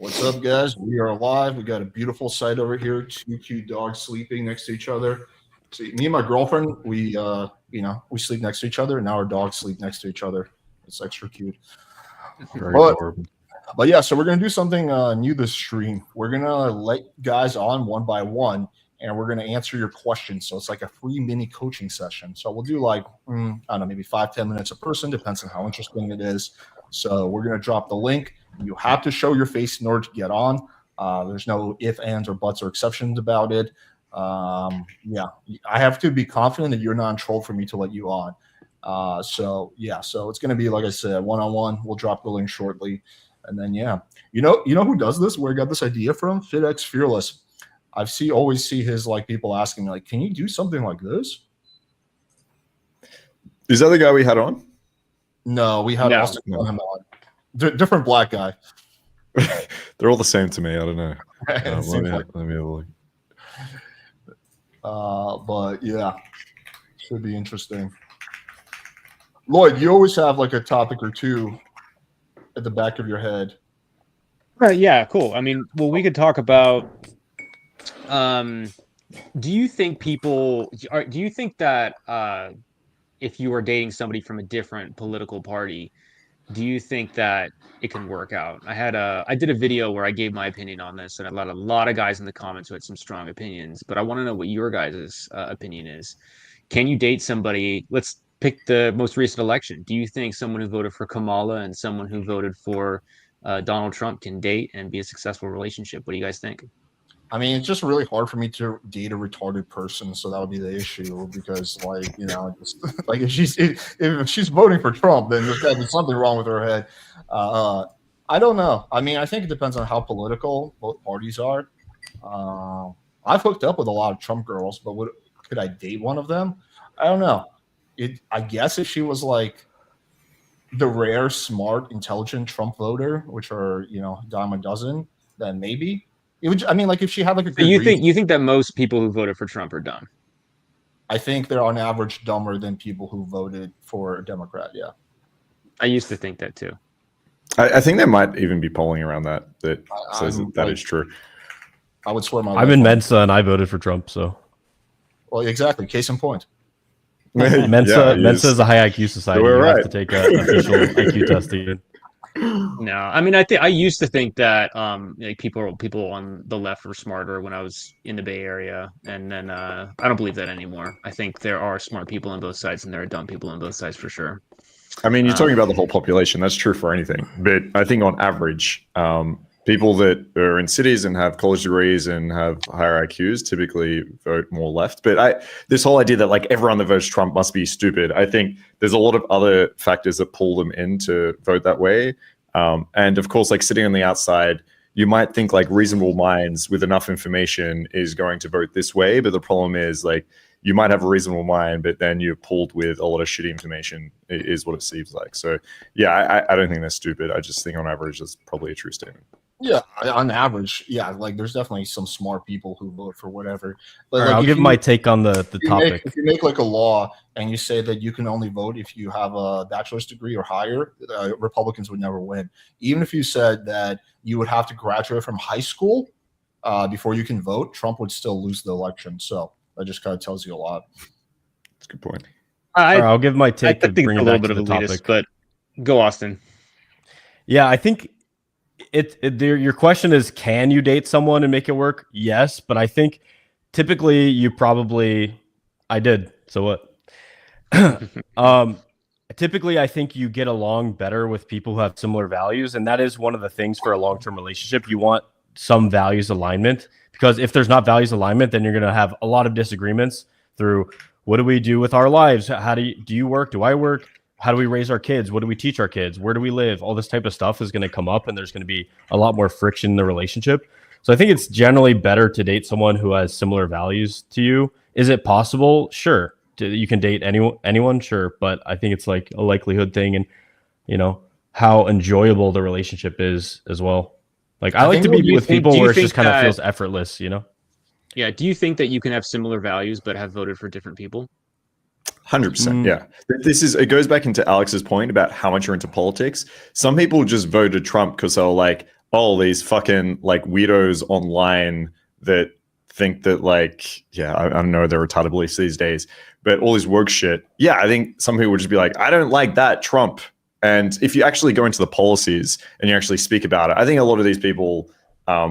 What's up, guys? We are live. We got a beautiful sight over here. Two cute dogs sleeping next to each other. See, me and my girlfriend, we sleep next to each other, and now our dogs sleep next to each other. It's extra cute. Very But, adorable. but yeah, so we're gonna do something new this stream. We're gonna let guys on one by one, and we're gonna answer your questions. So it's like a free mini coaching session. So we'll do like I don't know, maybe 5-10 minutes a person, depends on how interesting it is. So we're gonna drop the link. You have to show your face in order to get on. There's no ifs, ands, or buts or exceptions about it. I have to be confident that you're not in troll for me to let you on. So it's going to be, like I said, one-on-one. We'll drop the link shortly. And then, you know who does this, where I got this idea from? FitX Fearless. Always see his people asking me, can you do something like this? Is that the guy we had on? No, we had Austen on. Different black guy. They're all the same to me. I don't know. Let me have a look. But yeah, should be interesting. Lloyd, you always have a topic or two at the back of your head. Yeah, cool. I mean, well, we could talk about. Do you think that if you were dating somebody from a different political party, do you think that it can work out? I did a video where I gave my opinion on this, and I let a lot of guys in the comments who had some strong opinions. But I want to know what your guys' opinion is. Can you date somebody? Let's pick the most recent election. Do you think someone who voted for Kamala and someone who voted for Donald Trump can date and be a successful relationship? What do you guys think? I mean, it's just really hard for me to date a retarded person, so that would be the issue. Because, if she's voting for Trump, then there's got to be something wrong with her head. I don't know. I mean, I think it depends on how political both parties are. I've hooked up with a lot of Trump girls, but could I date one of them? I don't know. I guess if she was the rare, smart, intelligent Trump voter, which are dime a dozen, then maybe. If she had a good you think that most people who voted for Trump are dumb? I think they're on average dumber than people who voted for a Democrat. Yeah, I used to think that too. I think there might even be polling around that says that is true. I would swear my. I'm in Mensa and I voted for Trump. So. Well, exactly. Case in point. Mensa is a high IQ society. You have to take an official IQ test again. No, I mean, I used to think that people on the left were smarter when I was in the Bay Area, and then I don't believe that anymore. I think there are smart people on both sides, and there are dumb people on both sides for sure. I mean, you're talking about the whole population. That's true for anything, but I think on average, people that are in cities and have college degrees and have higher IQs typically vote more left. But this whole idea that everyone that votes Trump must be stupid, I think there's a lot of other factors that pull them in to vote that way. And of course, sitting on the outside, you might think reasonable minds with enough information is going to vote this way. But the problem is you might have a reasonable mind, but then you're pulled with a lot of shitty information is what it seems like. So yeah, I don't think that's stupid. I just think on average, that's probably a true statement. Yeah, on average, yeah, there's definitely some smart people who vote for whatever. But I'll give my take on the topic. If you make a law and you say that you can only vote if you have a bachelor's degree or higher, Republicans would never win. Even if you said that you would have to graduate from high school before you can vote, Trump would still lose the election. So that just kind of tells you a lot. That's a good point. I'll give my take to bring it back to the topic. But go, Austen. Yeah, I think your question is, can you date someone and make it work? Yes, but I think typically I did. So what? Typically, I think you get along better with people who have similar values, and that is one of the things for a long-term relationship. You want some values alignment, because if there's not values alignment, then you're going to have a lot of disagreements through what do we do with our lives? How do you work? Do I work? How do we raise our kids? What do we teach our kids? Where do we live? All this type of stuff is going to come up, and there's going to be a lot more friction in the relationship. So I think it's generally better to date someone who has similar values to you. Is it possible? Sure. You can date anyone, sure. But I think it's a likelihood thing, and how enjoyable the relationship is as well. I like to be with people where it just kind of feels effortless, Yeah. Do you think that you can have similar values but have voted for different people? 100%. Yeah. It goes back into Alex's point about how much you're into politics. Some people just voted Trump because they were oh, these fucking like weirdos online that think that like, yeah, I don't know their retarded beliefs these days, but all this woke shit. Yeah, I think some people would just be like, I don't like that Trump. And if you actually go into the policies and you actually speak about it, I think a lot of these people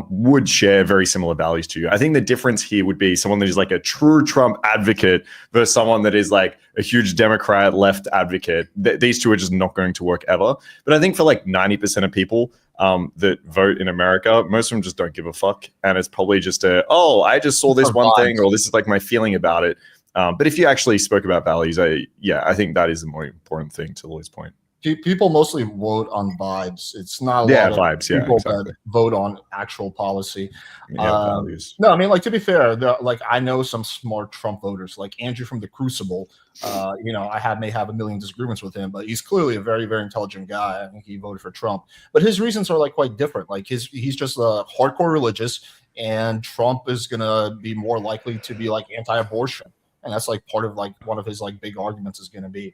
would share very similar values to you. I think the difference here would be someone that is like a true Trump advocate versus someone that is like a huge Democrat left advocate. These two are just not going to work ever. But I think for like 90% of people that vote in America, most of them just don't give a fuck. And it's probably just I just saw this one thing, or this is like my feeling about it. But if you actually spoke about values, I think that is the more important thing to Lloyd's point. People mostly vote on vibes. It's not a lot of vibes, people exactly. that vote on actual policy. Values. No, I mean, like, to be fair, like, I know some smart Trump voters, like Andrew from the Crucible. I may have a million disagreements with him, but he's clearly a very, very intelligent guy. I think he voted for Trump, but his reasons are like quite different. Like he's just hardcore religious, and Trump is gonna be more likely to be like anti-abortion, and that's like part of like one of his like big arguments is gonna be.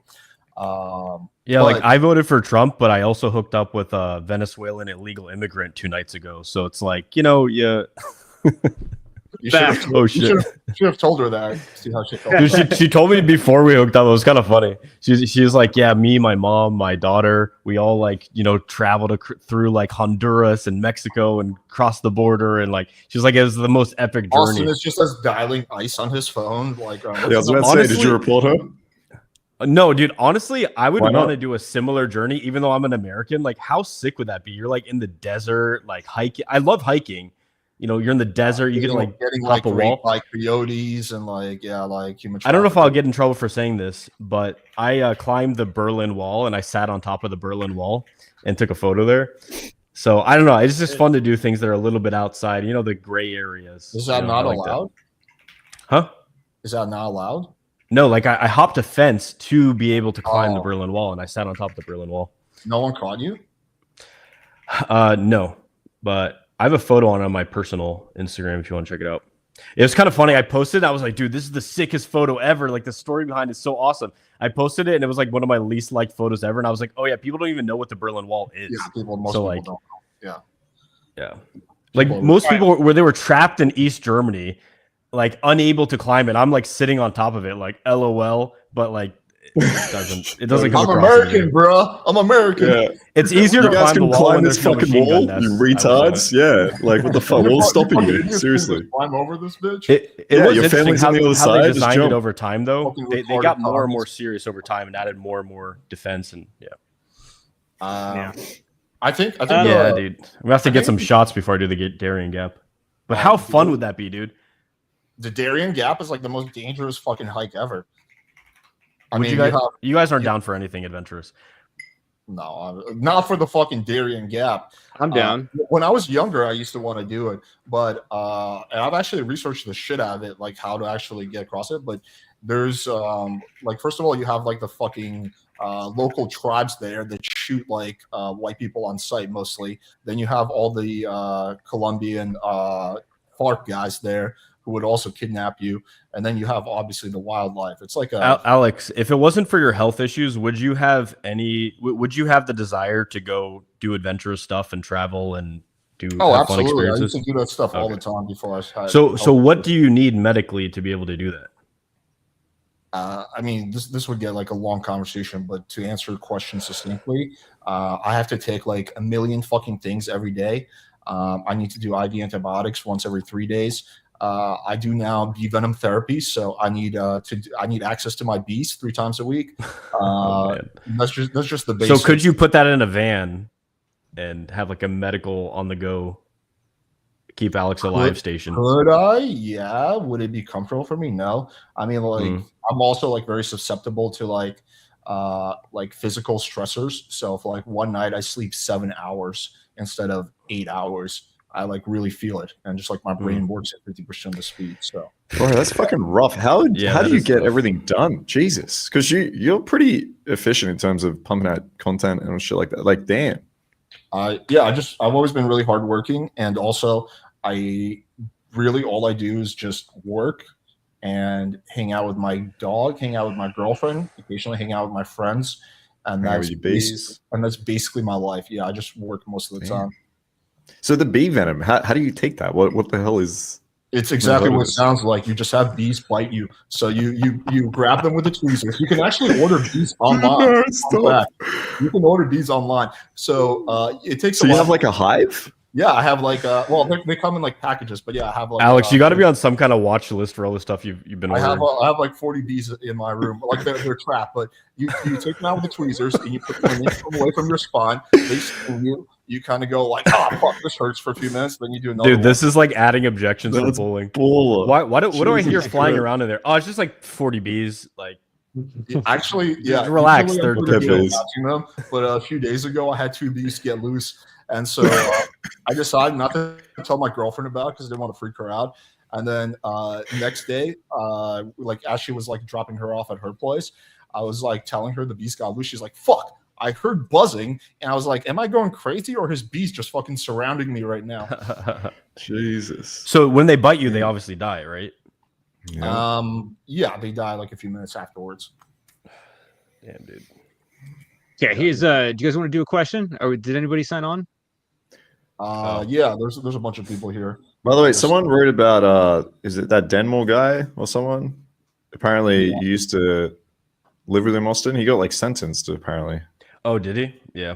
Like I voted for Trump, but I also hooked up with a Venezuelan illegal immigrant 2 nights ago. So it's like, yeah. You should have told her that. See how she felt. Dude, she told me before we hooked up. It was kind of funny. She was like, yeah, me, my mom, my daughter, we all like, traveled through like Honduras and Mexico and crossed the border. And like, she was like, it was the most epic journey. Austen is just as dialing ice on his phone. Like, I was about to say, did you report her? No, dude, honestly, I would want to do a similar journey, even though I'm an American. Like, how sick would that be? You're like in the desert, like hiking. I love hiking. You're in the desert. You get like getting hop like a wall, like coyotes and like human. I don't know if I'll get in trouble for saying this, but I climbed the Berlin Wall and I sat on top of the Berlin Wall and took a photo there. So I don't know. It's just fun to do things that are a little bit outside. The gray areas. Is that not allowed? Huh? Is that not allowed? No, like I hopped a fence to be able to climb the Berlin Wall, and I sat on top of the Berlin Wall. No one caught you? No, but I have a photo on my personal Instagram if you want to check it out. It was kind of funny. I posted it. I was like, dude, this is the sickest photo ever. Like, the story behind it is so awesome. I posted it, and it was like one of my least liked photos ever. And I was like, oh, yeah, people don't even know what the Berlin Wall is. Yeah, most people don't know. Yeah. Yeah. Like, most people, where they were trapped in East Germany, like unable to climb it. I'm like sitting on top of it, like LOL, but like it doesn't come I'm across. American, bro. I'm American. Yeah. It's easier to climb the wall when this there's fucking no wall, gun you retards. Yeah, like what the fuck? What's stopping you? Seriously. Climb over this bitch. It was your interesting family's how, on the other how side. they Just designed it jump. over time, though. They got more and more serious over time and added more and more defense and I think dude. We have to get some shots before I do the Darien Gap. But how fun would that be, dude? The Darien Gap is like the most dangerous fucking hike ever. I mean, you guys aren't down for anything adventurous. No, not for the fucking Darien Gap. I'm down. When I was younger, I used to want to do it, but and I've actually researched the shit out of it, like how to actually get across it. But there's like, first of all, you have like the fucking local tribes there that shoot like white people on sight mostly. Then you have all the Colombian FARC guys there who would also kidnap you, and then you have obviously the wildlife. It's like Alex, if it wasn't for your health issues, would you have the desire to go do adventurous stuff and travel and do have fun absolutely. experiences? I used to do that stuff all the time before I had. So what do you need medically to be able to do that? I mean, this would get like a long conversation, but to answer the question succinctly, I have to take like a million fucking things every day. I need to do IV antibiotics once every 3 days. I do now bee venom therapy, so I need access to my bees 3 times a week. That's just the basics. So could you put that in a van and have like a medical on the go, keep Alex alive station? Could I? Yeah. Would it be comfortable for me? No. I mean, like I'm also like very susceptible to like physical stressors. So if like one night I sleep 7 hours instead of 8 hours, I like really feel it, and just like my brain works at 50% of the speed. So, bro, that's fucking rough. How do you get everything done? Jesus, because you're pretty efficient in terms of pumping out content and shit like that. Like, damn. I've always been really hardworking, and also all I do is just work and hang out with my dog, hang out with my girlfriend, occasionally hang out with my friends, and that's basically my life. Yeah, I just work most of the time. So the bee venom, how do you take that? What the hell is? It's exactly what it Markus? sounds like. You just have bees bite you. So you grab them with the tweezers. You can actually order bees online. No, Fun stop. fact. You can order bees online. So it takes So a you while. have like a hive? Yeah, I have like well, they come in like packages, but yeah, I have like Alex, you got to be on some kind of watch list for all the stuff you've been I ordering. have like 40 bees in my room. Like they're trapped, but you take them out with the tweezers and you put them an inch away from your spine. They sting you. You kind of go like, oh fuck, this hurts for a few minutes. Then you do another. Dude, this is like adding objections for That's bowling. baller. What do I hear Jesus flying Christ. around in there? Oh, it's just like 40 bees. Like, Actually, yeah. Just relax, usually they're I'm pretty good at bees. catching them, but a few days ago I had 2 bees get loose, and so I decided not to tell my girlfriend about it because I didn't want to freak her out. And then next day, like as she was like dropping her off at her place, I was like telling her the bees got loose. She's like, "Fuck." I heard buzzing, and I was like, "Am I going crazy, or his bees just fucking surrounding me right now?" Jesus. so when they bite you, they obviously die, right? Yeah. Yeah, they die like a few minutes afterwards. Damn, dude. Yeah, here's do you guys want to do a question? Or did anybody sign on? Yeah, there's a bunch of people here. By the way, someone wrote about is it that Denmore guy or someone? Apparently, Yeah. you used to live with him, Austen. He got like sentenced apparently. Oh, did he? Yeah.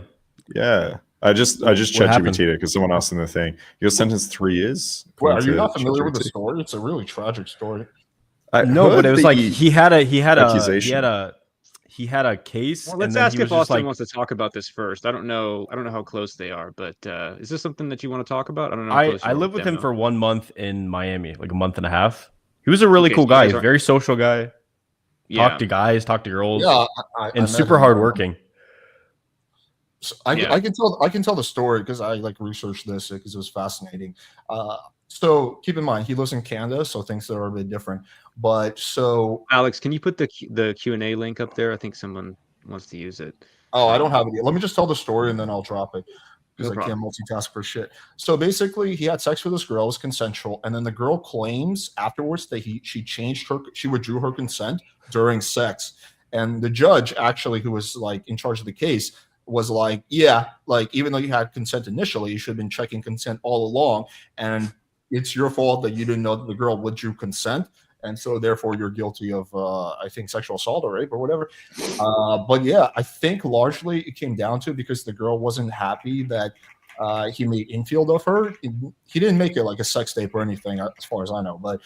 Yeah. I just chat happened? GPT'd it because someone asked in the thing. He got sentenced 3 years. Well, are according you to not familiar with the ChatGPT. story? It's a really tragic story. I No, but heard it was the- like he had a accusation. case. Well, and let's then ask he was if just Austen like, wants to talk about this first. I don't know how close they are, but is this something that you want to talk about? I don't know. How close you I are lived with him Demo. for 1 month in Miami, like a month and a half. He was a really Okay, cool so you guy, guys are- very social guy. Yeah. Talk to guys, talk to girls, Yeah, I and met super him, hardworking. So Yeah. I can tell the story because I like researched this because it was fascinating. So keep in mind he lives in Canada, so things are a bit different. But so Alex, can you put the Q&A link up there? I think someone wants to use it. I don't have it yet. Let me just tell the story and then I'll drop it because No I can't multitask for shit. So basically, he had sex with this girl, it was consensual, and then the girl claims afterwards that she withdrew her consent during sex, and the judge actually, who was like in charge of the case, was like, yeah, like even though you had consent initially, you should have been checking consent all along, and it's your fault that you didn't know that the girl withdrew consent, and so therefore you're guilty of I think sexual assault or rape or whatever. But yeah, I think largely it came down to because the girl wasn't happy that he made infield of her. He didn't make it like a sex tape or anything, as far as I know. But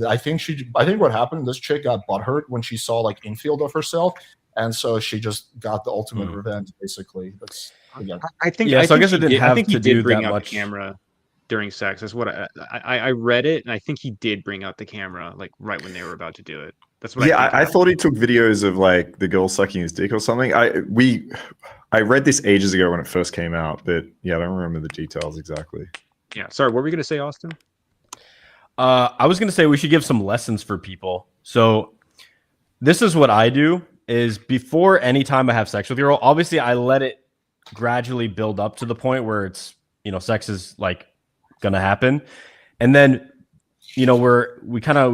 I think what happened, this chick got butthurt when she saw like infield of herself, and so she just got the ultimate revenge. Basically, that's I think. Yeah, so I think guess he it didn't did- I have think he to did do bring that out much. the camera during sex. That's what I read it, and I think he did bring out the camera like right when they were about to do it. That's what. Yeah, I I thought he took videos of like the girl sucking his dick or something. I read this ages ago when it first came out, but yeah, I don't remember the details exactly. Yeah. Sorry, what were we gonna say, Austen? I was gonna say we should give some lessons for people. So this is what I do: is before any time I have sex with a girl, obviously I let it gradually build up to the point where it's sex is like gonna happen, and then we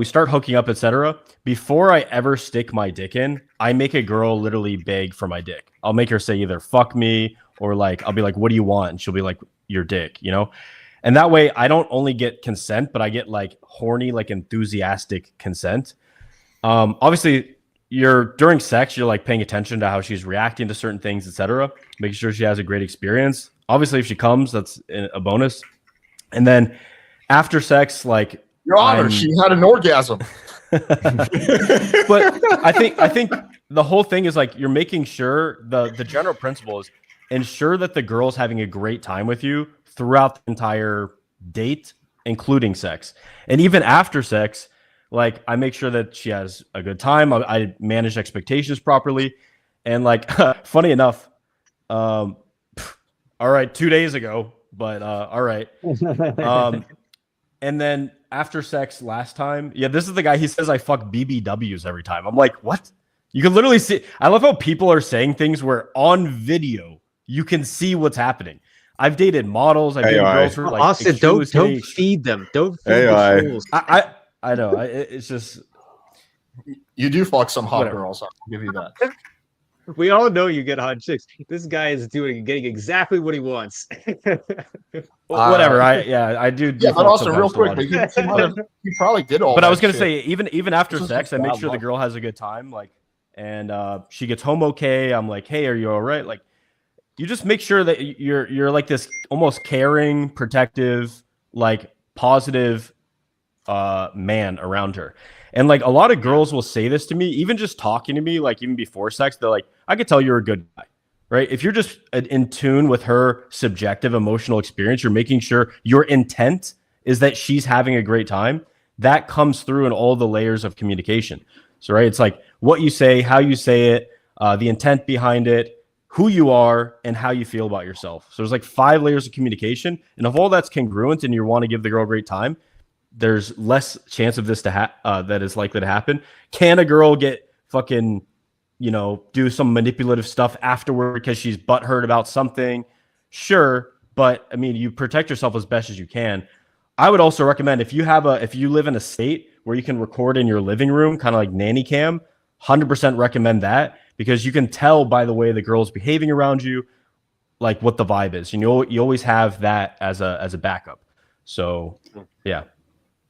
start hooking up, etc. Before I ever stick my dick in, I make a girl literally beg for my dick. I'll make her say either "fuck me" or like I'll be like, "What do you want?" and she'll be like, "Your dick," And that way, I don't only get consent, but I get like horny, like enthusiastic consent. Obviously, during sex, you're like paying attention to how she's reacting to certain things, etc., making sure she has a great experience. Obviously, if she comes, that's a bonus. And then after sex, like Your Honor, she had an orgasm. but I think the whole thing is like you're making sure the general principle is ensure that the girl's having a great time with you throughout the entire date, including sex. And even after sex, like I make sure that she has a good time. I manage expectations properly. And like funny enough, all right, 2 days ago, but all right. And then after sex last time, yeah, this is the guy. He says I fuck BBWs every time. I'm like, what? You can literally see. I love how people are saying things where on video you can see what's happening. I've dated models. I've dated girls who are like Austen, don't feed them. Don't feed AI. the fools. I know. It's just You do fuck some hot Whatever. girls. I'll give you that. We all know you get hot chicks. This guy is getting exactly what he wants. Whatever. I do. Yeah, but fuck also real sometimes to quick, watch but it. he probably did all But that I was gonna shit. say, even after This is sex, just I make bad sure the luck. girl has a good time. Like, and she gets home okay. I'm like, hey, are you all right? Like, you just make sure that you're like this almost caring, protective, like positive man around her. And like a lot of girls will say this to me, even just talking to me, like even before sex, they're like, I could tell you're a good guy. Right. If you're just in tune with her subjective emotional experience, you're making sure your intent is that she's having a great time. That comes through in all the layers of communication. So, right. It's like what you say, how you say it, the intent behind it, who you are, and how you feel about yourself. So there's like 5 layers of communication. And if all that's congruent and you want to give the girl a great time, there's less chance of this to that is likely to happen. Can a girl get fucking, do some manipulative stuff afterward because she's butthurt about something? Sure, but I mean, you protect yourself as best as you can. I would also recommend if you live in a state where you can record in your living room, kind of like nanny cam, 100% recommend that, because you can tell by the way the girl's behaving around you, like what the vibe is. You always have that as a backup. So yeah.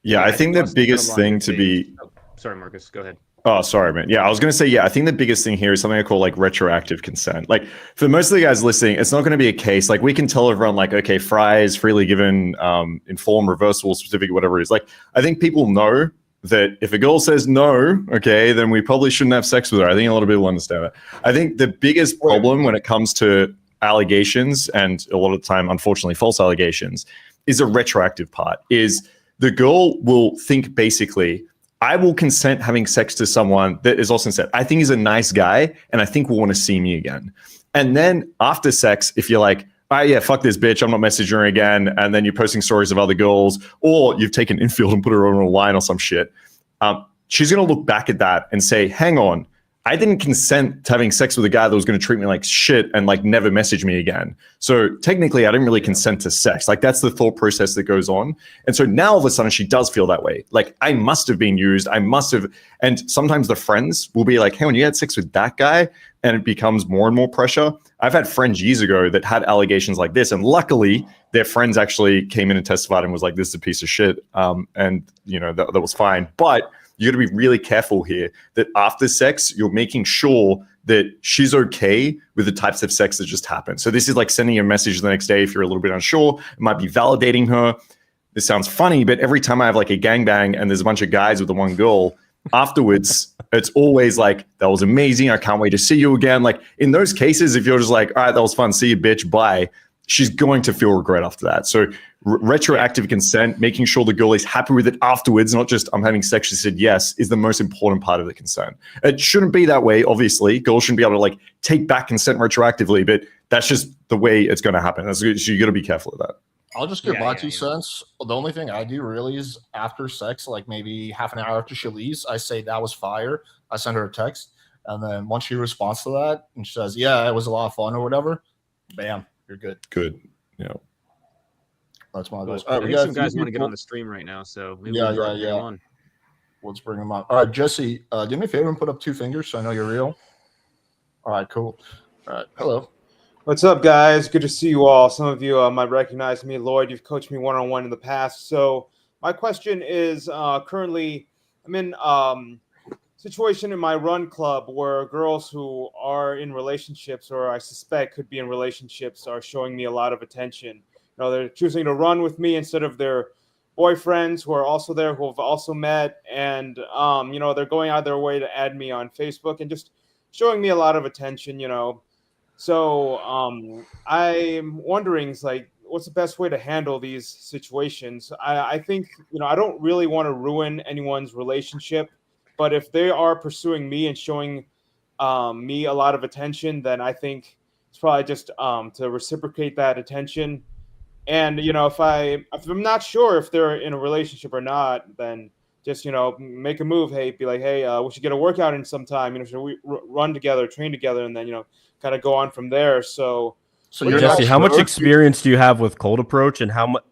Yeah, I think the Austin biggest got a lot thing of to good be. things. Oh, sorry, Marcus. Go ahead. Oh, sorry, man. Yeah, I was going to say, yeah, I think the biggest thing here is something I call like retroactive consent. Like for most of the guys listening, it's not going to be a case. Like we can tell everyone like, okay, Fry is freely given, informed, reversible, specific, whatever it is. Like I think people know that if a girl says no, okay, then we probably shouldn't have sex with her. I think a lot of people understand that. I think the biggest problem when it comes to allegations, and a lot of the time, unfortunately, false allegations, is a retroactive part. Is the girl will think basically, I will consent having sex to someone that, as Austin said, I think is a nice guy and I think will want to see me again. And then after sex, if you're like, oh yeah, fuck this bitch, I'm not messaging her again, and then you're posting stories of other girls, or you've taken infield and put her on a line or some shit, she's going to look back at that and say, hang on, I didn't consent to having sex with a guy that was going to treat me like shit and like never message me again. So technically I didn't really consent to sex. Like that's the thought process that goes on. And so now all of a sudden she does feel that way. Like I must have been used. I must have. And sometimes the friends will be like, hey, when you had sex with that guy, and it becomes more and more pressure. I've had friends years ago that had allegations like this. And luckily their friends actually came in and testified and was like, this is a piece of shit. And that was fine. But you got to be really careful here that after sex, you're making sure that she's okay with the types of sex that just happened. So this is like sending a message the next day if you're a little bit unsure. It might be validating her. This sounds funny, but every time I have like a gangbang and there's a bunch of guys with the one girl, afterwards, it's always like, that was amazing. I can't wait to see you again. Like in those cases, if you're just like, all right, that was fun. See you, bitch. Bye. She's going to feel regret after that. So retroactive consent, making sure the girl is happy with it afterwards, not just I'm having sex, she said yes, is the most important part of the consent. It shouldn't be that way, obviously. Girls shouldn't be able to like take back consent retroactively, but that's just the way it's going to happen. So you got to be careful of that. I'll just give my 2 cents. The only thing I do really is after sex, like maybe half an hour after she leaves, I say that was fire. I send her a text. And then once she responds to that and she says, yeah, it was a lot of fun or whatever, bam, you're good. Good. Yeah. That's my advice. I think some guys want to get on the stream right now, so maybe yeah. bring them on. Let's bring them on. All right, Jesse, do me a favor and put up 2 fingers so I know you're real. All right, cool. All right, hello. What's up, guys? Good to see you all. Some of you might recognize me. Lloyd, you've coached me one-on-one in the past. So my question is, currently I'm in situation in my run club where girls who are in relationships, or I suspect could be in relationships, are showing me a lot of attention. They're choosing to run with me instead of their boyfriends who are also there, who have also met. And, they're going out of their way to add me on Facebook and just showing me a lot of attention, So I'm wondering, what's the best way to handle these situations? I think, I don't really want to ruin anyone's relationship, but if they are pursuing me and showing me a lot of attention, then I think it's probably just to reciprocate that attention. And, if I'm not sure if they're in a relationship or not, then just, make a move. Hey, be like, hey, we should get a workout in sometime. Should we run together, train together, and then, kind of go on from there. So Jesse, how much experience do you have with cold approach, and how much,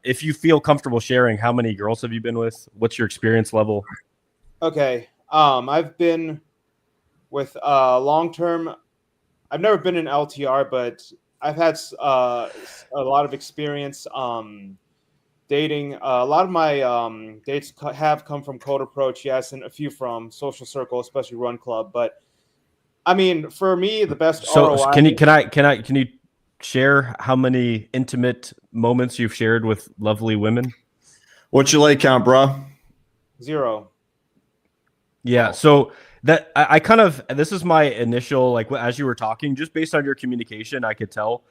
if you feel comfortable sharing, how many girls have you been with? What's your experience level? Okay. I've been with long-term I've never been in LTR, but I've had a lot of experience dating. A lot of my dates have come from cold approach, yes, and a few from social circle, especially Run Club. But I mean, for me, the best So ROI. can you share how many intimate moments you've shared with lovely women? What's your leg count, bro? 0. Yeah. So that I kind of, this is my initial, like, as you were talking, just based on your communication, I could tell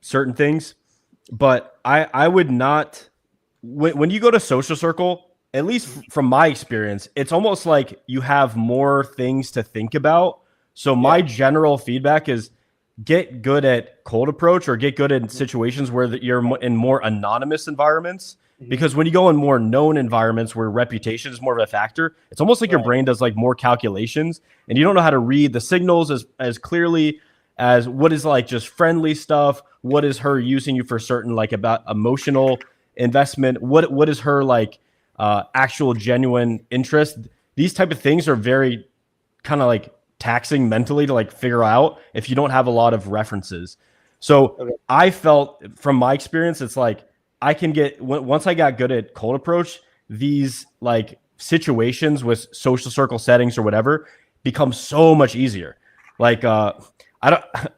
certain things, but I would not, when you go to social circle, at least from my experience, it's almost like you have more things to think about. So my general feedback is get good at cold approach, or get good in situations where you're in more anonymous environments. Because when you go in more known environments where reputation is more of a factor, it's almost like your brain does like more calculations, and you don't know how to read the signals as clearly as what is like just friendly stuff. What is her using you for certain, like, about emotional investment? What is her like actual genuine interest? These type of things are very kind of like taxing mentally to like figure out if you don't have a lot of references. So I felt from my experience, it's like I can get, once I got good at cold approach, these like situations with social circle settings or whatever become so much easier. Like I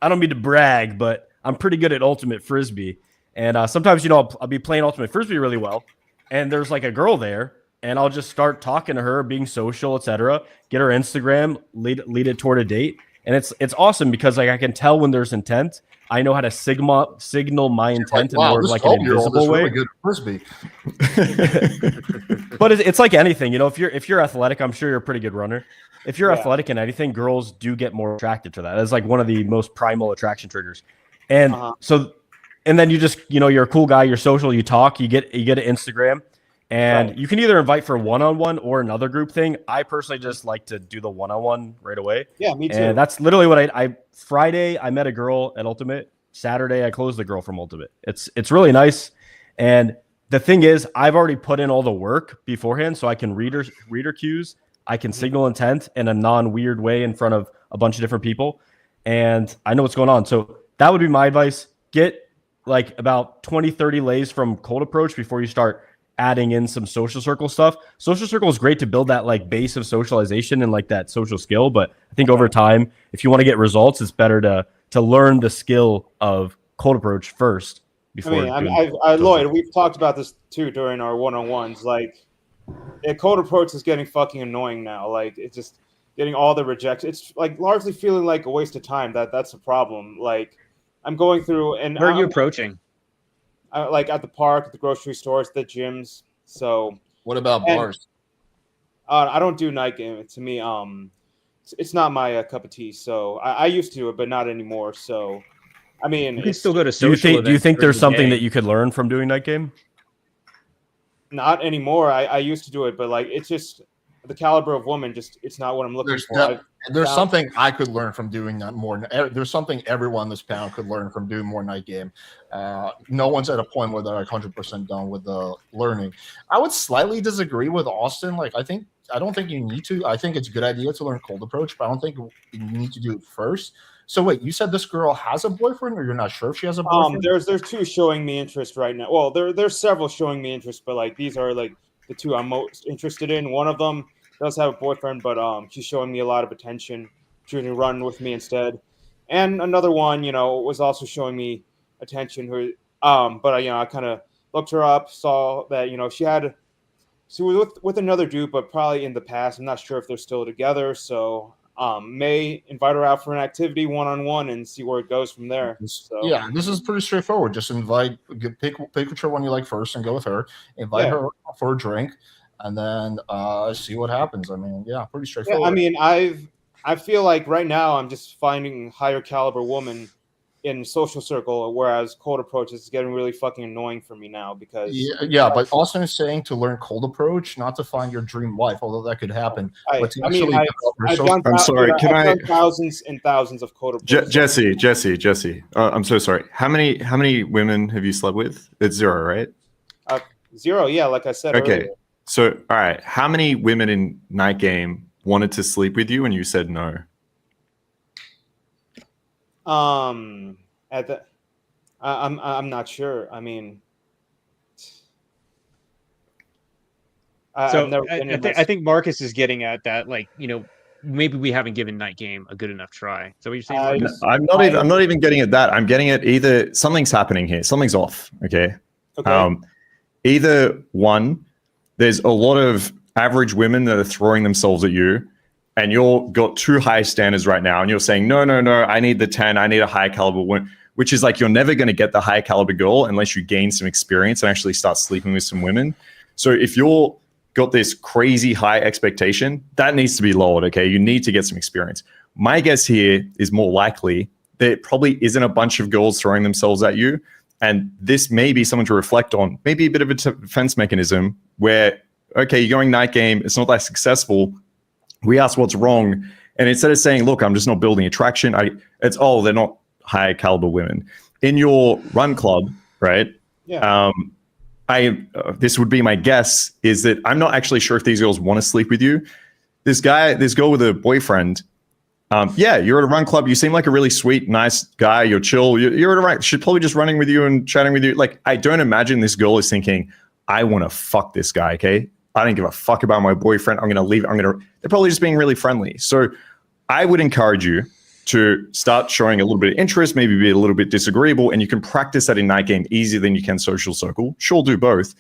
don't mean to brag, but I'm pretty good at ultimate frisbee, and sometimes, you know, I'll be playing ultimate frisbee really well, and there's like a girl there, and I'll just start talking to her, being social, etc. Get her Instagram, lead it toward a date, and it's awesome because like I can tell when there's intent. I know how to signal my intent in more of like an invisible way. Really good at frisbee. But it's like anything, you know. If you're athletic, I'm sure you're a pretty good runner. If you're athletic in anything, girls do get more attracted to that. It's like one of the most primal attraction triggers. And so, and then you just, you know, you're a cool guy, you're social, you talk, you get an Instagram, and you can either invite for one-on-one or another group thing. I personally just like to do the one-on-one right away. Yeah, me too. And that's literally what I Friday I met a girl at Ultimate. Saturday I closed the girl from Ultimate. It's really nice. And the thing is, I've already put in all the work beforehand, so I can read her cues. I can signal intent in a non-weird way in front of a bunch of different people, and I know what's going on. So that would be my advice. Get like about 20, 30 lays from cold approach before you start adding in some social circle stuff. Social circle is great to build that like base of socialization and like that social skill, but I think over time, if you want to get results, it's better to learn the skill of cold approach first. Before Lloyd, we've talked about this too during our one-on-ones. Like, cold approach is getting fucking annoying now. Like, it's just getting all the rejections. It's like largely feeling like a waste of time. That's a problem. Like, I'm going through, and where are you approaching? Like at the park, at the grocery stores, the gyms. So what about bars? I don't do night game. To me, it's not my cup of tea. So I used to do it, but not anymore. So I mean, you can still go to social. Do you think there's something that you could learn from doing night game? Not anymore. I used to do it, but like it's just the caliber of woman. Just it's not what I'm looking for. There's something I could learn from doing that more. There's something everyone on this panel could learn from doing more night game. No one's at a point where they're like 100% done with the learning. I would slightly disagree with Austen. Like I don't think you need to. I think it's a good idea to learn cold approach, but I don't think you need to do it first. So wait, you said this girl has a boyfriend, or you're not sure if she has a boyfriend? There's two showing me interest right now. Well, there's several showing me interest, but like these are like the two I'm most interested in. One of them does have a boyfriend, but she's showing me a lot of attention. She's gonna run with me instead. And another one, you know, was also showing me attention. But I kind of looked her up, saw that, you know, she was with another dude, but probably in the past. I'm not sure if they're still together. So may invite her out for an activity one-on-one and see where it goes from there. So yeah, this is pretty straightforward. Just pick whichever one you like first and go with her. Invite her for a drink, and then see what happens. I mean, yeah, pretty straightforward. Yeah, I mean, I feel like right now I'm just finding higher caliber woman in social circle, whereas cold approach is getting really fucking annoying for me now because but Austin is saying to learn cold approach, not to find your dream wife, although that could happen. I've done thousands and thousands of cold approach. Jesse, I'm so sorry. How many women have you slept with? It's 0, right? 0, yeah, like I said earlier. So all right, how many women in night game wanted to sleep with you and you said no? At the, I'm not sure. I mean, So I've never been in I think Marcus is getting at that, like, maybe we haven't given Night Game a good enough try. Is that what you're saying, Marcus? I'm not even getting at that. I'm getting at either something's happening here, something's off. Okay. Okay. Either one, there's a lot of average women that are throwing themselves at you, and you're got too high standards right now, and you're saying, no, I need the 10, I need a high caliber one, which is like you're never going to get the high caliber girl unless you gain some experience and actually start sleeping with some women. So if you're got this crazy high expectation, that needs to be lowered, okay? You need to get some experience. My guess here is more likely there probably isn't a bunch of girls throwing themselves at you, and this may be something to reflect on, maybe a bit of a defense mechanism where, okay, you're going Night Game, it's not that successful, we ask what's wrong, and instead of saying, look, I'm just not building attraction, they're not high caliber women. In your run club, right? Yeah. This would be my guess, is that I'm not actually sure if these girls want to sleep with you. This girl with a boyfriend, you're at a run club, you seem like a really sweet, nice guy, you're chill, you're at a run, she's probably just running with you and chatting with you. Like, I don't imagine this girl is thinking, I want to fuck this guy, okay? I don't give a fuck about my boyfriend, I'm going to leave, they're probably just being really friendly. So I would encourage you to start showing a little bit of interest, maybe be a little bit disagreeable, and you can practice that in Night Game easier than you can social circle. Sure, do both.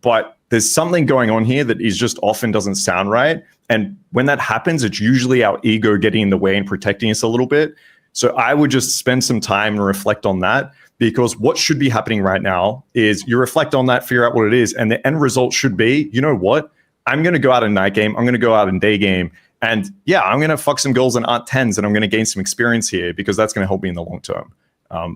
But there's something going on here that is just often doesn't sound right. And when that happens, it's usually our ego getting in the way and protecting us a little bit. So I would just spend some time and reflect on that, because what should be happening right now is you reflect on that, figure out what it is, and the end result should be, you know what? I'm going to go out in Night Game. I'm going to go out in Day Game. And yeah, I'm going to fuck some girls and aren't 10s, and I'm going to gain some experience here because that's going to help me in the long term.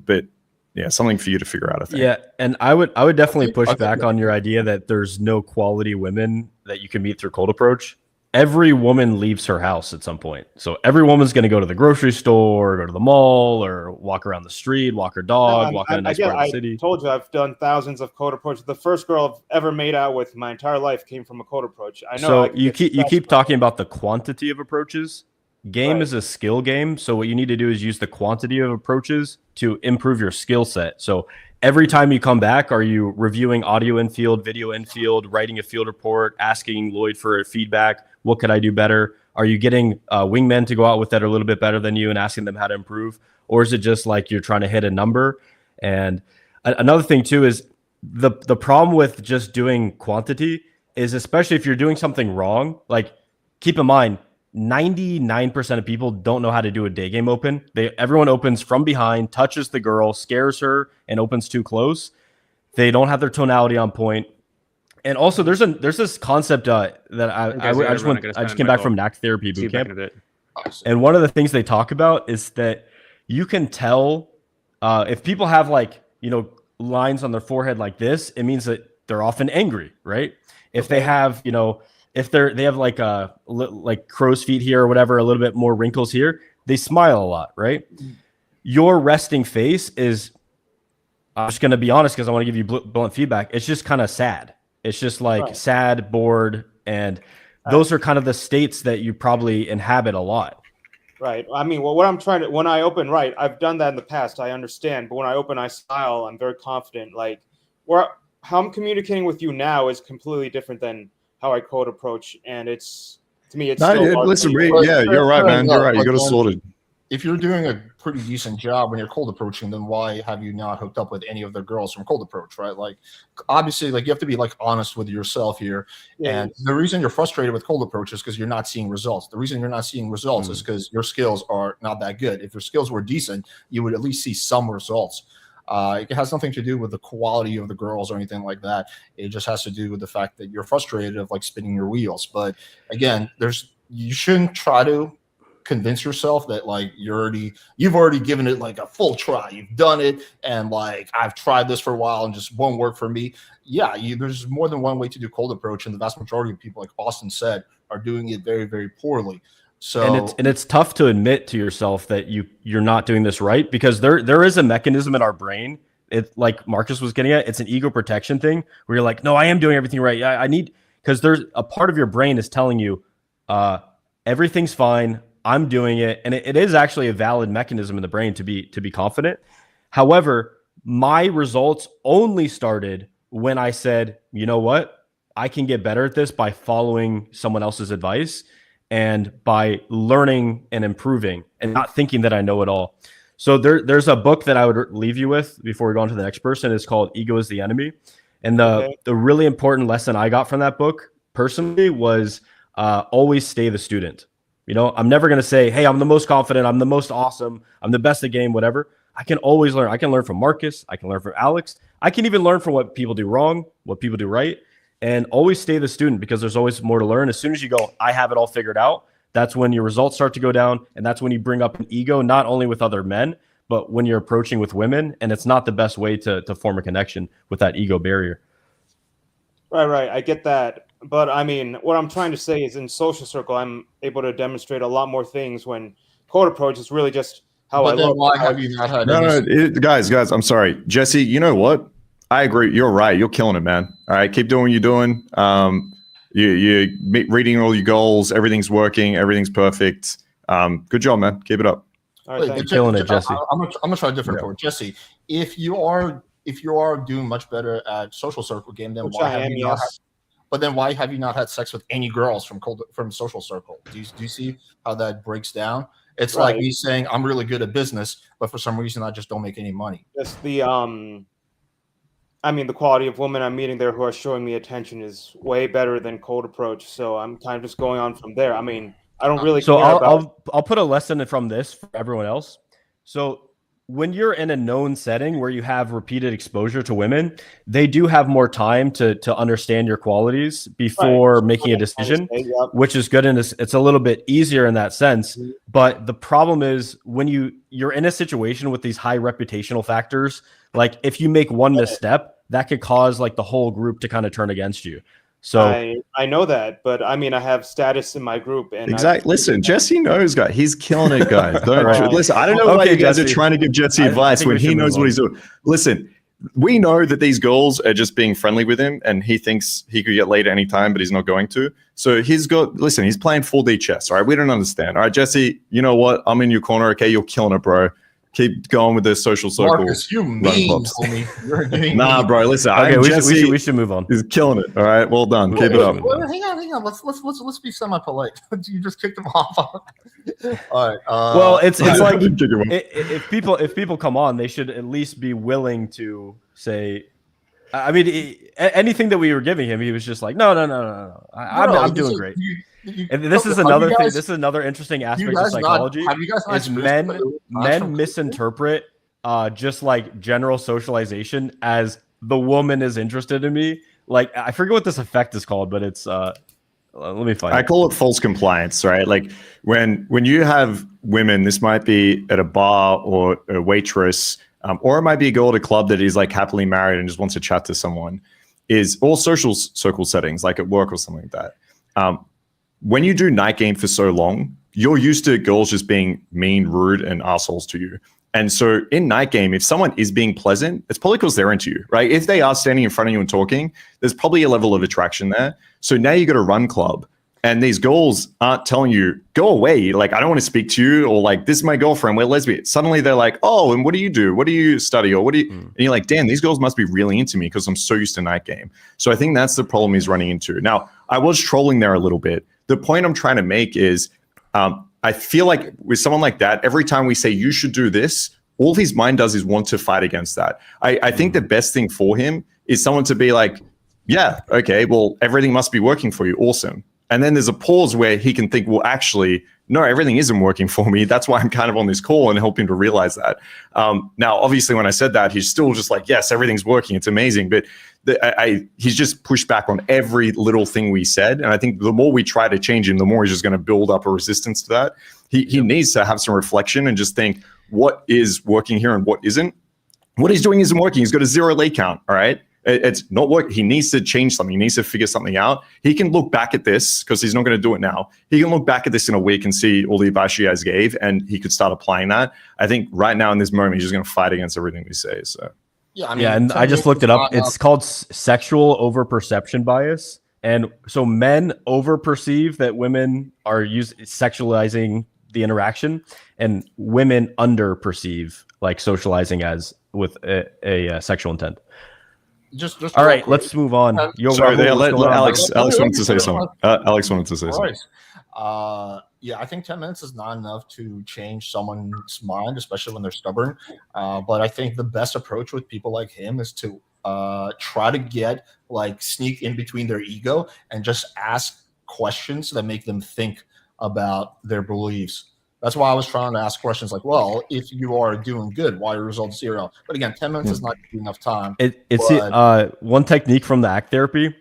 But yeah, something for you to figure out, I think. Yeah, and I would definitely push back on your idea that there's no quality women that you can meet through cold approach. Every woman leaves her house at some point. So every woman's going to go to the grocery store, go to the mall, or walk around the street, walk her dog, walk in a nice part of the city. I told you I've done thousands of cold approaches. The first girl I've ever made out with my entire life came from a cold approach. I know. So you keep talking about the quantity of approaches. Game is a skill game. So what you need to do is use the quantity of approaches to improve your skill set. So every time you come back, are you reviewing audio infield, video infield, writing a field report, asking Lloyd for feedback? What could I do better? Are you getting wingmen to go out with that are a little bit better than you and asking them how to improve? Or is it just like you're trying to hit a number? And another thing too is the problem with just doing quantity is, especially if you're doing something wrong, like keep in mind, 99% of people don't know how to do a day game open. Everyone opens from behind, touches the girl, scares her, and opens too close. They don't have their tonality on point. And also, there's this concept that I just came back from NAC therapy boot camp, and one of the things they talk about is that you can tell if people have lines on their forehead like this, it means that they're often angry, right? If they have if they have like crow's feet here or whatever, a little bit more wrinkles here, they smile a lot, right? Your resting face is, I'm just gonna be honest because I want to give you blunt feedback. It's just kind of sad. It's just like sad, bored, and those are kind of the states that you probably inhabit a lot. Right. I mean, what I'm trying to, when I open, right, I've done that in the past. I understand. But when I open, I smile. I'm very confident. Like, how I'm communicating with you now is completely different than how I code approach. And it's, to me, it's listen, you're right, man. You're right. You got it sorted. If you're doing a pretty decent job when you're cold approaching, then why have you not hooked up with any of the girls from cold approach, right? Like, obviously, like, you have to be honest with yourself here. Yeah. And the reason you're frustrated with cold approach is because you're not seeing results. The reason you're not seeing results is because your skills are not that good. If your skills were decent, you would at least see some results. It has nothing to do with the quality of the girls or anything like that. It just has to do with the fact that you're frustrated of spinning your wheels. But again, you shouldn't try to convince yourself that you've already given it a full try. You've done it, and I've tried this for a while and just won't work for me. Yeah, there's more than one way to do cold approach, and the vast majority of people, like Austen said, are doing it very, very poorly. So and it's tough to admit to yourself that you're not doing this right, because there is a mechanism in our brain. It, like Marcus was getting at, it's an ego protection thing where you're like, no, I am doing everything right. I need, because there's a part of your brain is telling you everything's fine. I'm doing it, and it is actually a valid mechanism in the brain to be confident. However, my results only started when I said, you know what, I can get better at this by following someone else's advice and by learning and improving and not thinking that I know it all. So there's a book that I would leave you with before we go on to the next person. It's called Ego is the Enemy. And the really important lesson I got from that book personally was always stay the student. You know, I'm never going to say, hey, I'm the most confident, I'm the most awesome, I'm the best at game, whatever. I can always learn. I can learn from Marcus. I can learn from Alex. I can even learn from what people do wrong, what people do right, and always stay the student because there's always more to learn. As soon as you go, I have it all figured out, that's when your results start to go down. And that's when you bring up an ego, not only with other men, but when you're approaching with women. And it's not the best way to form a connection with that ego barrier. Right. I get that. But I mean, what I'm trying to say is in social circle, I'm able to demonstrate a lot more things when cold approach is really just how But I then look. why have you not had Guys, I'm sorry. Jesse, you know what? I agree. You're right. You're killing it, man. All right, keep doing what you're doing. You're reading all your goals. Everything's working. Everything's perfect. Good job, man. Keep it up. All right, You're killing it, Jesse. I'm gonna try a different approach. Jesse, if you are doing much better at social circle game, then why have you not had, but then why have you not had sex with any girls from social circle? Do you see how that breaks down? It's like me saying I'm really good at business, but for some reason I just don't make any money. Just the I mean, the quality of women I'm meeting there who are showing me attention is way better than cold approach. So I'm kind of just going on from there. I mean, I don't really. So care about... I'll put a lesson from this for everyone else. So when you're in a known setting where you have repeated exposure to women, they do have more time to understand your qualities before making a decision, which is good. And it's a little bit easier in that sense. Mm-hmm. But the problem is when you're in a situation with these high reputational factors, like if you make one misstep, that could cause like the whole group to kind of turn against you. So I know that, but I mean, I have status in my group, and exactly. Listen, Jesse knows, guys. He's killing it, guys. Don't listen. I don't know why you guys are trying to give Jesse advice when he knows what he's doing. Listen, we know that these girls are just being friendly with him, and he thinks he could get laid any time, but he's not going to. So he's playing 4D chess. All right, we don't understand. All right, Jesse, you know what? I'm in your corner. Okay, you're killing it, bro. Keep going with the social circle. Marcus, you mean, homie. You're getting nah, bro. Listen, okay, we should move on. He's killing it. All right, well done. Keep it up. Hang on. Let's be semi-polite. You just kicked him off. All right. Well, it's like if people come on, they should at least be willing to say. I mean, anything that we were giving him, he was just like, no. I'm doing great. And this is another thing. This is another interesting aspect of psychology. Is men misinterpret just like general socialization as the woman is interested in me. Like I forget what this effect is called, but it's let me find. I call it false compliance, right? Like when you have women, this might be at a bar or a waitress, or it might be a girl at a club that is like happily married and just wants to chat to someone. Is all social circle settings, like at work or something like that. When you do night game for so long, you're used to girls just being mean, rude, and assholes to you. And so in night game, if someone is being pleasant, it's probably because they're into you, right? If they are standing in front of you and talking, there's probably a level of attraction there. So now you got a run club, and these girls aren't telling you, go away. Like, I don't want to speak to you, or like, this is my girlfriend, we're lesbian. Suddenly they're like, oh, and what do you do? What do you study? Or what do you, and you're like, damn, these girls must be really into me because I'm so used to night game. So I think that's the problem he's running into. Now, I was trolling there a little bit. The point I'm trying to make is I feel like with someone like that, every time we say you should do this, all his mind does is want to fight against that. I think the best thing for him is someone to be like, yeah, okay, well, everything must be working for you. Awesome. And then there's a pause where he can think, well, actually, no, everything isn't working for me. That's why I'm kind of on this call and help him to realize that. Now, obviously, when I said that, he's still just like, yes, everything's working. It's amazing. But he's just pushed back on every little thing we said. And I think the more we try to change him, the more he's just going to build up a resistance to that. He needs to have some reflection and just think, what is working here and what isn't? What he's doing isn't working. He's got a 0 lay count, all right? It's not working. He needs to change something. He needs to figure something out. He can look back at this because he's not going to do it now. He can look back at this in a week and see all the advice you guys gave, and he could start applying that. I think right now in this moment, he's just going to fight against everything we say. So yeah, I mean, yeah, and I just looked it up. It's called sexual overperception bias, and so men overperceive that women are sexualizing the interaction, and women under perceive like socializing as with a sexual intent. Just All real right, quick. let's move on. Yo, Sorry, Rahul, what's let going on, Alex. bro? Alex wanted to say something. Alex wanted to say something. Yeah, I think 10 minutes is not enough to change someone's mind, especially when they're stubborn. But I think the best approach with people like him is to try to get like sneak in between their ego and just ask questions that make them think about their beliefs. That's why I was trying to ask questions like, well, if you are doing good, why are your results 0? But again, 10 minutes is not enough time. It's one technique from the ACT therapy.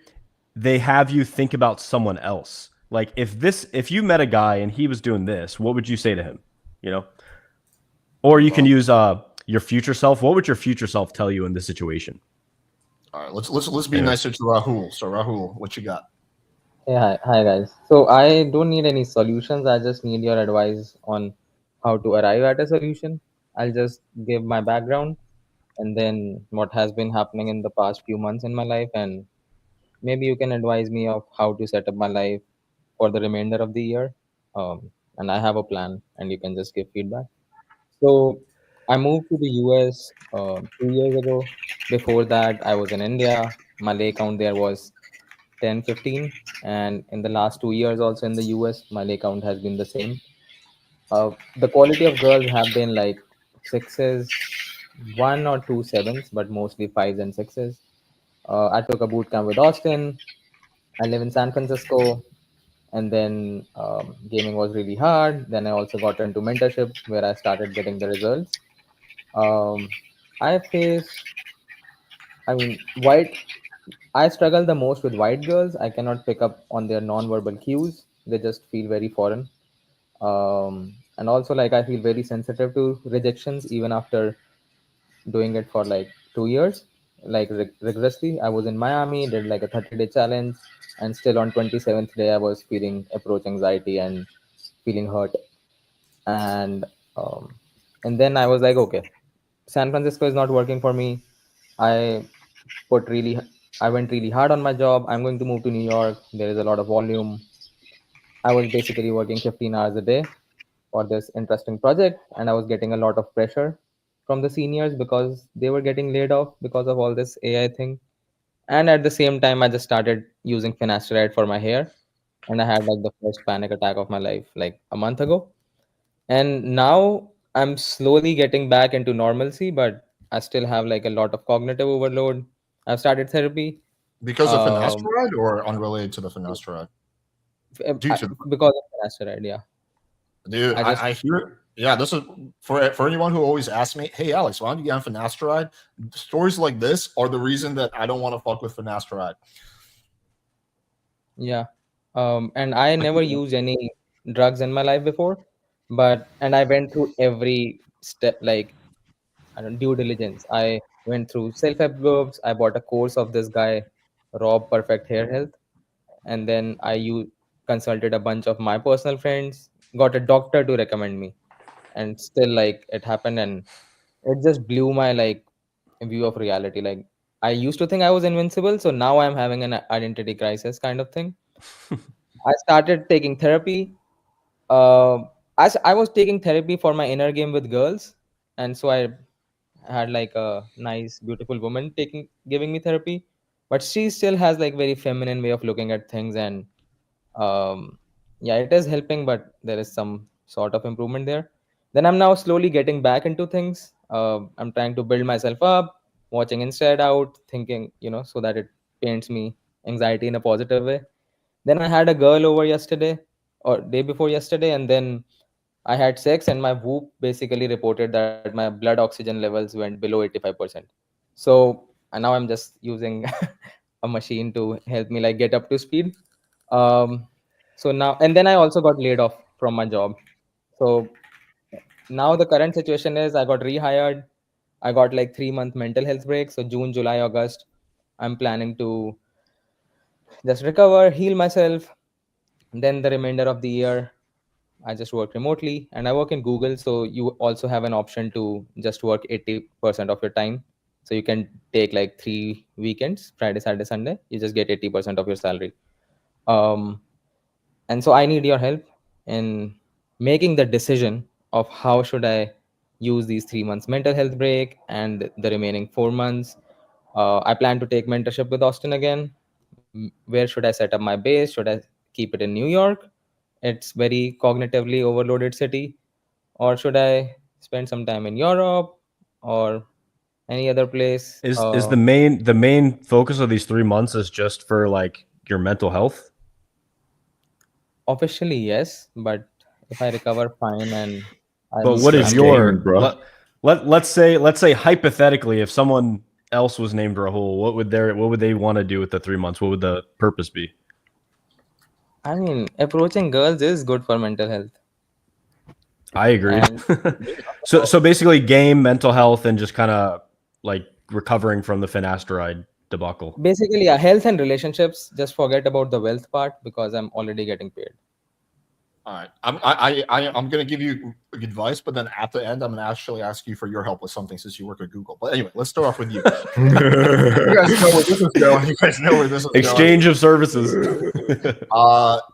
They have you think about someone else. Like if you met a guy and he was doing this, what would you say to him? You know, or you can use your future self. What would your future self tell you in this situation? All right, let's be nicer to Rahul. So Rahul, what you got? Yeah, hi guys. So I don't need any solutions. I just need your advice on how to arrive at a solution. I'll just give my background and then what has been happening in the past few months in my life, and maybe you can advise me of how to set up my life for the remainder of the year. And I have a plan, and you can just give feedback. So I moved to the US 2 years ago. Before that, I was in India. My lay count there was 10, 15. And in the last 2 years, also in the US, my lay count has been the same. The quality of girls have been like sixes, one or two sevens, but mostly fives and sixes. I took a boot camp with Austen. I live in San Francisco, and then gaming was really hard. Then I also got into mentorship where I started getting the results. Um, I face, I mean, white. I struggle the most with white girls. I cannot pick up on their non-verbal cues. They just feel very foreign. And also, like, I feel very sensitive to rejections even after doing it for like 2 years, like rigorously. I was in Miami, did like a 30-day challenge, and still on 27th day, I was feeling approach anxiety and feeling hurt. And um, and then I was like, okay, San Francisco is not working for me. I put really, I went really hard on my job. I'm going to move to New York. There is a lot of volume. I was basically working 15 hours a day for this interesting project, and I was getting a lot of pressure from the seniors because they were getting laid off because of all this AI thing. And at the same time, I just started using finasteride for my hair, and I had like the first panic attack of my life like a month ago. And now I'm slowly getting back into normalcy, but I still have like a lot of cognitive overload. I've started therapy. Because of um, finasteride or unrelated to the finasteride? Due to because of finasteride, yeah. dude, I just I hear. Yeah, this is for anyone who always asks me, "Hey, Alex, why don't you get on finasteride?" Stories like this are the reason that I don't want to fuck with finasteride. Yeah. And I never used any drugs in my life before, and I went through every step, like, I don't due diligence. I went through self-help groups. I bought a course of this guy, Rob Perfect Hair Health, and then consulted a bunch of my personal friends, got a doctor to recommend me, and still like it happened, and it just blew my like view of reality. Like I used to think I was invincible, so now I'm having an identity crisis kind of thing. I started taking therapy. I was taking therapy for my inner game with girls, and so I had like a nice, beautiful woman giving me therapy, but she still has like very feminine way of looking at things, and yeah, it is helping, but there is some sort of improvement there. Then I'm now slowly getting back into things. I'm trying to build myself up, watching Inside Out, thinking, so that it paints me anxiety in a positive way. Then I had a girl over yesterday or day before yesterday, and then I had sex, and my Whoop basically reported that my blood oxygen levels went below 85%. So and now I'm just using a machine to help me like get up to speed. Um, so now, and then I also got laid off from my job. So now the current situation is I got rehired. I got like 3 month mental health break. So June, July, August, I'm planning to just recover, heal myself. Then the remainder of the year, I just work remotely and I work in Google. So you also have an option to just work 80% of your time. So you can take like 3 weekends, Friday, Saturday, Sunday. You just get 80% of your salary. Um, and so I need your help in making the decision of how should I use these 3 months mental health break and the remaining 4 months. I plan to take mentorship with Austin again. Where should I set up my base? Should I keep it in New York? It's very cognitively overloaded city. Or should I spend some time in Europe or any other place? Is the main focus of these 3 months is just for like your mental health? Officially, yes, but if I recover, fine, and But what is That's your gaming, bro. let's say hypothetically, if someone else was named Rahul, what would they want to do with the 3 months? What would the purpose be? I mean, approaching girls is good for mental health. I agree. And so basically, game, mental health, and just kind of like recovering from the finasteride debacle. basically, health and relationships. Just forget about the wealth part because I'm already getting paid. All right, I'm going to give you advice, but then at the end, I'm going to actually ask you for your help with something since you work at Google. But anyway, let's start off with you. You guys know where this is going. You guys know where this is Exchange of services.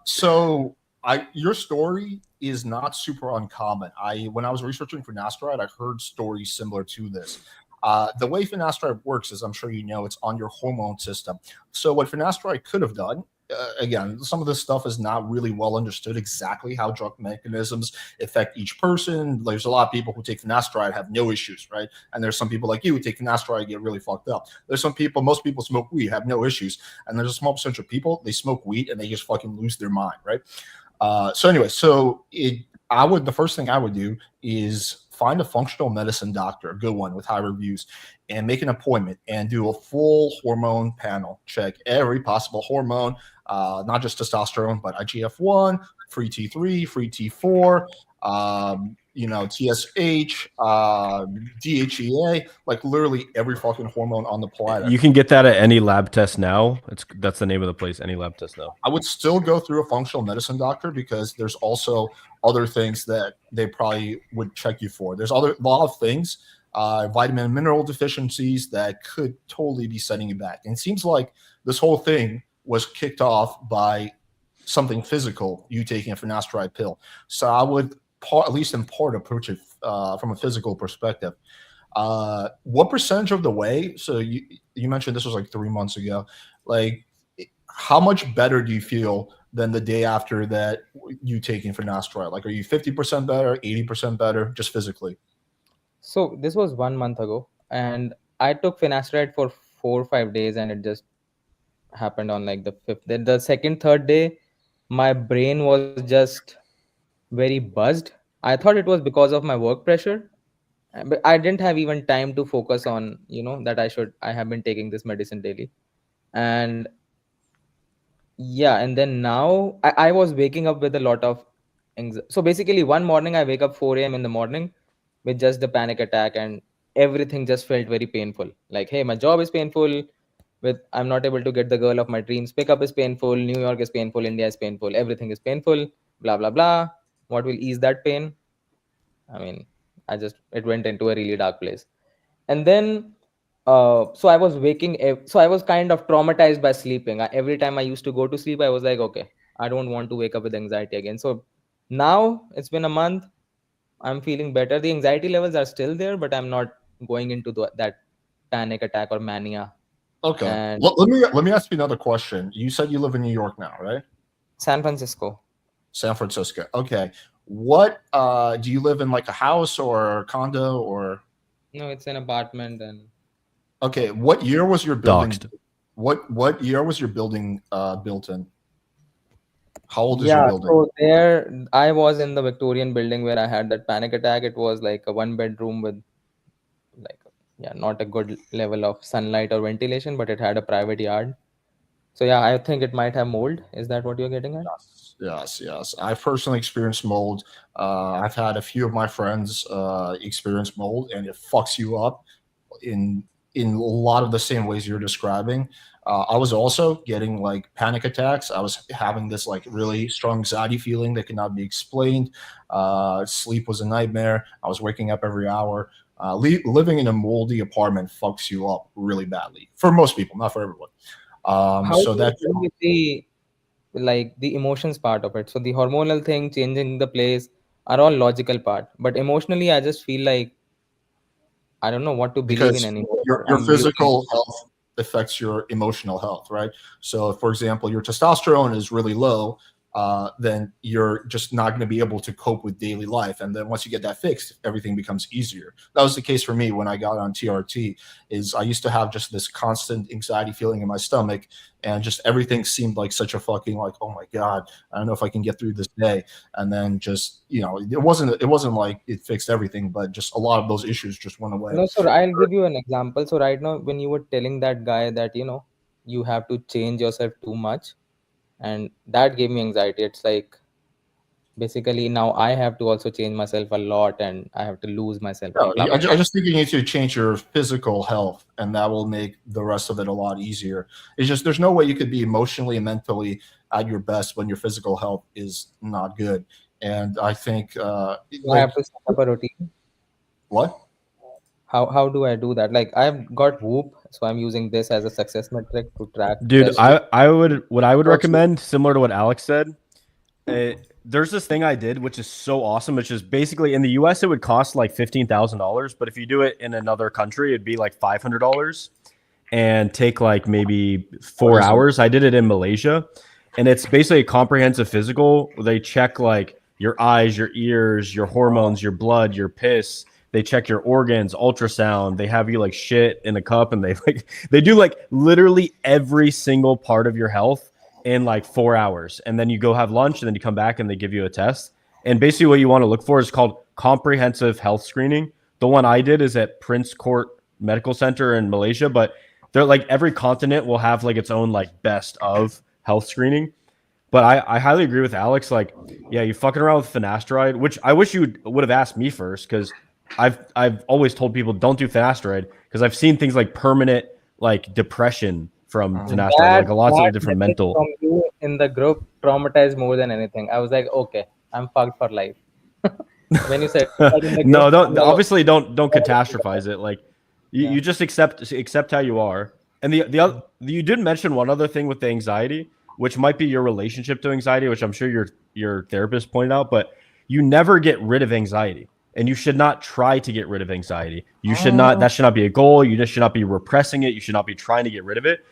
So your story is not super uncommon. When I was researching for finasteride, I heard stories similar to this. The way finasteride works is, I'm sure you know, it's on your hormone system. So what finasteride could have done, again, some of this stuff is not really well understood exactly how drug mechanisms affect each person. There's a lot of people who take finasteride have no issues, right? And there's some people like you who take finasteride get really fucked up. There's some people, most people smoke weed, have no issues. And there's a small percentage of people, they smoke weed and they just fucking lose their mind, right? The first thing I would do is find a functional medicine doctor, a good one with high reviews, and make an appointment and do a full hormone panel. Check every possible hormone, not just testosterone, but IGF-1, free T3, free T4, TSH, DHEA, like literally every fucking hormone on the planet. You can get that at any lab test now. That's the name of the place. Any lab test now. I would still go through a functional medicine doctor because there's also other things that they probably would check you for. There's a lot of things, vitamin and mineral deficiencies that could totally be setting you back. And it seems like this whole thing was kicked off by something physical, you taking a finasteride pill. So I would, at least in part, approach it from a physical perspective. What percentage of the way? So you mentioned this was like 3 months ago. Like, how much better do you feel than the day after that you taking finasteride? Like, are you 50% better, 80% better, just physically? So this was 1 month ago, and I took finasteride for 4 or 5 days, and it just happened on like the fifth. Then the second, third day, my brain was just very buzzed. I thought it was because of my work pressure, but I didn't have even time to focus on that I have been taking this medicine daily. And yeah, and then now I was waking up with a lot of anxiety. So basically one morning I wake up 4 a.m. in the morning with just the panic attack, and everything just felt very painful. Like, hey, my job is painful, I'm not able to get the girl of my dreams, pickup is painful, New York is painful, India is painful, everything is painful, blah blah blah. What will ease that pain? I mean, it went into a really dark place. And then so I was so I was kind of traumatized by sleeping. Every time I used to go to sleep, I was like, okay, I don't want to wake up with anxiety again. So now it's been a month, I'm feeling better. The anxiety levels are still there, but I'm not going into that panic attack or mania. Okay. And Let me ask you another question. You said you live in New York now, right? San Francisco. San Francisco. Okay. What do you live in, like a house or a condo or? No, it's an apartment. And okay, what year was your building? Doxed. What year was your building built in? How old is your building? So there I was in the Victorian building where I had that panic attack. It was like a 1 bedroom with not a good level of sunlight or ventilation, but it had a private yard. So yeah, I think it might have mold. Is that what you're getting at? Yes. I've personally experienced mold. I've had a few of my friends experience mold, and it fucks you up in a lot of the same ways you're describing. I was also getting like panic attacks. I was having this like really strong anxiety feeling that could not be explained. Sleep was a nightmare. I was waking up every hour. Living in a moldy apartment fucks you up really badly for most people, not for everyone. So that with the emotions part of it. So the hormonal thing, changing the place, are all logical part, but emotionally I just feel like I don't know what to believe in Because anymore. your I'm physical health affects your emotional health, right? So, for example, your testosterone is really low, then you're just not going to be able to cope with daily life. And then once you get that fixed, everything becomes easier. That was the case for me when I got on TRT. Is I used to have just this constant anxiety feeling in my stomach, and just everything seemed like such a fucking like, oh my god, I don't know if I can get through this day. And then just it wasn't like it fixed everything, but just a lot of those issues just went away. No, so I'll give you an example. So right now, when you were telling that guy that you have to change yourself too much, and that gave me anxiety. It's like basically now I have to also change myself a lot, and I have to lose myself No, and blah I blah. just think you need to change your physical health, and that will make the rest of it a lot easier. It's just there's no way you could be emotionally and mentally at your best when your physical health is not good. And I think, So I like, have to set up a routine. what? How do I do that? Like I've got Whoop, so I'm using this as a success metric to track Dude, best. I would what I would Go to- recommend, similar to what Alex said. There's this thing I did, which is so awesome. Which is basically in the U.S. it would cost like $15,000, but if you do it in another country, it'd be like $500 and take like maybe 4 hours. I did it in Malaysia, and it's basically a comprehensive physical. They check like your eyes, your ears, your hormones, your blood, your piss. They check your organs, ultrasound. They have you like shit in a cup, and they do like literally every single part of your health in like 4 hours. And then you go have lunch, and then you come back and they give you a test. And basically what you want to look for is called comprehensive health screening. The one I did is at Prince Court Medical Center in Malaysia, but they're like every continent will have like its own like best of health screening. But I highly agree with Alex. Like, yeah, you fucking around with finasteride, which I wish you would have asked me first, because I've always told people don't do finasteride, because I've seen things like permanent like depression from finasteride, like a lot of different message mental. from you in the group traumatized more than anything. I was like, okay, I'm fucked for life. When you said that in the No, group, don't I'm like, obviously don't catastrophize it. Like you just accept how you are. And the other, you did mention one other thing with the anxiety, which might be your relationship to anxiety, which I'm sure your therapist pointed out, but you never get rid of anxiety. And you should not try to get rid of anxiety. You should not, that should not be a goal. You just should not be repressing it. You should not be trying to get rid of it,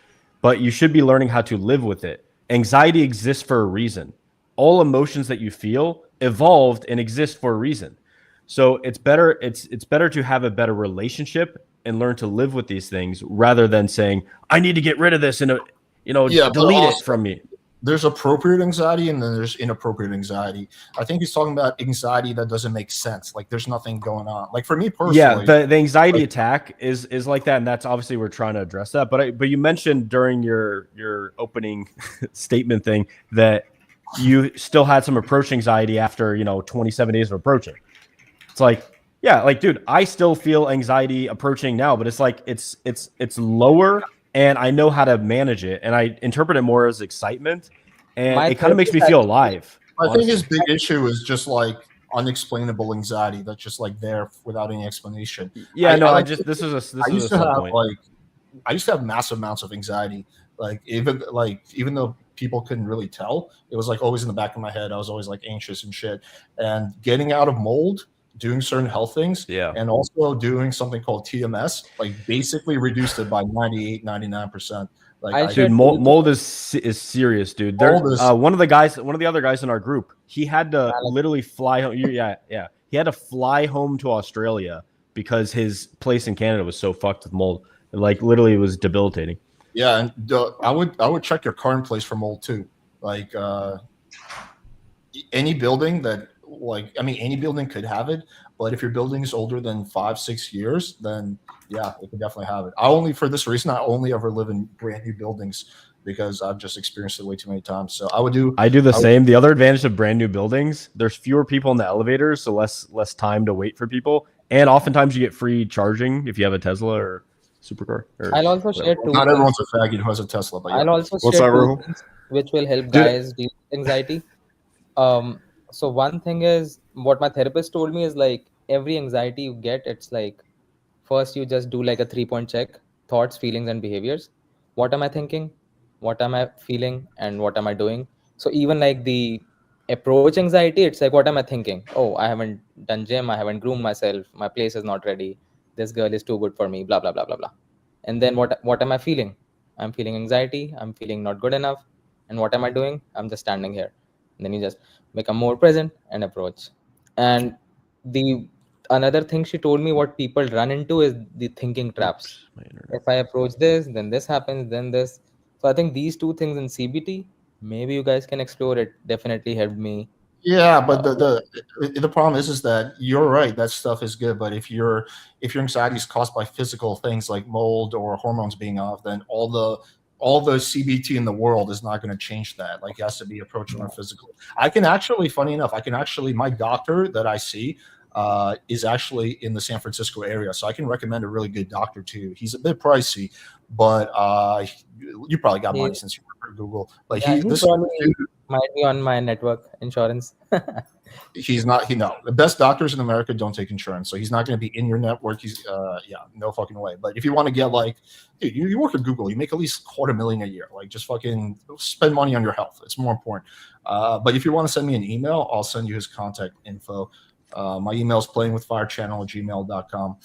but you should be learning how to live with it. Anxiety exists for a reason. All emotions that you feel evolved and exist for a reason. So it's better to have a better relationship and learn to live with these things, rather than saying, I need to get rid of this and delete it from me. There's appropriate anxiety and then there's inappropriate anxiety. I think he's talking about anxiety that doesn't make sense. Like there's nothing going on. Like for me personally, yeah, the anxiety attack is like that, and that's obviously we're trying to address that. But you mentioned during your opening statement thing that you still had some approach anxiety after 27 days of approaching. It's like, yeah, like dude, I still feel anxiety approaching now, but it's like it's lower, and I know how to manage it, and I interpret it more as excitement, and it kind of makes me feel alive. I think his big issue is just like unexplainable anxiety that's just like there without any explanation. Yeah, I this is a I used to sub have point. I used to have massive amounts of anxiety. Like even though people couldn't really tell, it was like always in the back of my head. I was always like anxious and shit. And getting out of mold, doing certain health things, and also doing something called TMS, like basically reduced it by 98, 99%. Like, dude, mold is serious, dude. There's one of the other guys in our group, he had to literally fly home. Yeah. He had to fly home to Australia because his place in Canada was so fucked with mold. Like literally, it was debilitating. Yeah, and I would check your current place for mold too. Like any building that, any building could have it, but if your building is older than 5-6 years, then yeah, it could definitely have it. For this reason, I only ever live in brand new buildings because I've just experienced it way too many times. So I do the same. The other advantage of brand new buildings, there's fewer people in the elevators, so less time to wait for people, and oftentimes you get free charging if you have a Tesla or supercar. I'll also share two. Not everyone's a faggot who has a Tesla, but yeah. I'll also share two things which will help guys deal with anxiety. So one thing is what my therapist told me is like every anxiety you get, it's like first you just do like a 3-point check: thoughts, feelings, and behaviors. What am I thinking? What am I feeling? And what am I doing? So even like the approach anxiety, it's like, what am I thinking? Oh, I haven't done gym, I haven't groomed myself, my place is not ready, this girl is too good for me, blah blah blah blah blah. And then what am I feeling? I'm feeling anxiety, I'm feeling not good enough. And what am I doing? I'm just standing here. And then you just become more present and approach. And the another thing she told me, what people run into is the thinking traps. Oops, my internet. If I approach this, then this happens, then this. So I think these two things in CBT, maybe you guys can explore it. Definitely helped me. Yeah, but the problem is that you're right. That stuff is good, but if your anxiety is caused by physical things like mold or hormones being off, then all the CBT in the world is not going to change that. Like, it has to be approached from physical. I can actually, funny enough, my doctor that I see is actually in the San Francisco area, so I can recommend a really good doctor to you. He's a bit pricey, but you probably got money since you work at Google. Like, Yeah, he this probably dude, might be on my network insurance. he's not. The best doctors in America don't take insurance, so he's not going to be in your network. He's no fucking way. But if you want to get, like, dude, you work at Google, you make at least $250,000 a year. Like, just fucking spend money on your health. It's more important. But if you want to send me an email, I'll send you his contact info. My email is playingwithfirechannel@gmail.com.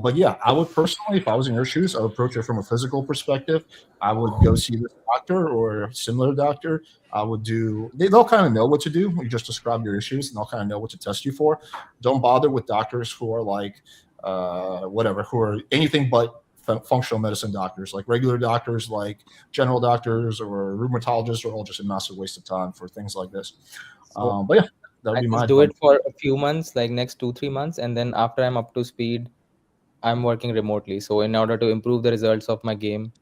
But yeah, I would personally, if I was in your shoes, I would approach it from a physical perspective. I would go see this doctor or a similar doctor. They'll kind of know what to do. You just describe your issues and they'll kind of know what to test you for. Don't bother with doctors who are like, who are anything but functional medicine doctors. Like, regular doctors, like general doctors or rheumatologists, are all just a massive waste of time for things like this. But yeah, that would I be just my do it advice. for a few months, like next 2-3 months, and then after I'm up to speed, I'm working remotely. So in order to improve the results of my game,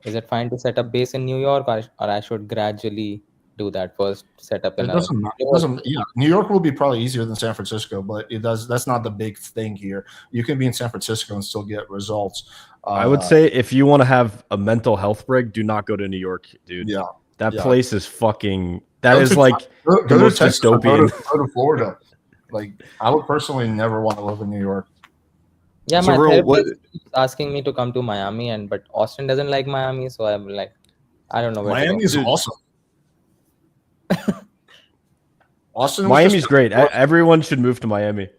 is it fine to set up base in New York, or I should gradually do that first? Set up in It a doesn't matter. It doesn't. Yeah, New York will be probably easier than San Francisco, but it does. That's not the big thing here. You can be in San Francisco and still get results. I would say if you want to have a mental health break, do not go to New York, dude. Yeah, That yeah. place is fucking. That Go is to- like go the to most Texas or dystopian. Go to Florida. Like, I would personally never want to live in New York. Yeah, So my Rahul, therapist keeps asking me to come to Miami, but Austin doesn't like Miami, so I'm like, I don't know where Miami to is Dude. awesome. Austin was Miami's just, great. Everyone should move to Miami.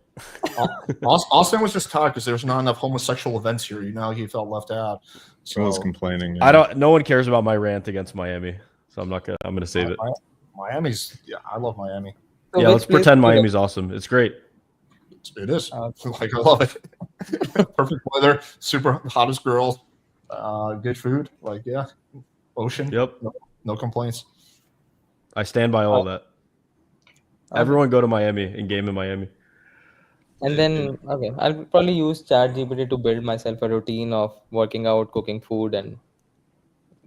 Austin was just tired because there's not enough homosexual events here. He felt left out. Someone's So complaining. No one cares about my rant against Miami, so I'm gonna save it. Miami's, I love Miami. So Yeah, which let's place pretend do you Miami's awesome. It's great. It is. Okay. Like, I love it. Perfect weather, super hottest girls, good food. Like, yeah, ocean. Yep, No complaints. I stand by all of that. Okay. Everyone go to Miami and game in Miami. And then, okay, I'll probably use ChatGPT to build myself a routine of working out, cooking food, and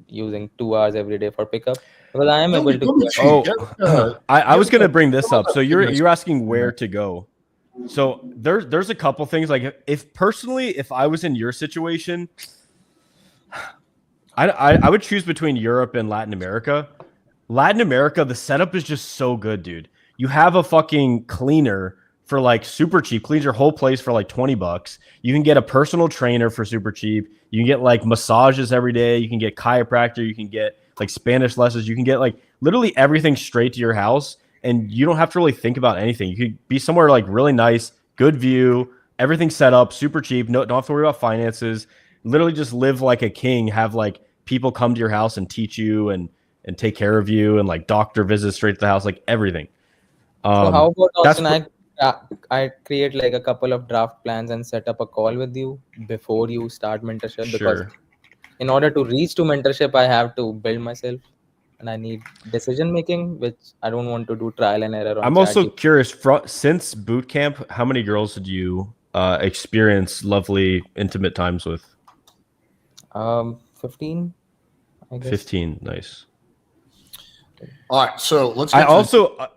using 2 hours every day for pickup. Because I am Don't able be- to. don't be cheap. Oh, I was gonna bring this up. So you're fitness. asking where to go. So there's a couple things. Like, if I was in your situation, I would choose between Europe and Latin America. Latin America, the setup is just so good, dude. You have a fucking cleaner for like super cheap, cleans your whole place for like $20. You can get a personal trainer for super cheap. You can get like massages every day. You can get chiropractor. You can get like Spanish lessons. You can get like literally everything straight to your house, and you don't have to really think about anything. You could be somewhere like really nice, good view, everything set up, super cheap. No, don't have to worry about finances. Literally just live like a king. Have like people come to your house and teach you and take care of you, and like doctor visits straight to the house, like everything. So how about that's Austin? I create like a couple of draft plans and set up a call with you before you start mentorship. Because Sure. in order to reach to mentorship, I have to build myself, and I need decision making, which I don't want to do trial and error on. I'm also ChatGPT. curious, since boot camp, how many girls did you experience lovely, intimate times with? 15, I guess. 15. Nice. All right, so let's. I get to- also,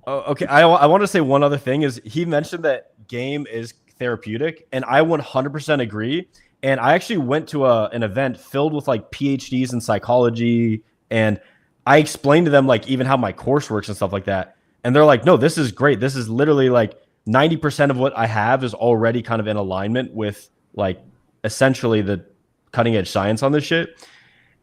okay, I want to say one other thing is he mentioned that game is therapeutic, and I 100% agree. And I actually went to an event filled with like PhDs in psychology, and I explained to them like even how my course works and stuff like that. And they're like, no, this is great. This is literally like 90% of what I have is already kind of in alignment with like essentially the cutting edge science on this shit.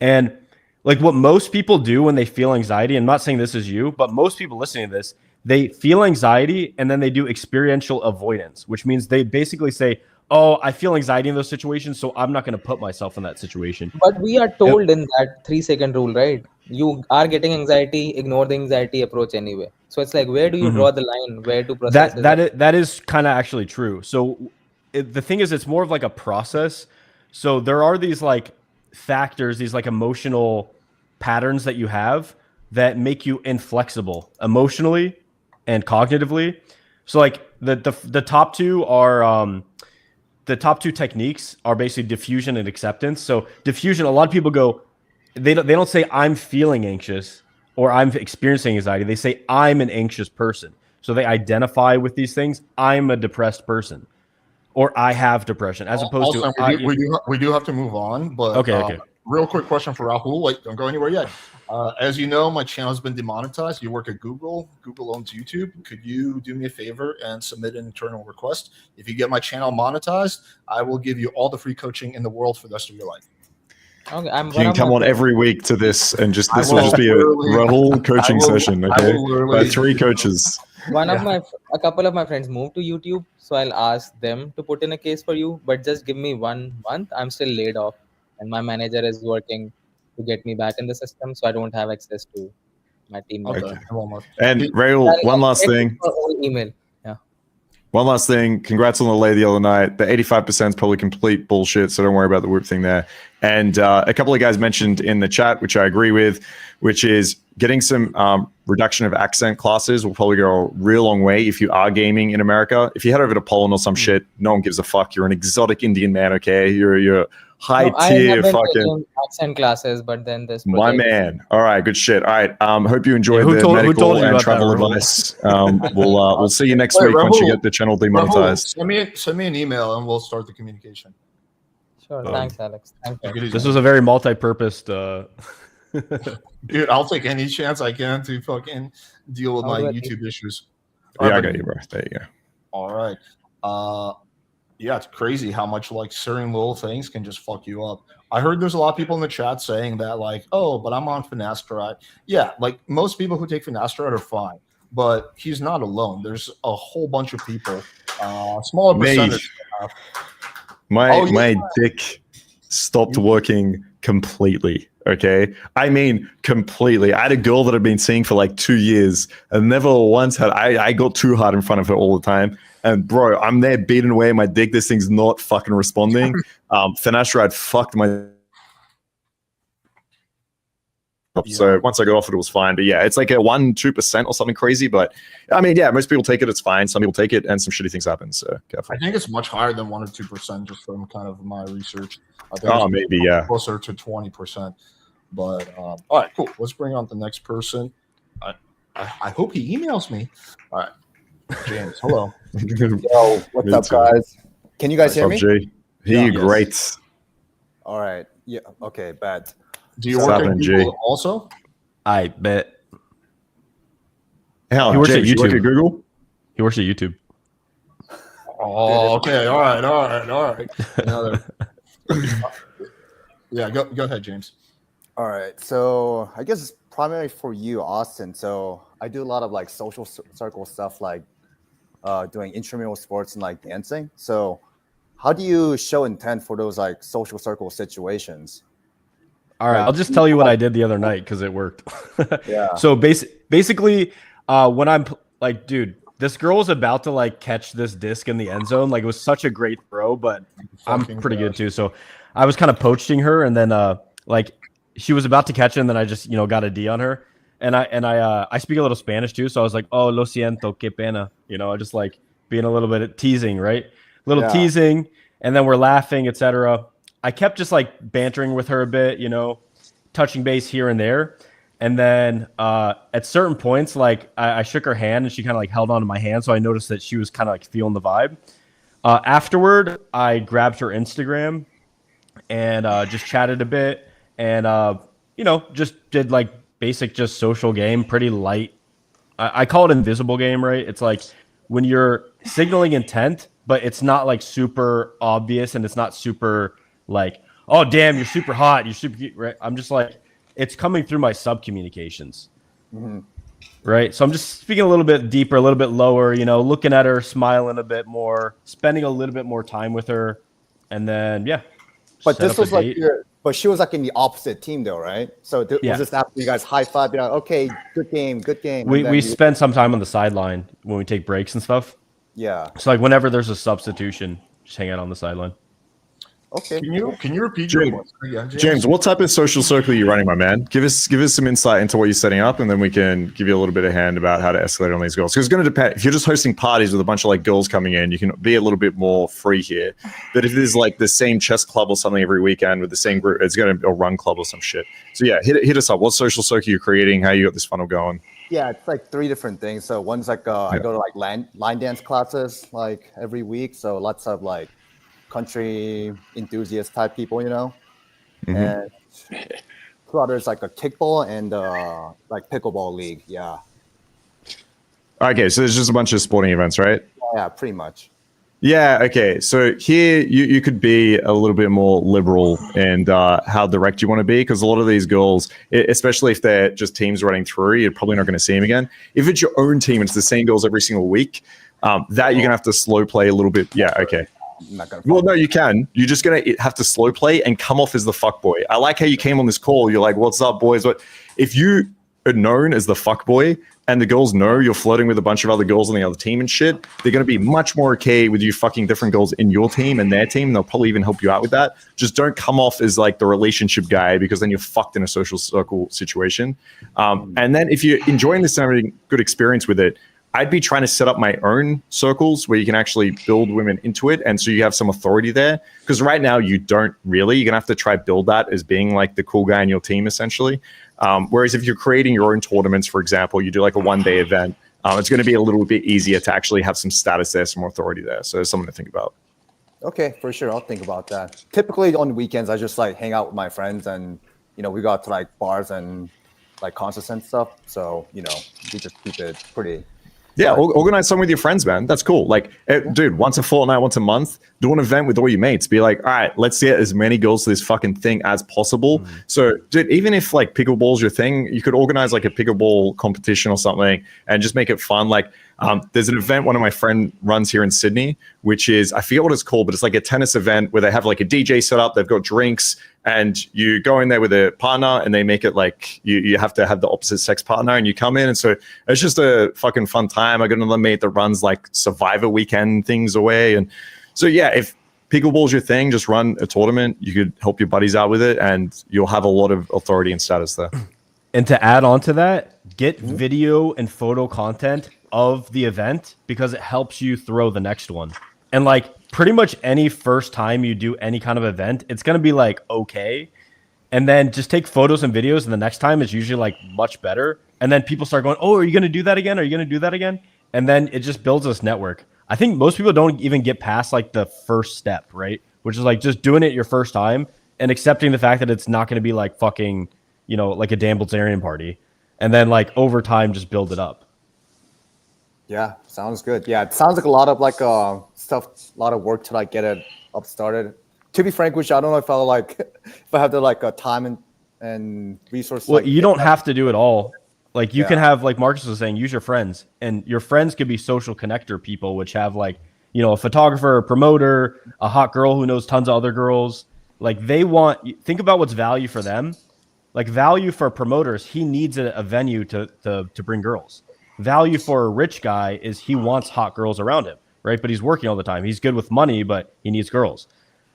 And like what most people do when they feel anxiety, and I'm not saying this is you, but most people listening to this, they feel anxiety and then they do experiential avoidance, which means they basically say, oh, I feel anxiety in those situations, so I'm not going to put myself in that situation. But we are told in that 3 second rule, right? You are getting anxiety, ignore the anxiety approach anyway. So it's like, where do you draw the line? Where to process That is kind of actually true. So the thing is, it's more of like a process. So there are these like factors, these like emotional patterns that you have that make you inflexible emotionally and cognitively. So like the top two are the top two techniques are basically diffusion and acceptance. So diffusion, a lot of people go, they don't say I'm feeling anxious or I'm experiencing anxiety. They say I'm an anxious person. So they identify with these things. I'm a depressed person, or I have depression, as opposed also, to we do have to move on. But okay. Real quick question for Rahul. Wait, don't go anywhere yet. As you know, my channel has been demonetized. You work at Google. Google owns YouTube. Could you do me a favor and submit an internal request? If you get my channel monetized, I will give you all the free coaching in the world for the rest of your life. Okay, you can come on every week to this, and this will just be a Rahul coaching session. Okay, by 3 coaches. A couple of my friends moved to YouTube, so I'll ask them to put in a case for you. But just give me 1 month. I'm still laid off, and my manager is working to get me back in the system, so I don't have access to my team. Okay. And Rahul, one last thing. Email. Yeah. One last thing. Congrats on the lay the other night. The 85% is probably complete bullshit, so don't worry about the whoop thing there. And a couple of guys mentioned in the chat, which I agree with, which is getting some reduction of accent classes will probably go a real long way if you are gaming in America. If you head over to Poland or some shit, no one gives a fuck. You're an exotic Indian man, okay? You're high tier fucking accent classes, but then this my man. All right, good shit. All right, hope you enjoyed the medical and travel advice. We'll see you next week once you get the channel demonetized. Rahul, send me an email and we'll start the communication. Sure, thanks, Alex. Thanks. This was a very multi-purposed. Dude, I'll take any chance I can to fucking deal with my YouTube issues. Yeah, I got you, bro. There you go. All right. Yeah, it's crazy how much like certain little things can just fuck you up. I heard there's a lot of people in the chat saying that like, oh, but I'm on finasteride. Yeah, like most people who take finasteride are fine, but he's not alone. There's a whole bunch of people, smaller percentage. My dick stopped working completely. Okay. I mean, completely. I had a girl that I'd been seeing for like 2 years and never once had I got too hard in front of her all the time. And bro, I'm there beating away my dick. This thing's not fucking responding. Finasteride fucked my. So once I got off it was fine. But yeah, it's like a 1-2% or something crazy. But I mean, yeah, most people take it. It's fine. Some people take it, and some shitty things happen. So careful. I think it's much higher than 1 or 2%, just from kind of my research. I think maybe closer to 20%. But all right, cool. Let's bring on the next person. I hope he emails me. All right, James. Hello. Yo, what's up, guys? Can you guys hear me? Hear you great. All right. Yeah. Okay. Bad. Do you work at Google also? I bet. Hell, he works at YouTube. You work at Google? He works at YouTube. Oh, okay. All right. Yeah, go ahead, James. All right. So I guess it's primarily for you, Austen. So I do a lot of like social circle stuff, like doing intramural sports and like dancing. So how do you show intent for those like social circle situations? All right, I'll just tell you what I did the other night because it worked. Yeah. So basically, when I'm like, dude, this girl was about to like catch this disc in the end zone. Like it was such a great throw, but I'm pretty good too. So I was kind of poaching her, and then like she was about to catch it, and then I just got a D on her, and I speak a little Spanish too. So I was like, oh, lo siento, qué pena. Just like being a little bit teasing, right? Teasing, and then we're laughing, etc. I kept just like bantering with her a bit, touching base here and there. And then at certain points, like I shook her hand and she kind of like held onto my hand. So I noticed that she was kind of like feeling the vibe. Afterward, I grabbed her Instagram and just chatted a bit and, just did like basic just social game, pretty light. I call it invisible game, right? It's like when you're signaling intent, but it's not like super obvious and it's not super like, oh damn, you're super hot, you're super cute, right? I'm just like it's coming through my sub communications. Right. So I'm just speaking a little bit deeper, a little bit lower, you know, looking at her, smiling a bit more, spending a little bit more time with her. And then, yeah. But set this up a was like date. but she was like in the opposite team though, right? So Yeah. was this after you guys high five, you know, okay, good game. And We then you- spend some time on the sideline when we take breaks and stuff. yeah. So like whenever there's a substitution, just hang out on the sideline. Okay. Can you repeat your James, question again, James, what type of social circle are you running, my man? Give us some insight into what you're setting up, and then we can give you a little bit of hand about how to escalate on these goals. Because it's going to depend. If you're just hosting parties with a bunch of like girls coming in, you can be a little bit more free here. But if there's like the same chess club or something every weekend with the same group, it's going to be a run club or some shit. So yeah, hit us up. What social circle you're creating? How you got this funnel going? Yeah, it's like 3 different things. So one's like I go to like line dance classes like every week. So lots of like country enthusiast type people, you know. And 2 others like a kickball and like pickleball league. Yeah. Okay, so there's just a bunch of sporting events, right? Yeah, pretty much. Yeah, okay. So here you could be a little bit more liberal and how direct you want to be, because a lot of these girls, especially if they're just teams running through, you're probably not going to see them again. If it's your own team, it's the same girls every single week, that you're going to have to slow play a little bit. Yeah, okay. I'm not gonna Well, no, you can. You're just going to have to slow play and come off as the fuck boy. I like how you came on this call. You're like, what's up, boys? But if you are known as the fuck boy and the girls know you're flirting with a bunch of other girls on the other team and shit, they're going to be much more okay with you fucking different girls in your team and their team. And they'll probably even help you out with that. Just don't come off as like the relationship guy, because then you're fucked in a social circle situation. And then if you're enjoying this and having good experience with it, I'd be trying to set up my own circles where you can actually build women into it. And so you have some authority there. Because right now you don't really. You're going to have to try build that as being like the cool guy in your team, essentially. Whereas if you're creating your own tournaments, for example, you do like a one-day event, it's going to be a little bit easier to actually have some status there, some authority there. So it's something to think about. Okay, for sure. I'll think about that. Typically on the weekends, I just like hang out with my friends and, you know, we go out to like bars and like concerts and stuff. So, you know, we just keep it pretty. Yeah, organize something with your friends, man. That's cool. Like, dude, once a fortnight, once a month, do an event with all your mates. Be like, all right, let's get as many girls to this fucking thing as possible. So, dude, even if like pickleball's your thing, you could organize like a pickleball competition or something and just make it fun. Like, there's an event one of my friend runs here in Sydney, which is, I forget what it's called, but it's like a tennis event where they have like a DJ set up, they've got drinks, and you go in there with a partner and they make it like you have to have the opposite sex partner and you come in. And so it's just a fucking fun time. I got another mate that runs like Survivor weekend things away. And so, yeah, if pickleball's your thing, just run a tournament. You could help your buddies out with it and you'll have a lot of authority and status there. And to add on to that, get video and photo content of the event, because it helps you throw the next one. And like pretty much any first time you do any kind of event, it's going to be like, okay. And then just take photos and videos. And the next time is usually like much better. And then people start going, oh, are you going to do that again? Are you going to do that again? And then it just builds this network. I think most people don't even get past like the first step, right? Which is like just doing it your first time and accepting the fact that it's not going to be like fucking, you know, like a Dan Bilzerian party. And then like over time, just build it up. Yeah, sounds good. Yeah, it sounds like a lot of like stuff, a lot of work to like get it up started. To be frank with you, I don't know if I'll like if I have the like time and resources. Well, like, you don't have to do it all. Like you Yeah. can have, like Marcus was saying, use your friends, and your friends could be social connector people, which have like, you know, a photographer, a promoter, a hot girl who knows tons of other girls. Like they want, think about what's value for them. Like value for promoters, he needs a venue to bring girls. Value for a rich guy is he wants hot girls around him, right? But he's working all the time. He's good with money, but he needs girls.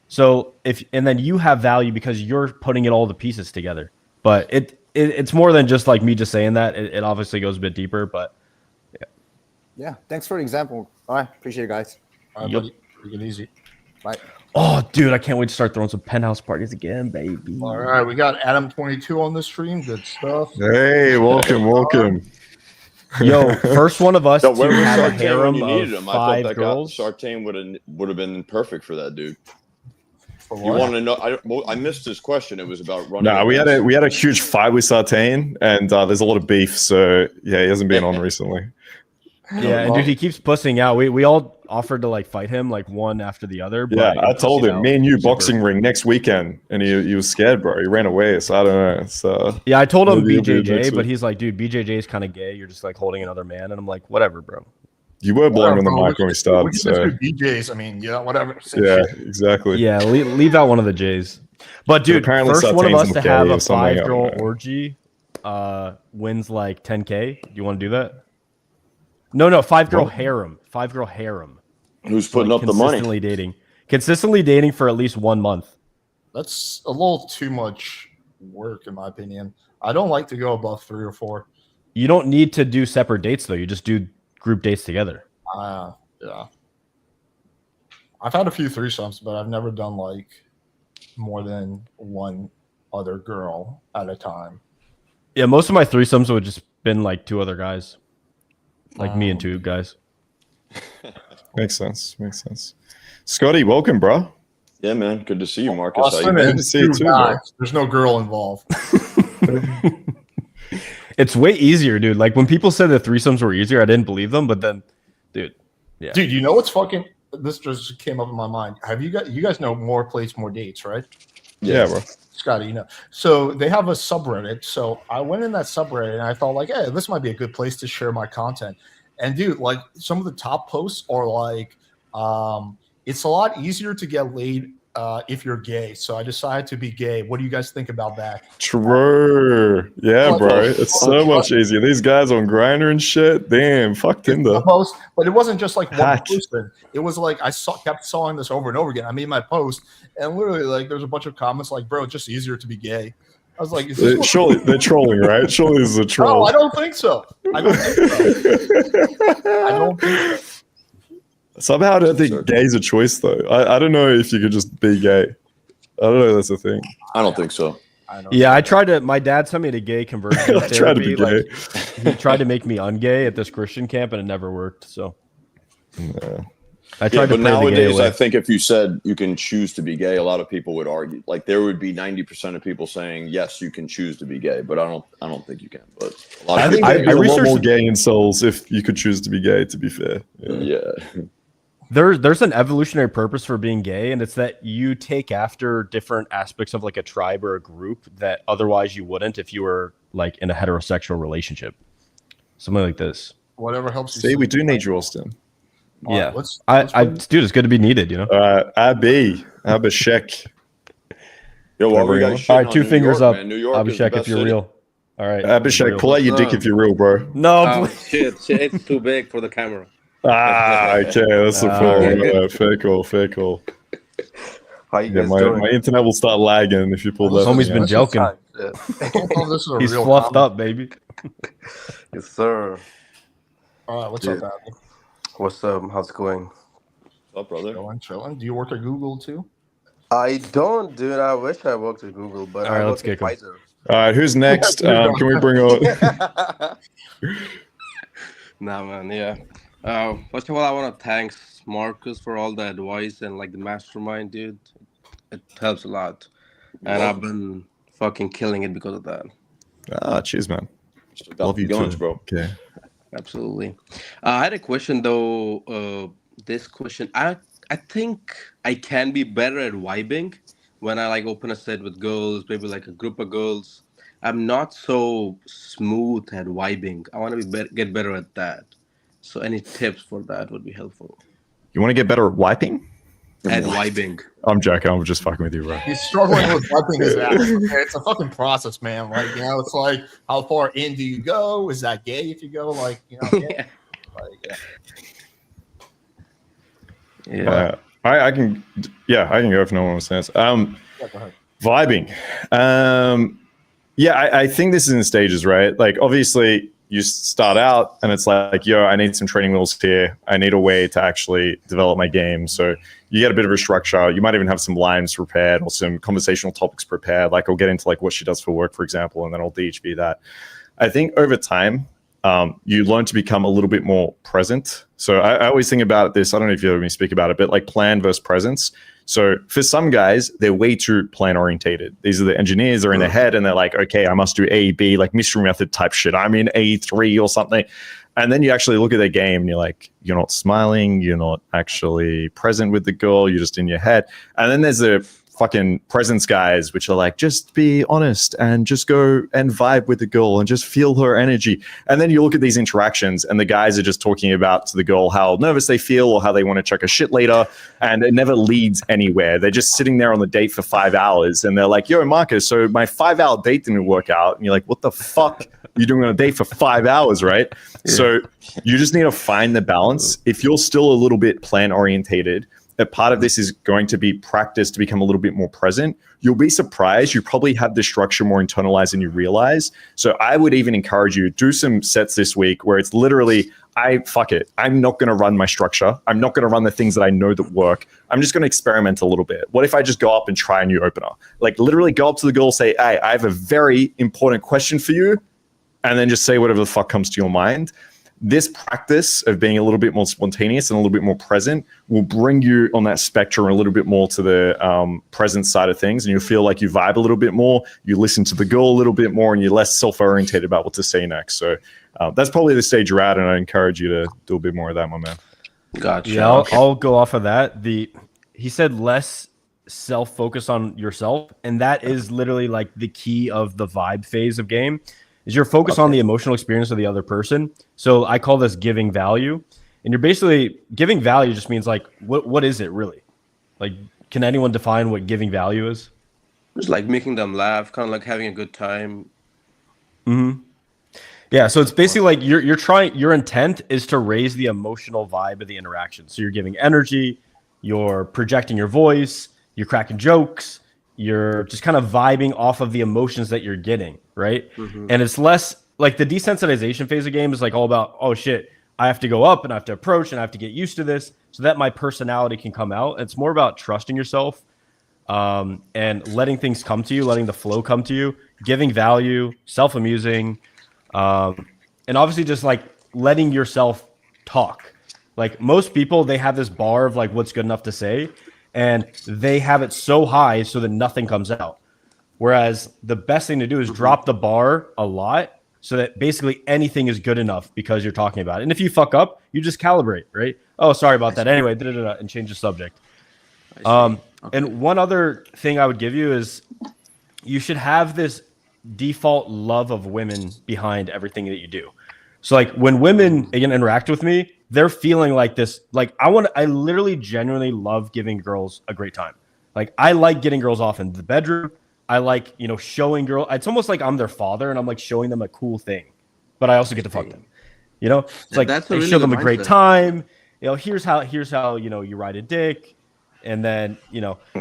So and then you have value because you're putting all the pieces together. But it's more than just like me just saying that. It obviously goes a bit deeper, but Yeah, thanks for the example. All right, appreciate it, guys. All right, Yep. buddy. Take it easy. Bye. oh, dude, I can't wait to start throwing some penthouse parties again, baby. All right, we got Adam22 on the stream. Good stuff. Hey, welcome. Yo, first one of us So to where was have a Sartain when harem you needed of him? I thought 5 that girls. Sartain would have been perfect for that dude. For You what? want to know? I missed his question. It was about running. No, we events. had a huge fight with Sartain, and there's a lot of beef. So yeah, he hasn't been on recently. Yeah, and dude, he keeps pussing out. We all offered to like fight him like one after the other. Yeah, but I told pussied him, out me and you super. boxing ring next weekend, and he was scared, bro. He ran away, so I don't know. So Yeah, I told him maybe he'll be next BJJ, but week. he's like, dude, BJJ is kind of gay. You're just like holding another man, and I'm like, whatever, bro. You were blowing on the Bro, mic when we we started, can so just do DJs. I mean, yeah, whatever. Same yeah, shit. exactly. Yeah, leave out one of the J's. But dude, apparently first one of Sartain's us to gay have or a something, I don't 5-girl know. orgy wins like 10K. Do you want to do that? No, 5-girl What? harem. 5-girl harem. Who's So, putting like, up the money? Consistently dating for at least 1 month. That's a little too much work, in my opinion. I don't like to go above 3 or 4. You don't need to do separate dates though. You just do group dates together. Yeah. I've had a few threesomes, but I've never done like more than one other girl at a time. Yeah, most of my threesomes would just been like 2 other guys, like me and 2 guys. Makes sense. Scotty, welcome, bro. Yeah, man. Good to see you, Marcus. How you Austin been? and to see you 2 too, bro. guys. There's no girl involved. It's way easier, dude. Like when people said that threesomes were easier, I didn't believe them. But then, dude, yeah. Dude, you know what's fucking? This just came up in my mind. Have you guys know More Plates, More Dates, right? Yeah, bro. Scotty, you know. So they have a subreddit. So I went in that subreddit and I thought like, hey, this might be a good place to share my content. And dude, like some of the top posts are like, it's a lot easier to get laid if you're gay. So I decided to be gay. What do you guys think about that? True. Yeah, Like, bro. It's so much easier. These guys on Grindr and shit. Damn, fuck Tinder. Post, but it wasn't just like one Hack. person. It was like I kept sawing this over and over again. I made my post, and literally like there's a bunch of comments like, "Bro, it's just easier to be gay." I was like, is this what- Surely they're trolling, right? Surely this is a No, troll. I don't think so. I don't think so. Somehow I don't think gay's a choice though. I don't know if you could just be gay. I don't know if that's a thing. I don't think so. Yeah, I tried to. My dad sent me to gay conversion I tried to be therapy. gay. Like, he tried to make me ungay at this Christian camp, and it never worked. So No. I Yeah, tried to but play the gay nowadays, away. I think if you said you can choose to be gay, a lot of people would argue. Like there would be 90% of people saying yes, you can choose to be gay, but I don't think you can. But a lot of I think people, there'd be a lot researched- more gay in souls if you could choose to be gay, to be fair. yeah. There's an evolutionary purpose for being gay, and it's that you take after different aspects of like a tribe or a group that otherwise you wouldn't if you were like in a heterosexual relationship. Something like this. Whatever helps you. See, sleep. we do need you, Austin. All right, Yeah. let's Dude, it's good to be needed, you know. Abashek. Yo, why were you guys All shitting All right, on 2 New fingers York, up. man? New York is the Abashek, best if you're city. real. All right. Abashek, pull out your dick if you're real, bro. No, Oh, please. shit, it's too big for the camera. Okay, that's the problem. Fair call. How you Yeah, guys my doing? internet will start lagging if you pull that. Homie's thing been out. joking. Yeah. I can't tell if this is a He's real fluffed comment. up, baby. Yes, sir. All right, what's Yeah. up, Abby? What's up? How's it going? What's up, brother? Chilling. Do you work at Google too? I don't, dude. I wish I worked at Google, but All I right, work let's at kick him. Pfizer. All right, who's next? Can we bring on? Nah, man. Yeah. First of all, I want to thank Markus for all the advice and like the mastermind, dude. It helps a lot, and I've been fucking killing it because of that. Cheers, man. Still got Love the you guns, too. bro. Okay. Absolutely. I had a question though. This question, I think I can be better at vibing when I like open a set with girls, maybe like a group of girls. I'm not so smooth at vibing. I want to get better at that. So any tips for that would be helpful. You want to get better at wiping? At vibing. I'm joking. I'm just fucking with you, bro. He's struggling with wiping his ass. Okay, it's a fucking process, man. Like, you know, it's like, how far in do you go? Is that gay if you go, like, you know, Yeah. like, Yeah. I can go if no one wants to answer. yeah, go ahead. Vibing. I think this is in stages, right? Like, obviously, you start out and it's like, yo, I need some training wheels here. I need a way to actually develop my game. So you get a bit of a structure. You might even have some lines prepared or some conversational topics prepared. Like, I'll get into like what she does for work, for example, and then I'll DHB that. I think over time, you learn to become a little bit more present. So I always think about this. I don't know if you heard me speak about it, but like plan versus presence. So for some guys, they're way too plan orientated. These are the engineers, they're in their head and they're like, okay, I must do A, B, like mystery method type shit. I'm in A3 or something. And then you actually look at their game and you're like, you're not smiling. You're not actually present with the girl. You're just in your head. And then there's the fucking presence guys, which are like, just be honest and just go and vibe with the girl and just feel her energy. And then you look at these interactions and the guys are just talking about to the girl how nervous they feel or how they want to check a shit later. And it never leads anywhere. They're just sitting there on the date for 5 hours and they're like, yo, Marcus, so my 5-hour date didn't work out. And you're like, what the fuck? You're doing on a date for 5 hours, right? Yeah. So you just need to find the balance. If you're still a little bit plan orientated, a part of this is going to be practice to become a little bit more present. You'll be surprised. You probably have the structure more internalized than you realize. So I would even encourage you, do some sets this week where it's literally, fuck it. I'm not going to run my structure. I'm not going to run the things that I know that work. I'm just going to experiment a little bit. What if I just go up and try a new opener? Like literally go up to the girl, say, hey, I have a very important question for you. And then just say whatever the fuck comes to your mind. This practice of being a little bit more spontaneous and a little bit more present will bring you on that spectrum a little bit more to the present side of things. And you'll feel like you vibe a little bit more, you listen to the girl a little bit more, and you're less self-orientated about what to say next. So that's probably the stage you're at, and I encourage you to do a bit more of that, my man. Gotcha. Yeah, I'll go off of that. He said less self-focus on yourself, and that is literally like the key of the vibe phase of game. Is you're focused on the emotional experience of the other person. So I call this giving value. And you're basically giving value just means like, what is it really? Like, can anyone define what giving value is? It's like making them laugh, kind of like having a good time. Mm-hmm. Yeah. So it's basically like your intent is to raise the emotional vibe of the interaction. So you're giving energy, you're projecting your voice, you're cracking jokes, you're just kind of vibing off of the emotions that you're getting, right? Mm-hmm. And it's less like the desensitization phase of game is like all about, oh shit, I have to go up and I have to approach and I have to get used to this so that my personality can come out. It's more about trusting yourself and letting things come to you, letting the flow come to you, giving value, self-amusing, and obviously just like letting yourself talk. Like most people, they have this bar of like what's good enough to say, and they have it so high so that nothing comes out. Whereas the best thing to do is drop the bar a lot so that basically anything is good enough because you're talking about it. And if you fuck up, you just calibrate, right? Oh, sorry about that. Anyway, and change the subject. Okay. And one other thing I would give you is you should have this default love of women behind everything that you do. So like when women again interact with me, they're feeling like this, like I literally genuinely love giving girls a great time. Like I like getting girls off in the bedroom. I like, showing girls. It's almost like I'm their father and I'm like showing them a cool thing, but I also get to fuck them. It's like I show them a great time. Here's how you ride a dick. And then,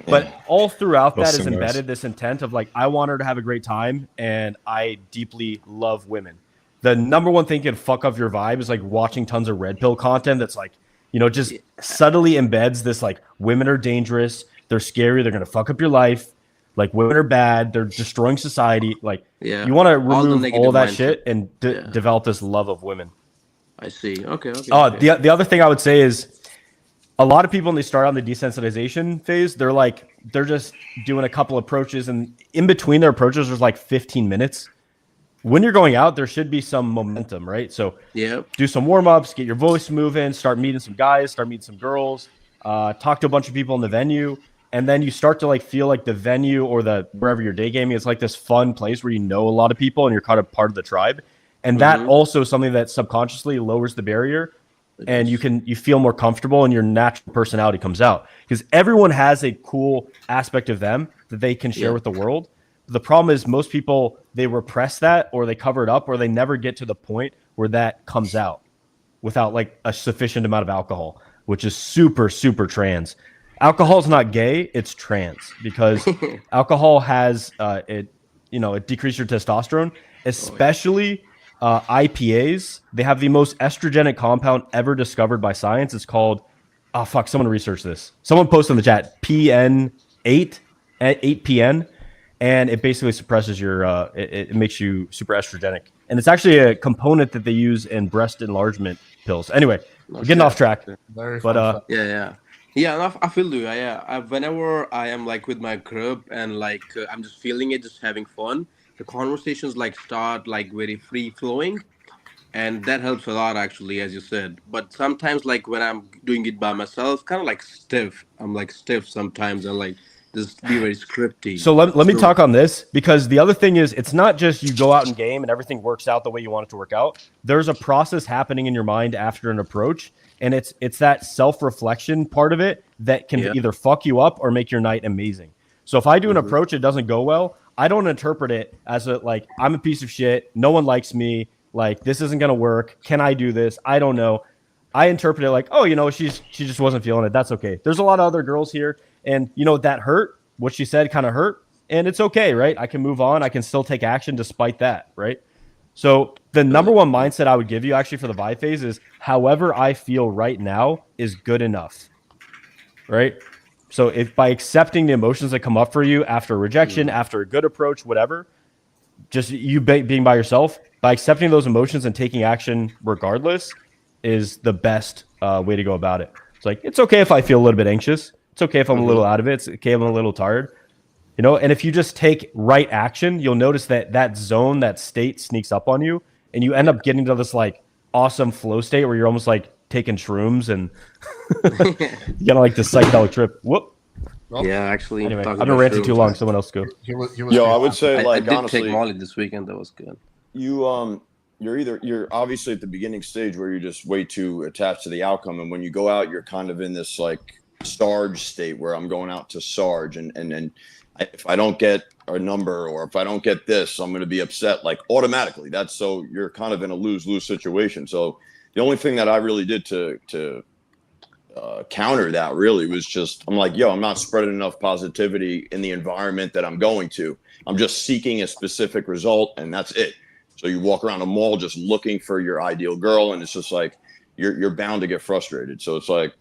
but all throughout that is embedded this intent of like, I want her to have a great time and I deeply love women. The number one thing can fuck up your vibe is like watching tons of red pill content that's like, just subtly embeds this like women are dangerous, they're scary, they're gonna fuck up your life, like women are bad, they're destroying society. Like you want to remove all that shit and develop this love of women. I see. Okay. The other thing I would say is a lot of people when they start on the desensitization phase, they're just doing a couple approaches, and in between their approaches there's like 15 minutes. When you're going out, there should be some momentum, right? So do some warm-ups, get your voice moving, start meeting some guys, start meeting some girls, talk to a bunch of people in the venue, and then you start to like feel like the venue or the wherever you're day gaming is like this fun place where you know a lot of people and you're kind of part of the tribe. And that also is something that subconsciously lowers the barrier, and you feel more comfortable and your natural personality comes out because everyone has a cool aspect of them that they can share with the world. The problem is most people, they repress that or they cover it up or they never get to the point where that comes out without like a sufficient amount of alcohol, which is super, super trans. Alcohol is not gay, it's trans because alcohol has it decreases your testosterone, especially IPAs. They have the most estrogenic compound ever discovered by science. It's called, someone researched this. Someone posted in the chat, PN8, 8PN. and it basically suppresses your it makes you super estrogenic, and it's actually a component that they use in breast enlargement pills. Anyway, we're getting off track. Very But fun fact. Yeah, and I feel you. Whenever I am like with my group and like I'm just feeling it, just having fun, the conversations like start like very free flowing, and that helps a lot actually, as you said. But sometimes like when I'm doing it by myself, kind of like stiff. I'm like stiff sometimes, and like just be very scripty. So let me talk on this, because the other thing is, it's not just you go out and game and everything works out the way you want it to work out. There's a process happening in your mind after an approach, and it's that self-reflection part of it that can either fuck you up or make your night amazing. So if I do an approach, it doesn't go well, I don't interpret it as like I'm a piece of shit, no one likes me, like this isn't gonna work. Can I do this? I don't know. I interpret it like, oh, she just wasn't feeling it. That's okay. There's a lot of other girls here, and that hurt. What she said kind of hurt, and it's okay, right? I can move on. I can still take action despite that, right? So the number one mindset I would give you actually for the vibe phase is however I feel right now is good enough, right? So if by accepting the emotions that come up for you after a rejection, after a good approach, whatever, just you being by yourself, by accepting those emotions and taking action regardless is the best way to go about it. It's like, it's okay if I feel a little bit anxious. It's okay if I'm a little out of it. It's okay if I'm a little tired. And if you just take right action, you'll notice that zone, that state sneaks up on you, and you end up getting to this like awesome flow state where you're almost like taking shrooms and you get like this psychedelic trip. Whoop. Yeah, actually. Anyway, I've been ranting too long. Someone else go. I would say I like did honestly, take Molly this weekend. That was good. You're obviously at the beginning stage where you're just way too attached to the outcome, and when you go out, you're kind of in this like Sarge state where I'm going out to Sarge, and if I don't get a number or if I don't get this, I'm going to be upset like automatically. So you're kind of in a lose-lose situation. So the only thing that I really did to counter that really was just, I'm like, I'm not spreading enough positivity in the environment that I'm going to. I'm just seeking a specific result, and that's it. So you walk around a mall just looking for your ideal girl, and it's just like you're bound to get frustrated. So it's like,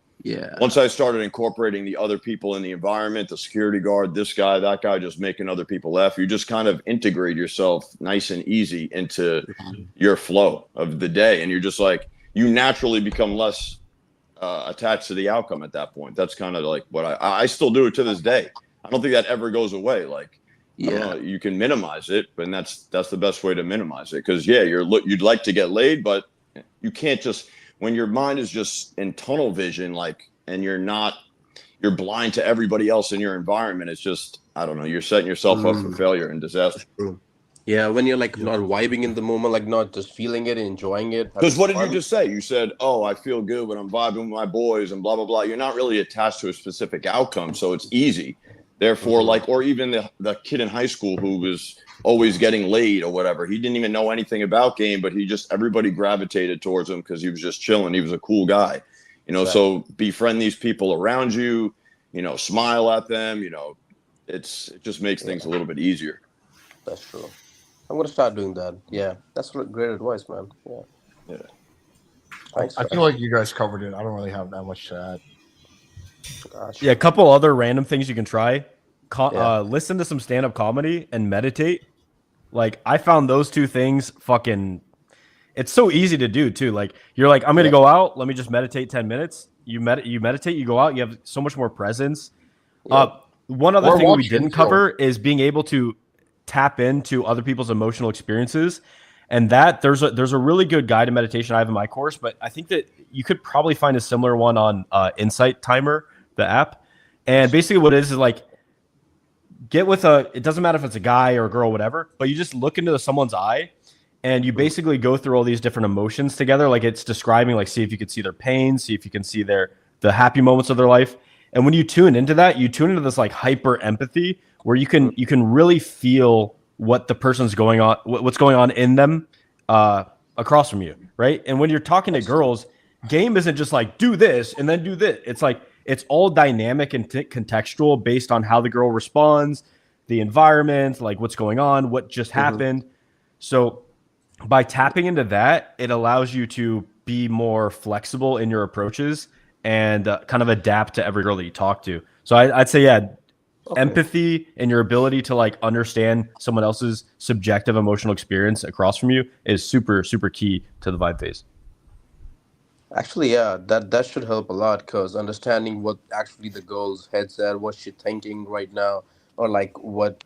once I started incorporating the other people in the environment, the security guard, this guy, that guy, just making other people laugh, you just kind of integrate yourself nice and easy into your flow of the day. And you're just like, you naturally become less attached to the outcome at that point. That's kind of like what I still do it to this day. I don't think that ever goes away. Like, I don't know, you can minimize it, but that's the best way to minimize it. Because you'd like to get laid, but you can't just, when your mind is just in tunnel vision, like, and you're blind to everybody else in your environment. It's just, I don't know, you're setting yourself up for failure and disaster. Yeah, when you're like not vibing in the moment, like not just feeling it and enjoying it. Because what did you just say? You said, oh, I feel good when I'm vibing with my boys and blah, blah, blah. You're not really attached to a specific outcome, so it's easy. Therefore, like, or even the kid in high school who was always getting laid or whatever. He didn't even know anything about game, but everybody gravitated towards him because he was just chilling. He was a cool guy, So befriend these people around you, smile at them, it just makes things a little bit easier. That's true. I'm gonna start doing that. Yeah, that's great advice, man. Yeah. Thanks. I feel like you guys covered it. I don't really have that much to add. Yeah, a couple other random things you can try. Listen to some stand-up comedy and meditate. Like, I found those two things fucking, it's so easy to do too. Like, you're like, I'm gonna go out, let me just meditate 10 minutes. You meditate, you go out, you have so much more presence. One other thing we didn't cover is being able to tap into other people's emotional experiences. And that there's a really good guided meditation I have in my course, but I think that you could probably find a similar one on Insight Timer, the app. And basically what it is like, get with it doesn't matter if it's a guy or a girl, whatever, but you just look into someone's eye and you basically go through all these different emotions together. Like, it's describing, like, see if you can see their pain, see if you can see the happy moments of their life. And when you tune into that, you tune into this like hyper empathy where you can really feel what the person's going on, what's going on in them across from you, right? And when you're talking to girls, game isn't just like, do this and then do this. It's like, it's all dynamic and contextual based on how the girl responds, the environment, like what's going on, what just happened. So by tapping into that, it allows you to be more flexible in your approaches and kind of adapt to every girl that you talk to. So I'd say, empathy and your ability to like understand someone else's subjective emotional experience across from you is super, super key to the vibe phase. Actually, yeah, that should help a lot because understanding what actually the girl's head's at, what she's thinking right now, or like what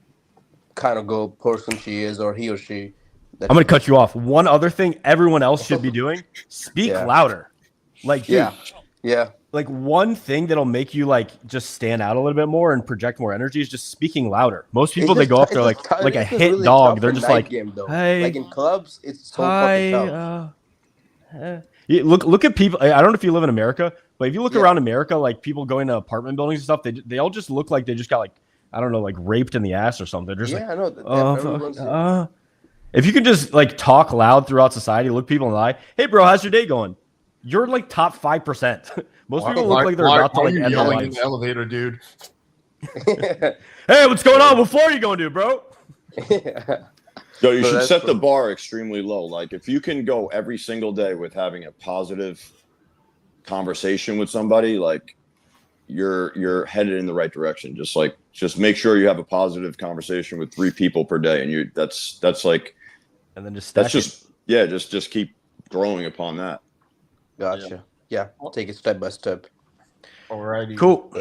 kind of girl person she is, or he or she. I'm going to cut you off. One other thing everyone else should be doing, speak Yeah. louder. Like, dude, Yeah. like one thing that'll make you like just stand out a little bit more and project more energy is just speaking louder. Most people, they go up there like a hit really dog. tough They're in just night like, game, though. hey, like in clubs, it's so hi, fucking tough. Yeah, look at people. I don't know if you live in America, but if you look Yeah. around America, like people going to apartment buildings and stuff, they all just look like they just got like, I don't know, like raped in the ass or something. They're just Yeah, I like, know. That everyone's if you could just like talk loud throughout society, look people in the ey, hey bro, how's your day going? You're like top 5%. Most people look like they're about to why like are you end their yelling in lives. the elevator, dude? Hey, what's going on? What floor are you going to, bro? So you So should that's set the what- bar extremely low. Like if you can go every single day with having a positive conversation with somebody, like you're headed in the right direction. Just make sure you have a positive conversation with 3 people per day, and that's like And then just that's stack it. just keep growing upon that. Gotcha. Yeah, take it step by step. Alrighty. Cool.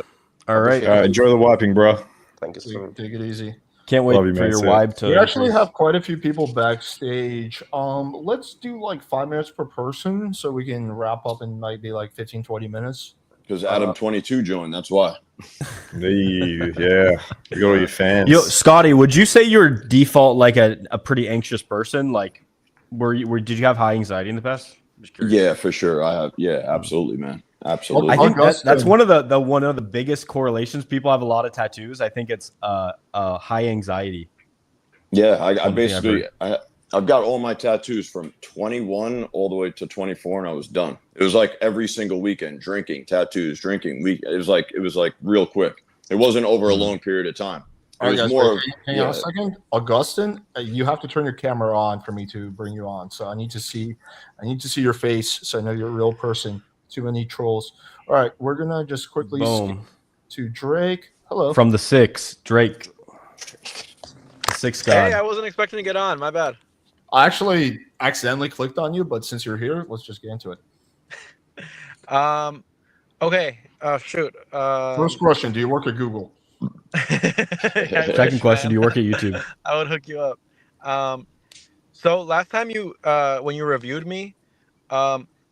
All right. Enjoy the wiping, bro. Thank you, sir. Take it easy. Can't wait Love you, for man. your See ya. vibe to. We actually increase. have quite a few people backstage. Let's do like 5 minutes per person so we can wrap up in maybe like 15, 20 minutes. Because Adam 22 joined, that's why. Yeah, you got all your fans. Yo, Scotty, would you say you're default like a pretty anxious person? Like, did you have high anxiety in the past? Just curious. Yeah, for sure. I have. Yeah, absolutely, man. Absolutely. I think that's Augustine. one of the biggest correlations. People have a lot of tattoos. I think it's high anxiety. Yeah, I One thing I've basically I've got all my tattoos from 21 all the way to 24, and I was done. It was like every single weekend, drinking, tattoos, drinking. It was like real quick. It wasn't over a long period of time. It All right, was guys, more. wait, hang on a second. Augustine, you have to turn your camera on for me to bring you on. So I need to see your face so I know you're a real person. Too many trolls. All right, we're gonna just quickly skip Boom. to Drake. Hello. From the 6, Drake. The 6 god. Hey, I wasn't expecting to get on. My bad. I actually accidentally clicked on you, but since you're here, let's just get into it. Okay. Shoot. First question: do you work at Google? I Second wish, question: man. do you work at YouTube? I would hook you up. So last time when you reviewed me,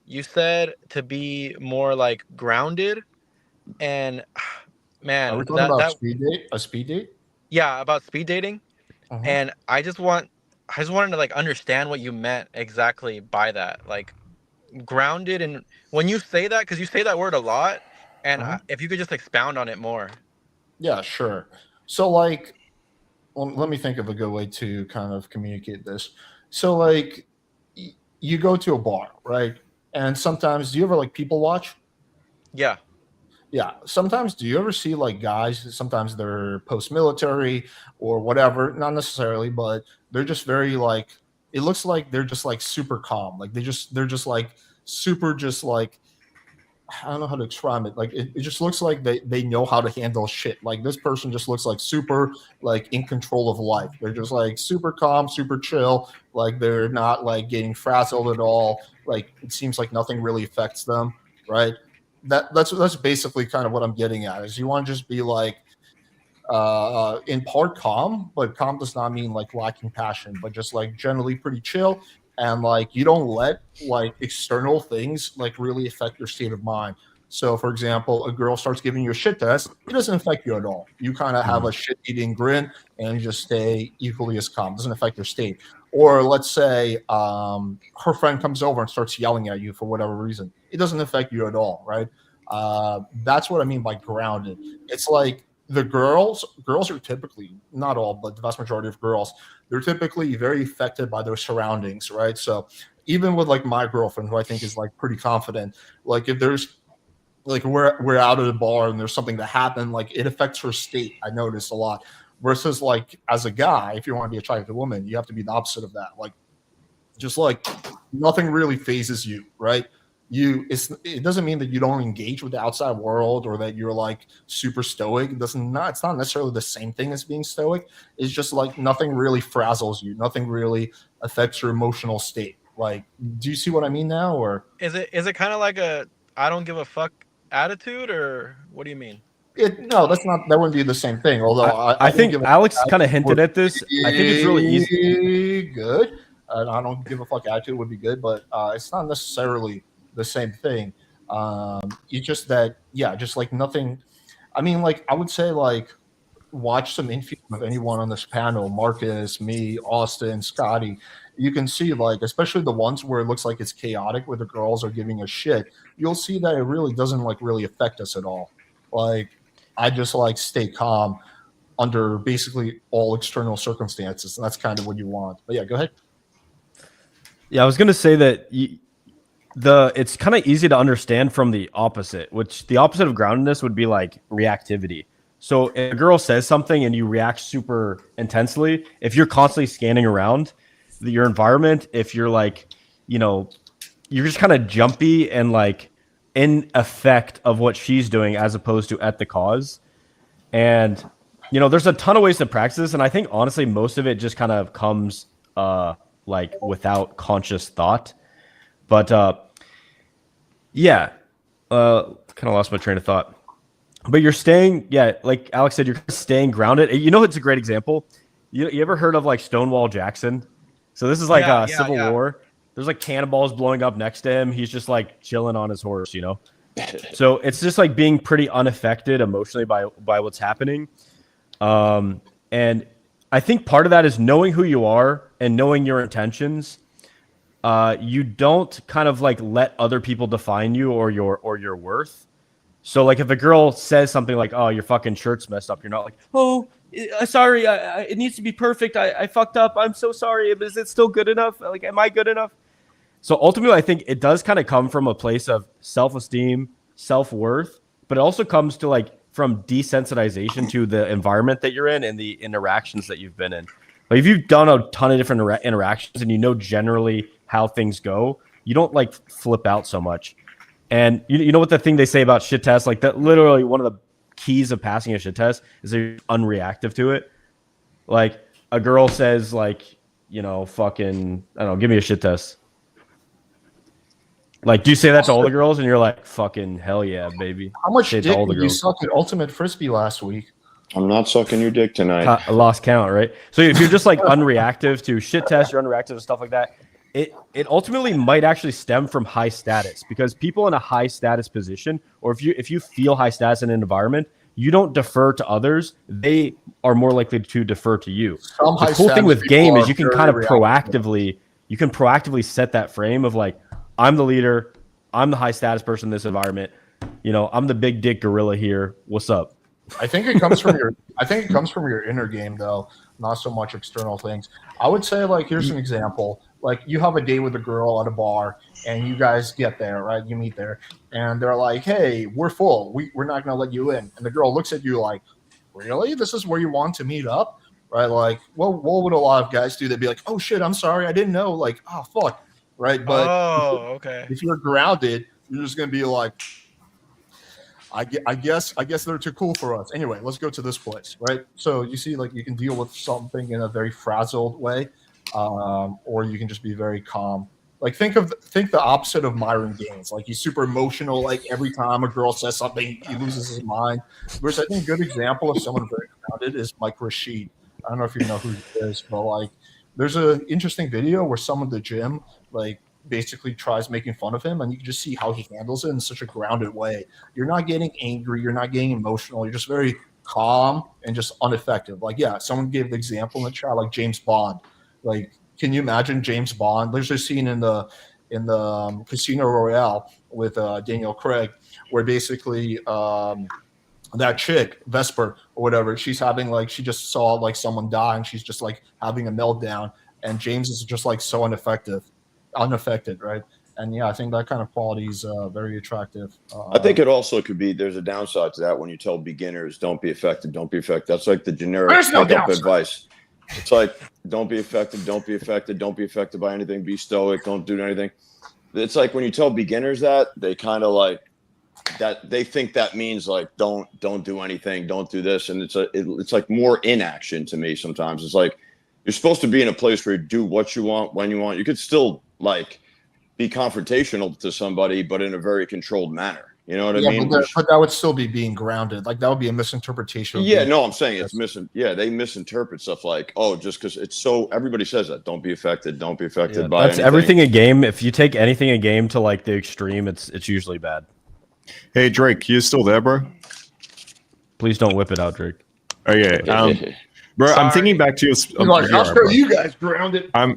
you said to be more like grounded, and man, Are we talking about speed date? A speed date? yeah, about speed dating, and I just wanted to like understand what you meant exactly by that, like grounded. And when you say that, because you say that word a lot, and if you could just expound on it more. Yeah, sure. So, like, let me think of a good way to kind of communicate this. So, like, you go to a bar, right? And sometimes, do you ever like people watch? Yeah. Yeah. Sometimes, do you ever see like guys? Sometimes they're post-military or whatever. Not necessarily, but they're just very like. It looks like they're just like super calm. Like they're just like super, just like. I don't know how to describe it. Like it just looks like they know how to handle shit. Like this person just looks like super like in control of life. They're just like super calm, super chill. Like they're not like getting frazzled at all. Like it seems like nothing really affects them, right? That's basically kind of what I'm getting at. Is you want to just be like in part calm, but calm does not mean like lacking passion, but just like generally pretty chill. And like you don't let like external things like really affect your state of mind. So for example, a girl starts giving you a shit test, it doesn't affect you at all. You kind of have a shit eating grin and just stay equally as calm. It doesn't affect your state. Or let's say her friend comes over and starts yelling at you for whatever reason, it doesn't affect you at all, right? That's what I mean by grounded. It's like the girls are typically, not all, but the vast majority of girls, they're typically very affected by their surroundings, right? So even with like my girlfriend, who I think is like pretty confident, like if there's like we're out at a bar and there's something that happened, like it affects her state. I noticed a lot. Versus like as a guy, if you want to be attracted to a woman, you have to be the opposite of that. Like just like nothing really phases you, right? it doesn't mean that you don't engage with the outside world or that you're like super stoic. It's not necessarily the same thing as being stoic. It's just like nothing really frazzles you, nothing really affects your emotional state. Like, do you see what I mean now? Or Is it kind of like a I don't give a fuck attitude, or what do you mean? no, that wouldn't be the same thing. Although I think Alex kind of hinted at this. I think it's really easy. Good. I don't give a fuck attitude would be good, but it's not necessarily the same thing. It's just that, yeah, just like nothing. I mean, like I would say, like watch some infield of anyone on this panel, Marcus, me, Austen, Scotty. You can see, like, especially the ones where it looks like it's chaotic, where the girls are giving a shit. You'll see that it really doesn't like really affect us at all. Like, I just like stay calm under basically all external circumstances, and that's kind of what you want. But yeah, go ahead. Yeah, I was gonna say that it's kind of easy to understand from the opposite, which the opposite of groundedness would be like reactivity. So if a girl says something and you react super intensely, if you're constantly scanning around your environment, if you're like, you're just kind of jumpy and like in effect of what she's doing as opposed to at the cause. And, there's a ton of ways to practice this. And I think honestly, most of it just kind of comes like without conscious thought. But kind of lost my train of thought. But you're staying, like Alex said, you're staying grounded. It's a great example. You ever heard of like Stonewall Jackson? So this is like Civil War. There's like cannonballs blowing up next to him. He's just like chilling on his horse, So it's just like being pretty unaffected emotionally by what's happening. And I think part of that is knowing who you are and knowing your intentions. You don't kind of like let other people define you or your worth. So like if a girl says something like, "Oh, your fucking shirt's messed up," you're not like, "Oh, sorry, it needs to be perfect. I fucked up. I'm so sorry. Is it still good enough? Like, am I good enough?" So ultimately, I think it does kind of come from a place of self-esteem, self-worth, but it also comes to like from desensitization to the environment that you're in and the interactions that you've been in. Like if you've done a ton of different interactions and you know generally how things go, you don't like flip out so much. And you know what the thing they say about shit tests, like that literally one of the keys of passing a shit test is that you're unreactive to it. Like a girl says like, fucking, I don't know, give me a shit test. Like, do you say that to all the girls and you're like, fucking hell yeah, baby? How much dick did you suck at Ultimate Frisbee last week? I'm not sucking your dick tonight. I lost count, right? So if you're just like unreactive to shit tests, you're unreactive to stuff like that, it ultimately might actually stem from high status, because people in a high status position, or if you feel high status in an environment, you don't defer to others. They are more likely to defer to you. The cool thing with game is you can kind of proactively set that frame of like, I'm the leader, I'm the high status person in this environment. I'm the big dick gorilla here. What's up? I think it comes from your inner game though, not so much external things. I would say like here's an example. Like you have a date with a girl at a bar and you guys get there, right? You meet there and they're like, "Hey, we're full. We're not going to let you in." And the girl looks at you like, "Really? This is where you want to meet up?" Right? Like, what would a lot of guys do? They'd be like, "Oh shit, I'm sorry. I didn't know." Like, "Oh fuck." Right? But okay. If you're grounded, you're just going to be like, I guess they're too cool for us. Anyway, let's go to this place, right? So you see, like you can deal with something in a very frazzled way, or you can just be very calm. Like think the opposite of Myron Gaines. Like he's super emotional. Like every time a girl says something, he loses his mind. Whereas I think a good example of someone very grounded is Mike Rashid. I don't know if you know who he is, but like there's an interesting video where someone at the gym like basically tries making fun of him, and you can just see how he handles it in such a grounded way. You're not getting angry, you're not getting emotional, you're just very calm and just unaffected. Like, yeah, someone gave the example in the chat, like James Bond. Like, can you imagine James Bond? There's a scene in the Casino Royale with Daniel Craig, where basically that chick Vesper or whatever, she's having like she just saw like someone die, and she's just like having a meltdown, and James is just like so unaffected, right? And yeah, I think that kind of quality is very attractive. I think it also could be there's a downside to that when you tell beginners don't be affected. That's like the generic advice. It's like don't be affected by anything, be stoic, don't do anything. it's like when you tell beginners that, they kind of like that. They think that means like don't do anything, don't do this, and it's like more inaction to me. Sometimes it's like you're supposed to be in a place where you do what you want when you want. You could still like be confrontational to somebody, but in a very controlled manner. You know what I mean? But that would still be being grounded. Like that would be a misinterpretation. Yeah, no, I'm saying it's missing. Yeah, they misinterpret stuff like, oh, just because it's so. Everybody says that. Don't be affected. Don't be affected by. That's anything. everything a game. If you take anything a game to like the extreme, it's usually bad. Hey Drake, you still there, bro? Please don't whip it out, Drake. Okay, bro. Sorry. I'm thinking back to your. I'll show you guys grounded. I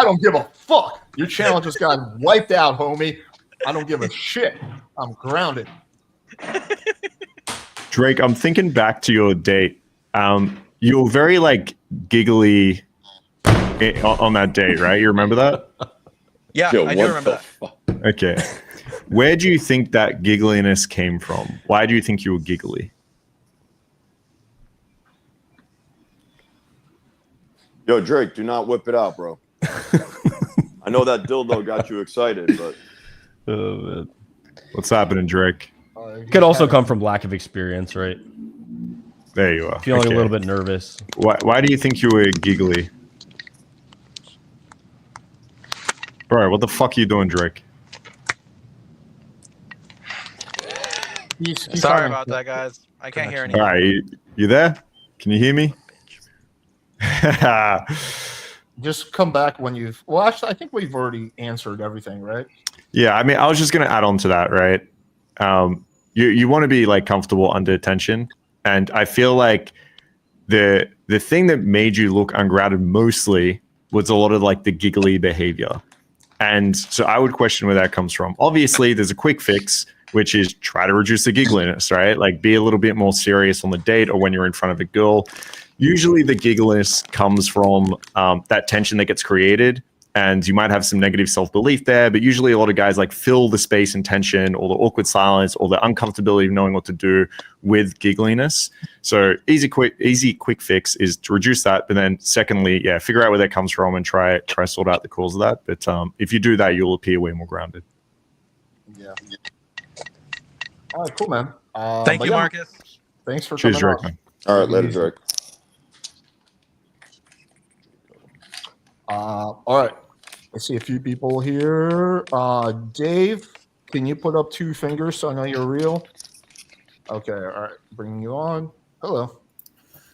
don't give a fuck. Your channel just got wiped out, homie. I don't give a shit. I'm grounded. Drake, I'm thinking back to your date. You were very like giggly on that date, right? You remember that? Yeah, I do remember that. Okay. Where do you think that giggliness came from? Why do you think you were giggly? Yo, Drake, do not whip it out, bro. I know that dildo got you excited, but what's happening, Drake? Could also come from lack of experience, right? There you are. Feeling a little bit nervous. Why do you think you were giggly? Bro, what the fuck are you doing, Drake? Sorry about that, guys. I can't hear anything. All right, you there? Can you hear me? Just come back when you've. Well, actually, I think we've already answered everything, right? Yeah, I mean, I was just gonna add on to that, right? You want to be like comfortable under tension, and I feel like the thing that made you look ungrounded mostly was a lot of like the giggly behavior, and so I would question where that comes from. Obviously, there's a quick fix, which is try to reduce the giggliness, right? Like be a little bit more serious on the date or when you're in front of a girl. Usually the giggliness comes from that tension that gets created, and you might have some negative self-belief there, but usually a lot of guys like fill the space and tension or the awkward silence or the uncomfortability of knowing what to do with giggliness. So easy quick fix is to reduce that, but then secondly, figure out where that comes from and try sort out the cause of that. But if you do that, you'll appear way more grounded. Yeah. All right, cool, man. Thank you, Marcus. Thanks for Cheers, coming Drake, man. all right, later, Drake. All right. I see a few people here. Dave, can you put up 2 fingers so I know you're real? Okay, all right. Bringing you on. Hello.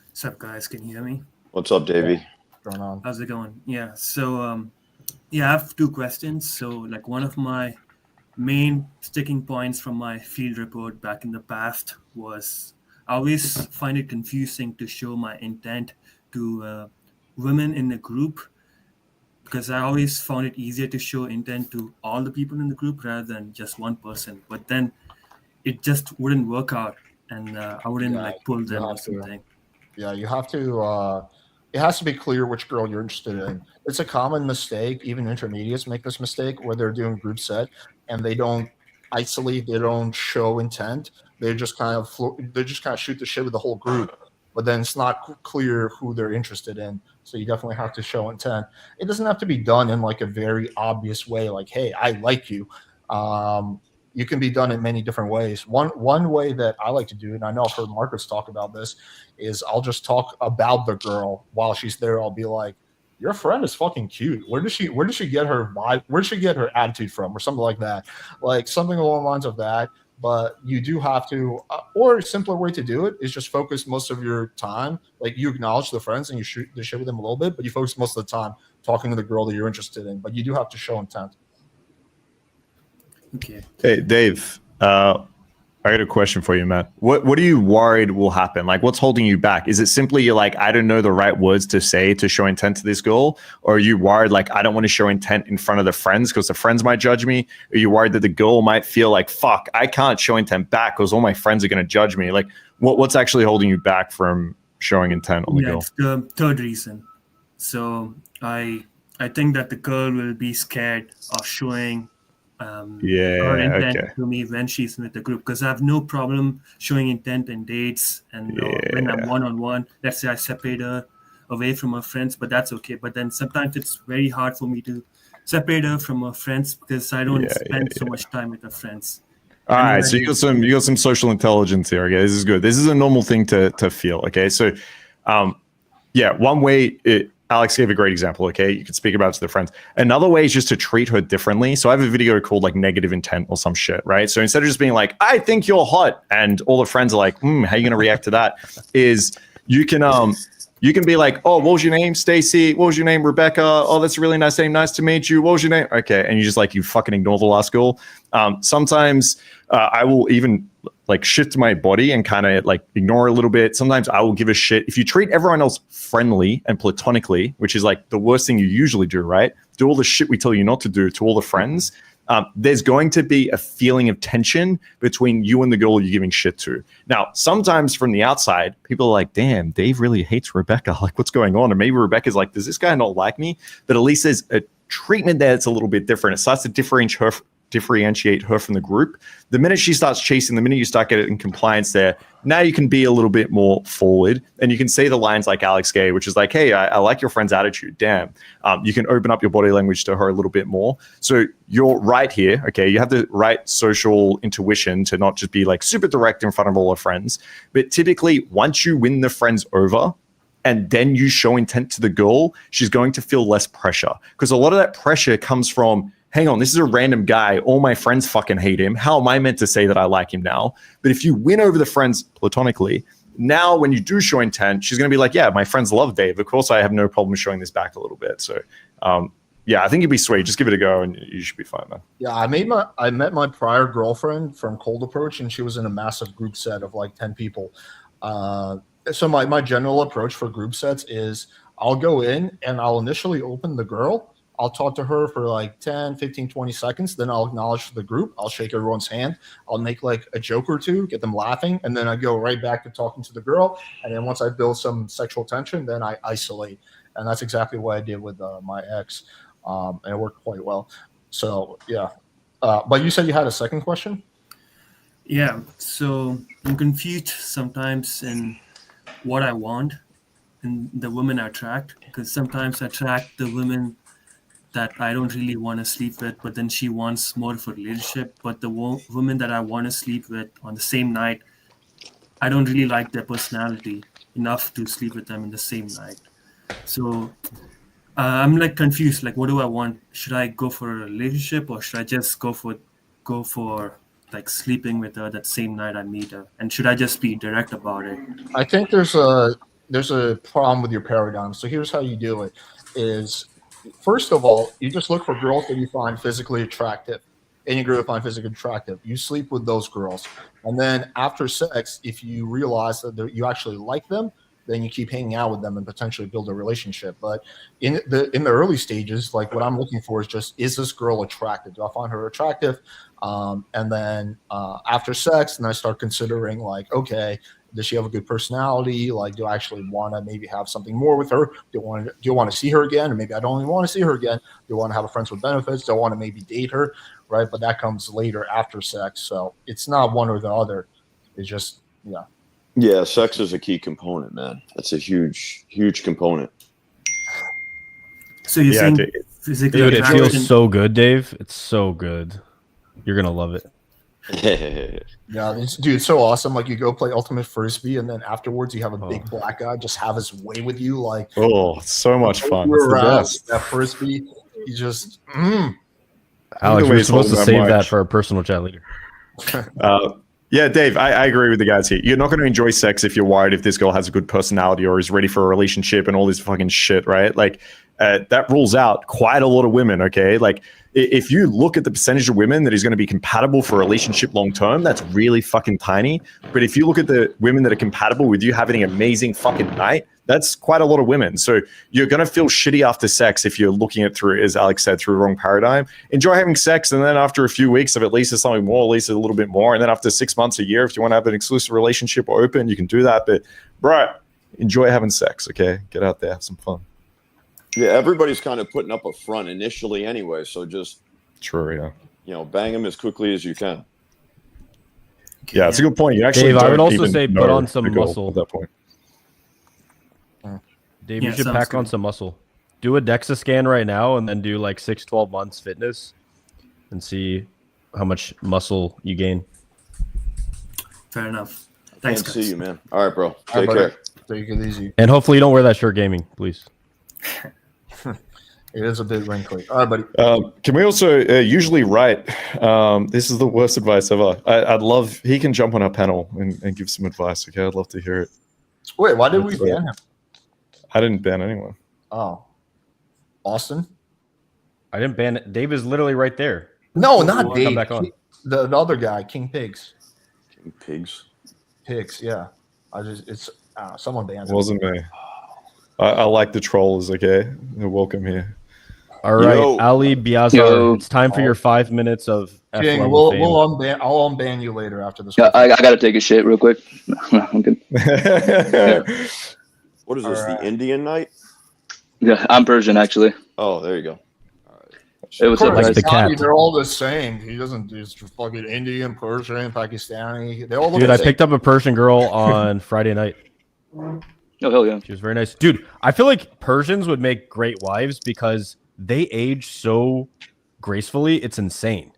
What's up, guys? Can you hear me? What's up, Davey? What's going on? How's it going? Yeah. So, I have 2 questions. So, like one of my main sticking points from my field report back in the past was I always find it confusing to show my intent to women in the group, because I always found it easier to show intent to all the people in the group rather than just one person. But then it just wouldn't work out, and I wouldn't like pull them or something. Yeah, you have to. It has to be clear which girl you're interested in. It's a common mistake. Even intermediates make this mistake where they're doing group set and they don't isolate. They don't show intent. They just kind of shoot the shit with the whole group. But then it's not clear who they're interested in. So you definitely have to show intent. It doesn't have to be done in like a very obvious way, like, hey, I like you. You can be done in many different ways. One way that I like to do, and I know I've heard Markus talk about this, is I'll just talk about the girl while she's there. I'll be like, your friend is fucking cute. Where does she get her vibe? Where does she get her attitude from? Or something like that. Like something along the lines of that. But you do have to, or a simpler way to do it is just focus most of your time. Like you acknowledge the friends and you shoot the shit with them a little bit, but you focus most of the time talking to the girl that you're interested in. But you do have to show intent. Okay. Hey, Dave, I got a question for you, man. What are you worried will happen? Like, what's holding you back? Is it simply you're like, I don't know the right words to say to show intent to this girl? Or are you worried like, I don't want to show intent in front of the friends because the friends might judge me? Are you worried that the girl might feel like, fuck, I can't show intent back because all my friends are going to judge me? Like, what's actually holding you back from showing intent on the girl? It's the third reason. So I think that the girl will be scared of showing her intent to me when she's with the group, because I have no problem showing intent in dates and when I'm one-on-one. Let's say I separate her, away from her friends, but that's okay. But then sometimes it's very hard for me to separate her from her friends because I don't spend so much time with her friends. All right, so you got some social intelligence here. Okay, this is good. This is a normal thing to feel. Okay, so yeah, one way Alex gave a great example. Okay, you could speak about it to the friends. Another way is just to treat her differently. So I have a video called like negative intent or some shit, right? So instead of just being like, I think you're hot, and all the friends are like, how are you gonna react to that? Is you can be like, oh, what was your name, Stacy? What was your name, Rebecca? Oh, that's a really nice name. Nice to meet you. What was your name? Okay, and you just like you fucking ignore the last girl. Sometimes I will even like shift my body and kind of like ignore a little bit. Sometimes I will give a shit. If you treat everyone else friendly and platonically, which is like the worst thing you usually do, right? Do all the shit we tell you not to do to all the friends. There's going to be a feeling of tension between you and the girl you're giving shit to. Now, sometimes from the outside, people are like, damn, Dave really hates Rebecca. Like, what's going on? And maybe Rebecca's like, does this guy not like me? But at least there's a treatment there that's a little bit different. It starts to differentiate her from the group. The minute she starts chasing, the minute you start getting compliance there, now you can be a little bit more forward and you can say the lines like Alex gave, which is like, hey, I like your friend's attitude. Damn. You can open up your body language to her a little bit more. So you're right here. Okay. You have the right social intuition to not just be like super direct in front of all her friends. But typically once you win the friends over, and then you show intent to the girl, she's going to feel less pressure. Because a lot of that pressure comes from, hang on, this is a random guy. All my friends fucking hate him. How am I meant to say that I like him now? But if you win over the friends platonically, now when you do show intent, she's going to be like, yeah, my friends love Dave. Of course, I have no problem showing this back a little bit. So, yeah, I think you'd be sweet. Just give it a go and you should be fine, man. Yeah, I met my prior girlfriend from Cold Approach, and she was in a massive group set of like 10 people. So my general approach for group sets is I'll go in and I'll initially open the girl. I'll talk to her for like 10, 15, 20 seconds. Then I'll acknowledge the group. I'll shake everyone's hand. I'll make like a joke or two, get them laughing. And then I go right back to talking to the girl. And then once I build some sexual tension, then I isolate. And that's exactly what I did with my ex. And it worked quite well. So, yeah. But you said you had a second question? Yeah. So I'm confused sometimes in what I want and the women I attract. Because sometimes I attract the women that I don't really want to sleep with, but then she wants more of a relationship. But the women that I want to sleep with on the same night, I don't really like their personality enough to sleep with them in the same night. So I'm like confused. Like, what do I want? Should I go for a relationship, or should I just go for like sleeping with her that same night I meet her? And should I just be direct about it? I think there's a problem with your paradigm. So here's how you do it: is first of all, you just look for girls that you find physically attractive. Any girl you find physically attractive, you sleep with those girls. And then after sex, if you realize that you actually like them, then you keep hanging out with them and potentially build a relationship. But in the early stages, like what I'm looking for is just, is this girl attractive? Do I find her attractive? And then after sex, then I start considering like, okay, does she have a good personality? Like, do I actually want to maybe have something more with her? Do you want to see her again? Or maybe I don't even want to see her again. Do I want to have a friends with benefits? Do I want to maybe date her? Right. But that comes later after sex. So it's not one or the other. It's just, yeah. Yeah. Sex is a key component, man. That's a huge, huge component. So you're saying physically dude, it feels so good, Dave. It's so good. You're going to love it. Yeah, dude, it's so awesome. Like you go play ultimate frisbee, and then afterwards you have a big black guy just have his way with you. Like, oh, so much fun. You're around that frisbee. You just, Alex, we're supposed to save that for our personal chat later. Yeah, Dave, I agree with the guys here. You're not going to enjoy sex if you're worried if this girl has a good personality or is ready for a relationship and all this fucking shit, right? Like, that rules out quite a lot of women, okay? Like, if you look at the percentage of women that is going to be compatible for a relationship long term, that's really fucking tiny. But if you look at the women that are compatible with you having an amazing fucking night, that's quite a lot of women. So you're going to feel shitty after sex if you're looking at through, as Alex said, through the wrong paradigm. Enjoy having sex, and then after a few weeks of at least something more, at least a little bit more, and then after 6 months, a year, if you want to have an exclusive relationship or open, you can do that. But bro, enjoy having sex, okay? Get out there, have some fun. Yeah, everybody's kind of putting up a front initially anyway, so just bang them as quickly as you can. Yeah, it's a good point. You actually, Dave, I would also say put on some muscle at that point. Dave, Yeah, you should sounds pack on good. some muscle. Do a DEXA scan right now and then do like 6-12 months fitness and see how much muscle you gain. Fair enough. I Thanks, can't see guys. you, man. All right, bro. All right, Take buddy. care. Take it easy. And hopefully you don't wear that shirt gaming, please. It is a bit wrinkly. All right, buddy. Can we also usually write? This is the worst advice ever. I'd love he can jump on our panel and give some advice. Okay, I'd love to hear it. Wait, why did we ban him? I didn't ban anyone. Oh, Austen? I didn't ban it. Dave is literally right there. No, not Come Dave. back on. The other guy, King Pigs. King Pigs. Pigs, yeah. It's someone banned It him. wasn't me. I like the trolls. Okay, they're welcome here. All right, Yo. Ali Biazar, Yo. it's time for your 5 minutes of F King, level fame. I'll unban you later after this. Yeah, I gotta take a shit real quick. I'm good. What is this? All right. The Indian night? Yeah, I'm Persian actually. Oh, there you go. It was Of course, Like the Pakistani, cat. they're all the same. He doesn't just fucking Indian, Persian, Pakistani. They all look Dude, the I same. picked up a Persian girl on Friday night. Oh hell yeah. She was very nice. Dude, I feel like Persians would make great wives because they age so gracefully. It's insane.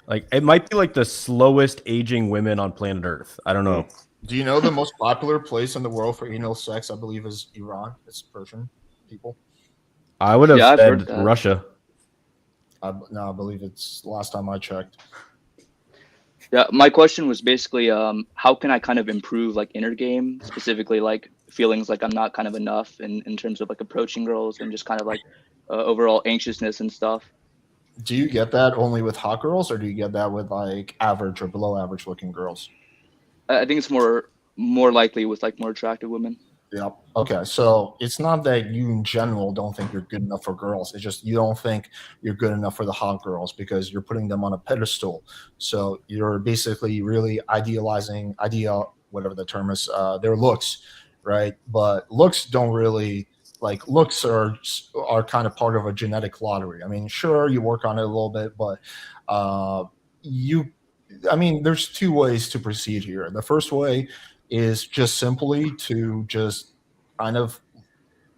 Like, it might be like the slowest aging women on planet Earth. I don't know. Do you know the most popular place in the world for anal sex? I believe is Iran. It's Persian people. I would have Yeah, I've heard said that. Russia. No, I believe it's last time I checked. Yeah, my question was basically how can I kind of improve like inner game, specifically like feelings like I'm not kind of enough in terms of like approaching girls and just kind of like overall anxiousness and stuff. Do you get that only with hot girls, or do you get that with like average or below average looking girls? I think it's more likely with like more attractive women. Yep. Okay. So it's not that you in general don't think you're good enough for girls. It's just you don't think you're good enough for the hot girls because you're putting them on a pedestal. So you're basically really whatever the term is, their looks, right? But looks don't really looks are kind of part of a genetic lottery. I mean, sure, you work on it a little bit, but there's two ways to proceed here. The first way is just simply to just kind of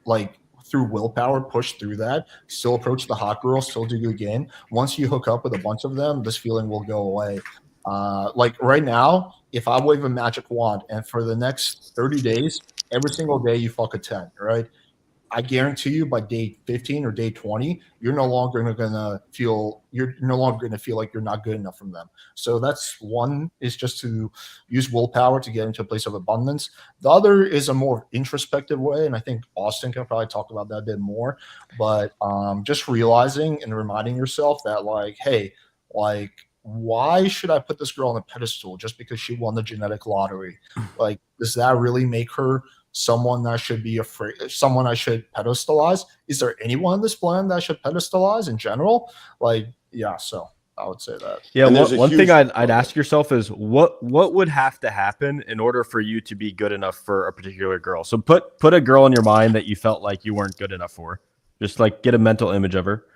like through willpower push through that, still approach the hot girl, still do good game. Once you hook up with a bunch of them, this feeling will go away. Like right now, if I wave a magic wand and for the next 30 days, every single day you fuck a 10, right? I guarantee you by day 15 or day 20, you're no longer going to feel like you're not good enough from them. So that's one, is just to use willpower to get into a place of abundance. The other is a more introspective way, and I think Austen can probably talk about that a bit more, but just realizing and reminding yourself that like, hey, like, why should I put this girl on a pedestal just because she won the genetic lottery? Like, does that really make her someone that should be afraid, someone I should pedestalize? Is there anyone on this planet that I should pedestalize in general? Like, yeah, so I would say that. Yeah, And there's a one huge- thing I'd ask yourself is what would have to happen in order for you to be good enough for a particular girl? So put a girl in your mind that you felt like you weren't good enough for. Just like get a mental image of her.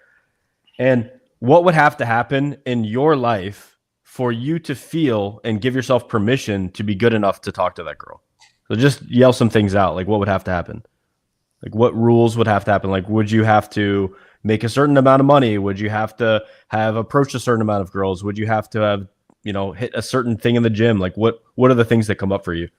And what would have to happen in your life for you to feel and give yourself permission to be good enough to talk to that girl? So just yell some things out. Like, what would have to happen? Like, what rules would have to happen? Like, would you have to make a certain amount of money? Would you have to have approached a certain amount of girls? Would you have to have, hit a certain thing in the gym? Like, what are the things that come up for you?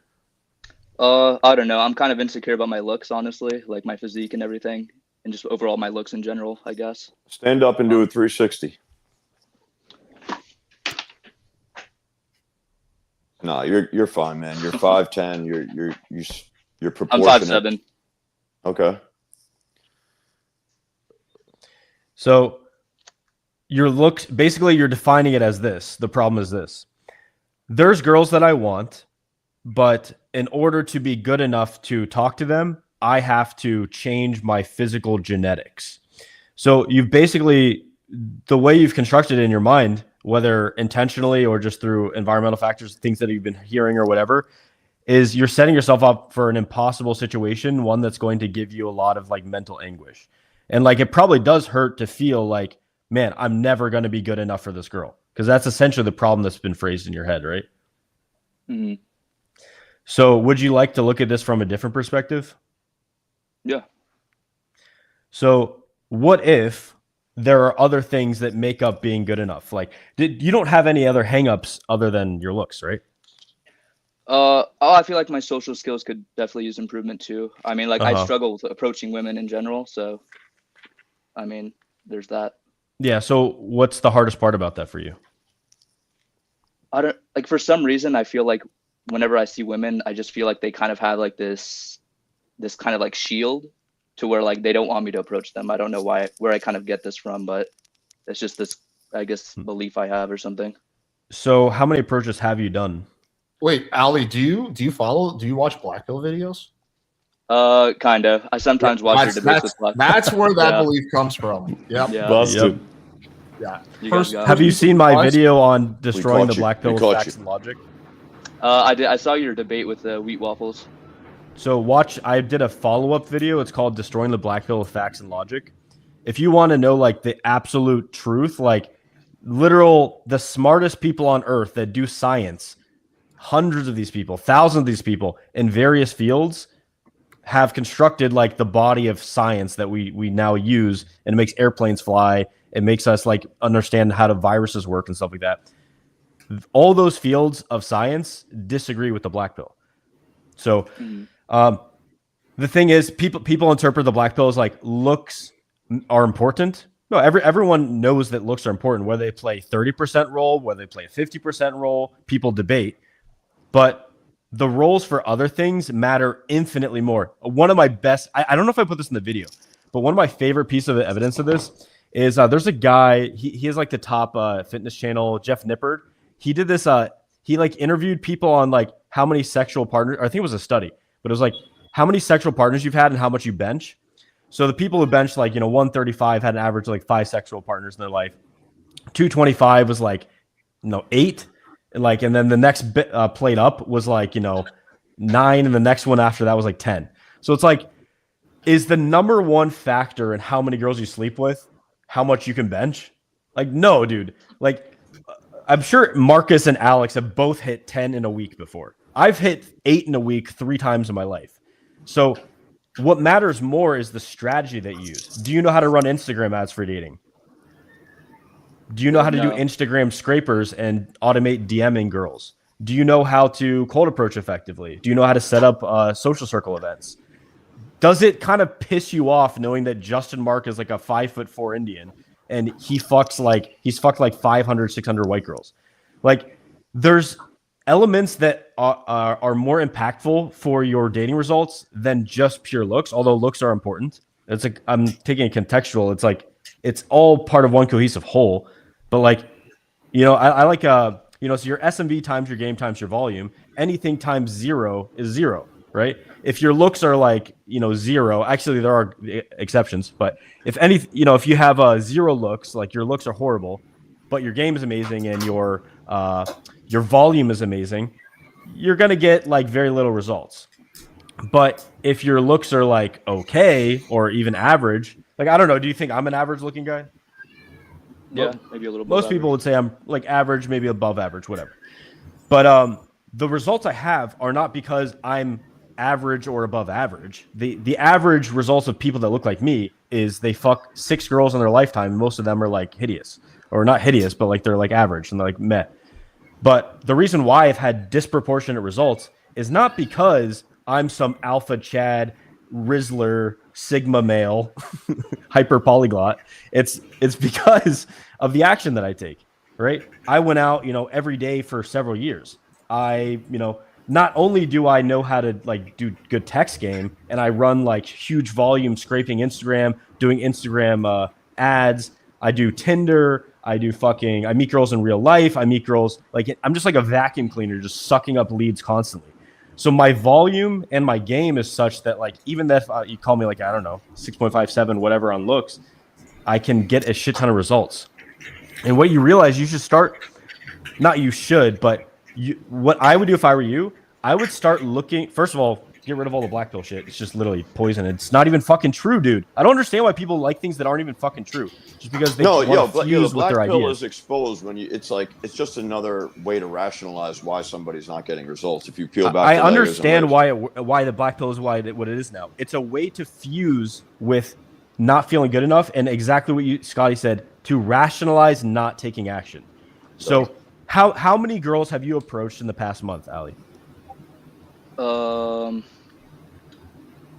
I don't know. I'm kind of insecure about my looks, honestly, like my physique and everything, and just overall my looks in general, I guess. Stand up and do a 360. No, you're fine, man. You're 5'10". You're I'm proportionate. 5'7". Okay. So your looks, basically you're defining it as this. The problem is this. There's girls that I want, but in order to be good enough to talk to them, I have to change my physical genetics. So you've basically, the way you've constructed it in your mind, whether intentionally or just through environmental factors, things that you've been hearing or whatever, is you're setting yourself up for an impossible situation, one that's going to give you a lot of like mental anguish. And like, it probably does hurt to feel like, man, I'm never going to be good enough for this girl. Because that's essentially the problem that's been phrased in your head, right? Mm-hmm. So would you like to look at this from a different perspective? Yeah. So what if there are other things that make up being good enough? Like, you don't have any other hangups other than your looks, right? I feel like my social skills could definitely use improvement too. I mean, like I Uh-huh. struggle with approaching women in general, so I mean, there's that. Yeah. So what's the hardest part about that for you? I don't like for some reason I feel like whenever I see women, I just feel like they kind of have like this kind of like shield to where like they don't want me to approach them. I don't know where I kind of get this from, but it's just this, I guess, belief I have or something. So how many approaches have you done? Wait, Ali, do you watch Black Pill videos? Kind of. I sometimes watch your debates with Black. That's where that Yeah. belief comes from. Yep. Yeah. Busted. Yeah. You guys got Have it. you seen my video on We destroying caught the you. black We pill with caught facts you. and logic? I did. I saw your debate with Wheat Waffles. So I did a follow-up video. It's called Destroying the Black Pill with Facts and Logic. If you want to know like the absolute truth, like the smartest people on earth that do science, hundreds of these people, thousands of these people in various fields have constructed like the body of science that we now use, and it makes airplanes fly. It makes us like understand how viruses work and stuff like that. All those fields of science disagree with the black pill. So the thing is, people interpret the black pill as like looks are important. No, everyone knows that looks are important, whether they play 30% role, whether they play a 50% role, people debate. But the roles for other things matter infinitely more. One of my best, I don't know if I put this in the video, but one of my favorite pieces of evidence of this is there's a guy, he has like the top fitness channel, Jeff Nippard. He did this, he like interviewed people on like how many sexual partners, I think it was a study, but it was like how many sexual partners you've had and how much you bench. So the people who benched like, 135 had an average of like 5 sexual partners in their life. 225 was like, 8. And then the next bit plate up was like, 9. And the next one after that was like 10. So it's like, is the number one factor in how many girls you sleep with how much you can bench? Like, no, dude. Like, I'm sure Marcus and Alex have both hit 10 in a week before. I've hit 8 in a week 3 times in my life. So what matters more is the strategy that you use. Do you know how to run Instagram ads for dating? Do you know how to do Instagram scrapers and automate DMing girls? Do you know how to cold approach effectively? Do you know how to set up social circle events? Does it kind of piss you off knowing that Justin Mark is like a 5'4" Indian and he's fucked like 500, 600 white girls? Like, there's elements that are more impactful for your dating results than just pure looks, although looks are important. It's like, I'm taking a contextual. It's like, it's all part of one cohesive whole. But like, I like, so your SMV times your game times your volume, anything times 0 is 0, right? If your looks are like, 0, actually there are exceptions, but if you have 0 looks, like your looks are horrible, but your game is amazing and your volume is amazing, you're going to get like very little results. But if your looks are like okay or even average, like, I don't know, do you think I'm an average looking guy? Yeah, maybe a little bit. Most people would say I'm like average, maybe above average, whatever. But the results I have are not because I'm average or above average. The average results of people that look like me is they fuck 6 girls in their lifetime, and most of them are like hideous. Or not hideous, but like they're like average and they're like meh. But the reason why I've had disproportionate results is not because I'm some alpha Chad, Rizzler, Sigma male, hyper polyglot. It's because of the action that I take, right? I went out, every day for several years. Not only do I know how to like do good text game, and I run like huge volume scraping Instagram, doing Instagram ads. I do Tinder. I meet girls in real life. I meet girls like, I'm just like a vacuum cleaner, just sucking up leads constantly. So my volume and my game is such that like, even if you call me like, I don't know, 6.57, whatever on looks, I can get a shit ton of results. And what you realize, you should start, not you should, but what I would do if I were you, I would start looking, first of all, get rid of all the black pill shit. It's just literally poison. It's not even fucking true, dude. I don't understand why people like things that aren't even fucking true. Just because they want to fuse the with their black pill ideas. is exposed when it's just another way to rationalize why somebody's not getting results. If you peel back, I understand why the black pill is what it is now. It's a way to fuse with not feeling good enough, and exactly what Scotty said, to rationalize not taking action. So how many girls have you approached in the past month, Ali?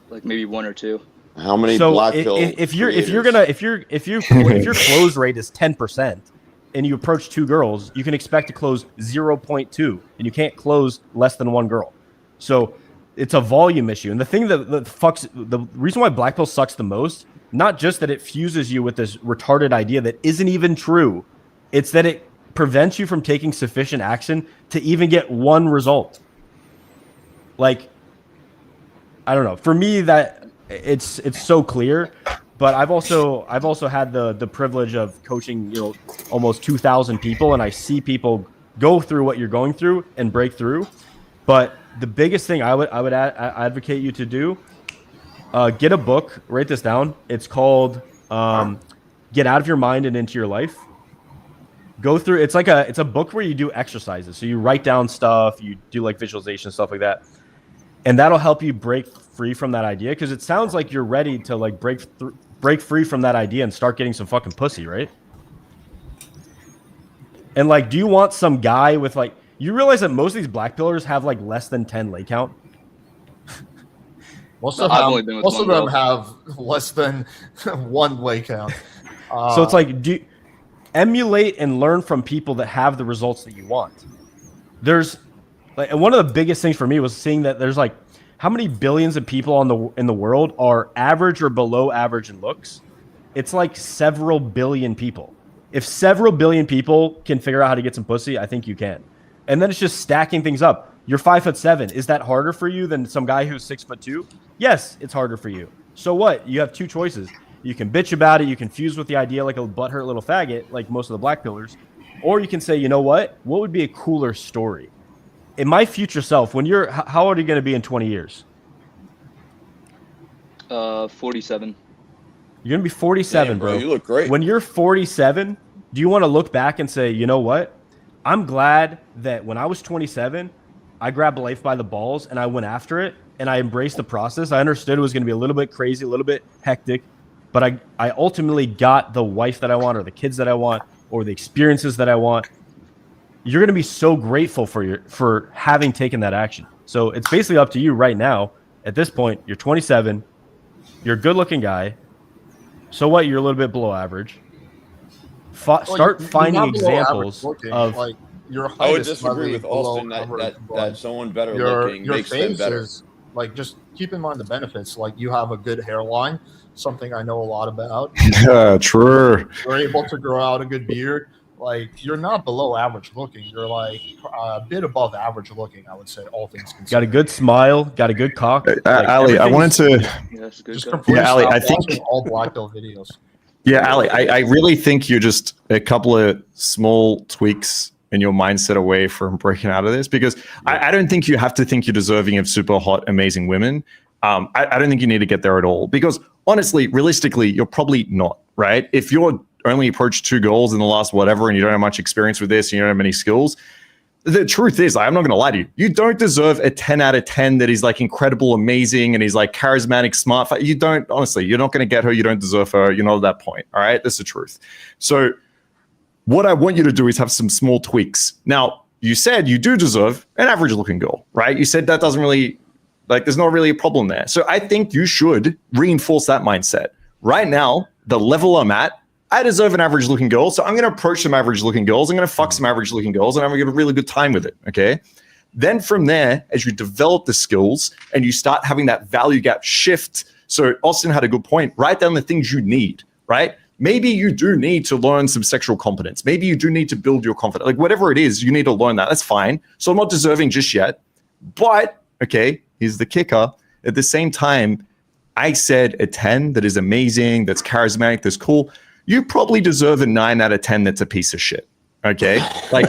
Like maybe 1 or 2. How many black pill? If your close rate is 10% and you approach 2 girls, you can expect to close 0.2, and you can't close less than 1 girl. So it's a volume issue. And the thing the reason why black pill sucks the most, not just that it fuses you with this retarded idea that isn't even true, it's that it prevents you from taking sufficient action to even get 1 result. Like, I don't know. For me, that it's so clear, but I've also had the privilege of coaching, almost 2,000 people, and I see people go through what you're going through and break through. But the biggest thing I would advocate you to do, get a book, write this down. It's called Get Out of Your Mind and Into Your Life. Go through. It's a book where you do exercises. So you write down stuff, you do like visualization, stuff like that. And that'll help you break free from that idea, because it sounds like you're ready to like break free from that idea and start getting some fucking pussy, right? And like, do you want some guy with like? You realize that most of these black pillars have like less than 10 lay count. Most of them have less than 1 lay count. So it's like, emulate and learn from people that have the results that you want. There's like, one of the biggest things for me was seeing that there's like, how many billions of people in the world are average or below average in looks? It's like several billion people. If several billion people can figure out how to get some pussy, I think you can. And then it's just stacking things up. You're 5'7". Is that harder for you than some guy who's 6'2"? Yes, it's harder for you. So what? You have 2 choices. You can bitch about it. You can fuse with the idea like a butthurt little faggot, like most of the black pillars. Or you can say, you know what? What would be a cooler story? In my future self, how old are you going to be in 20 years? 47. You're going to be 47, Damn, bro. You look great. When you're 47, do you want to look back and say, you know what? I'm glad that when I was 27, I grabbed life by the balls and I went after it and I embraced the process. I understood it was going to be a little bit crazy, a little bit hectic, but I ultimately got the wife that I want, or the kids that I want, or the experiences that I want. You're going to be so grateful for having taken that action. So it's basically up to you right now. At this point, you're 27. You're a good-looking guy. So what? You're a little bit below average. Start finding examples of like your height. I would is disagree with Austen that someone better looking makes them better. Like, just keep in mind the benefits. Like, you have a good hairline, something I know a lot about. Yeah, true. You're able to grow out a good beard. Like, you're not below average looking. You're like a bit above average looking, I would say, all things considered. Got a good smile, got a good cock. Ali, I wanted to. Ali, I think all black belt videos. Yeah, Ali, I really think you're just a couple of small tweaks in your mindset away from breaking out of this, because I don't think you have to think you're deserving of super hot, amazing women. I don't think you need to get there at all, because honestly, realistically, you're probably not, right? If you're only approached 2 girls in the last whatever and you don't have much experience with this and you don't have many skills, the truth is, I'm not going to lie to you, you don't deserve a 10 out of 10 that is like incredible, amazing, and he's like charismatic, smart. You don't, honestly, you're not going to get her. You don't deserve her. You're not at that point. All right. That's the truth. So what I want you to do is have some small tweaks. Now, you said you do deserve an average looking girl, right? You said that doesn't really, like, there's not really a problem there. So I think you should reinforce that mindset. Right now, the level I'm at, I deserve an average looking girl. So I'm going to approach some average looking girls. I'm going to fuck some average looking girls, and I'm going to get a really good time with it. Okay. Then from there, as you develop the skills and you start having that value gap shift. So Austen had a good point. Write down the things you need, right? Maybe you do need to learn some sexual competence. Maybe you do need to build your confidence. Like, whatever it is, you need to learn that. That's fine. So I'm not deserving just yet. But, okay, here's the kicker. At the same time, I said a 10 that is amazing, that's charismatic, that's cool. You probably deserve a 9 out of 10 that's a piece of shit. Okay? Like,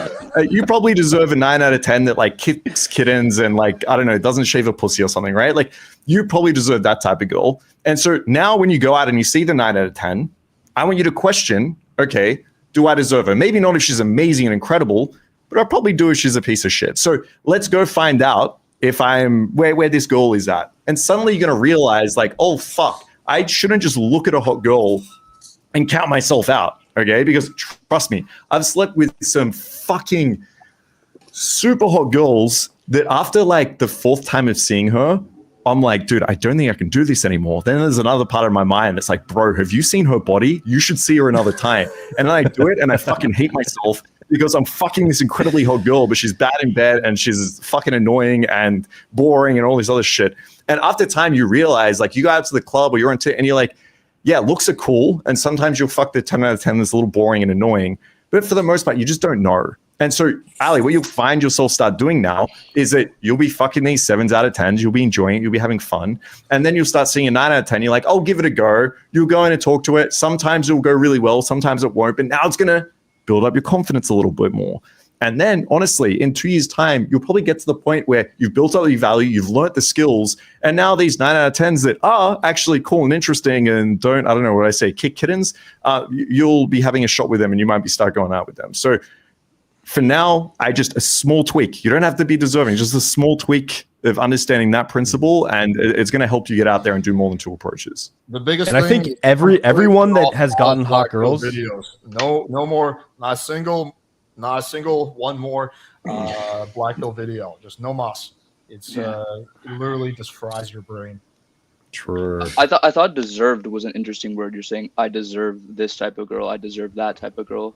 you probably deserve a 9 out of 10 that like kicks kittens and like, I don't know, doesn't shave a pussy or something, right? Like you probably deserve that type of girl. And so now when you go out and you see the 9 out of 10, I want you to question, okay, do I deserve her? Maybe not if she's amazing and incredible, but I'll probably do if she's a piece of shit. So let's go find out if I'm where this girl is at. And suddenly you're going to realize like, oh, fuck, I shouldn't just look at a hot girl and count myself out. Okay, because trust me, I've slept with some fucking super hot girls that after like the 4th time of seeing her, I'm like, dude, I don't think I can do this anymore. Then there's another part of my mind that's like, bro, have you seen her body? You should see her another time. And then I do it and I fucking hate myself because I'm fucking this incredibly hot girl, but she's bad in bed and she's fucking annoying and boring and all this other shit. And after time, you realize like you go out to the club or you're on and you're like, yeah, looks are cool. And sometimes you'll fuck the 10 out of 10 that's a little boring and annoying. But for the most part, you just don't know. And so, Ali, what you'll find yourself start doing now is that you'll be fucking these 7s out of 10s. You'll be enjoying it. You'll be having fun. And then you'll start seeing a 9 out of 10. You're like, I'll give it a go. You'll go in and talk to it. Sometimes it'll go really well. Sometimes it won't. But now it's going to build up your confidence a little bit more. And then, honestly, in 2 years' time, you'll probably get to the point where you've built up your value, you've learnt the skills, and now these 9 out of 10s that are actually cool and interesting and don't, I don't know what I say, kick kittens, you'll be having a shot with them and you might be start going out with them. So for now, a small tweak. You don't have to be deserving, just a small tweak of understanding that principle, and it's going to help you get out there and do more than 2 approaches. The biggest And I thing think everyone that has gotten hot girls videos. No more, not a single one more black girl video. Just no mas. It's it literally just fries your brain. True. I thought deserved was an interesting word. You're saying I deserve this type of girl, I deserve that type of girl.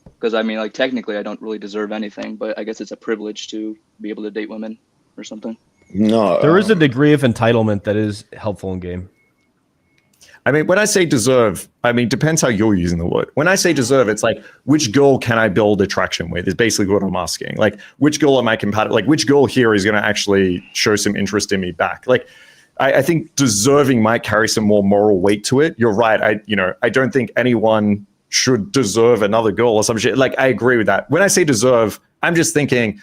Because I mean, like technically, I don't really deserve anything, but I guess it's a privilege to be able to date women or something. No, there is a degree of entitlement that is helpful in game. I mean, when I say deserve, I mean, depends how you're using the word. When I say deserve, it's like, which girl can I build attraction with is basically what I'm asking. Like, which girl am I compatible? Like, which girl here is going to actually show some interest in me back? Like, I think deserving might carry some more moral weight to it. You're right. I don't think anyone should deserve another girl or some shit. Like, I agree with that. When I say deserve, I'm just thinking,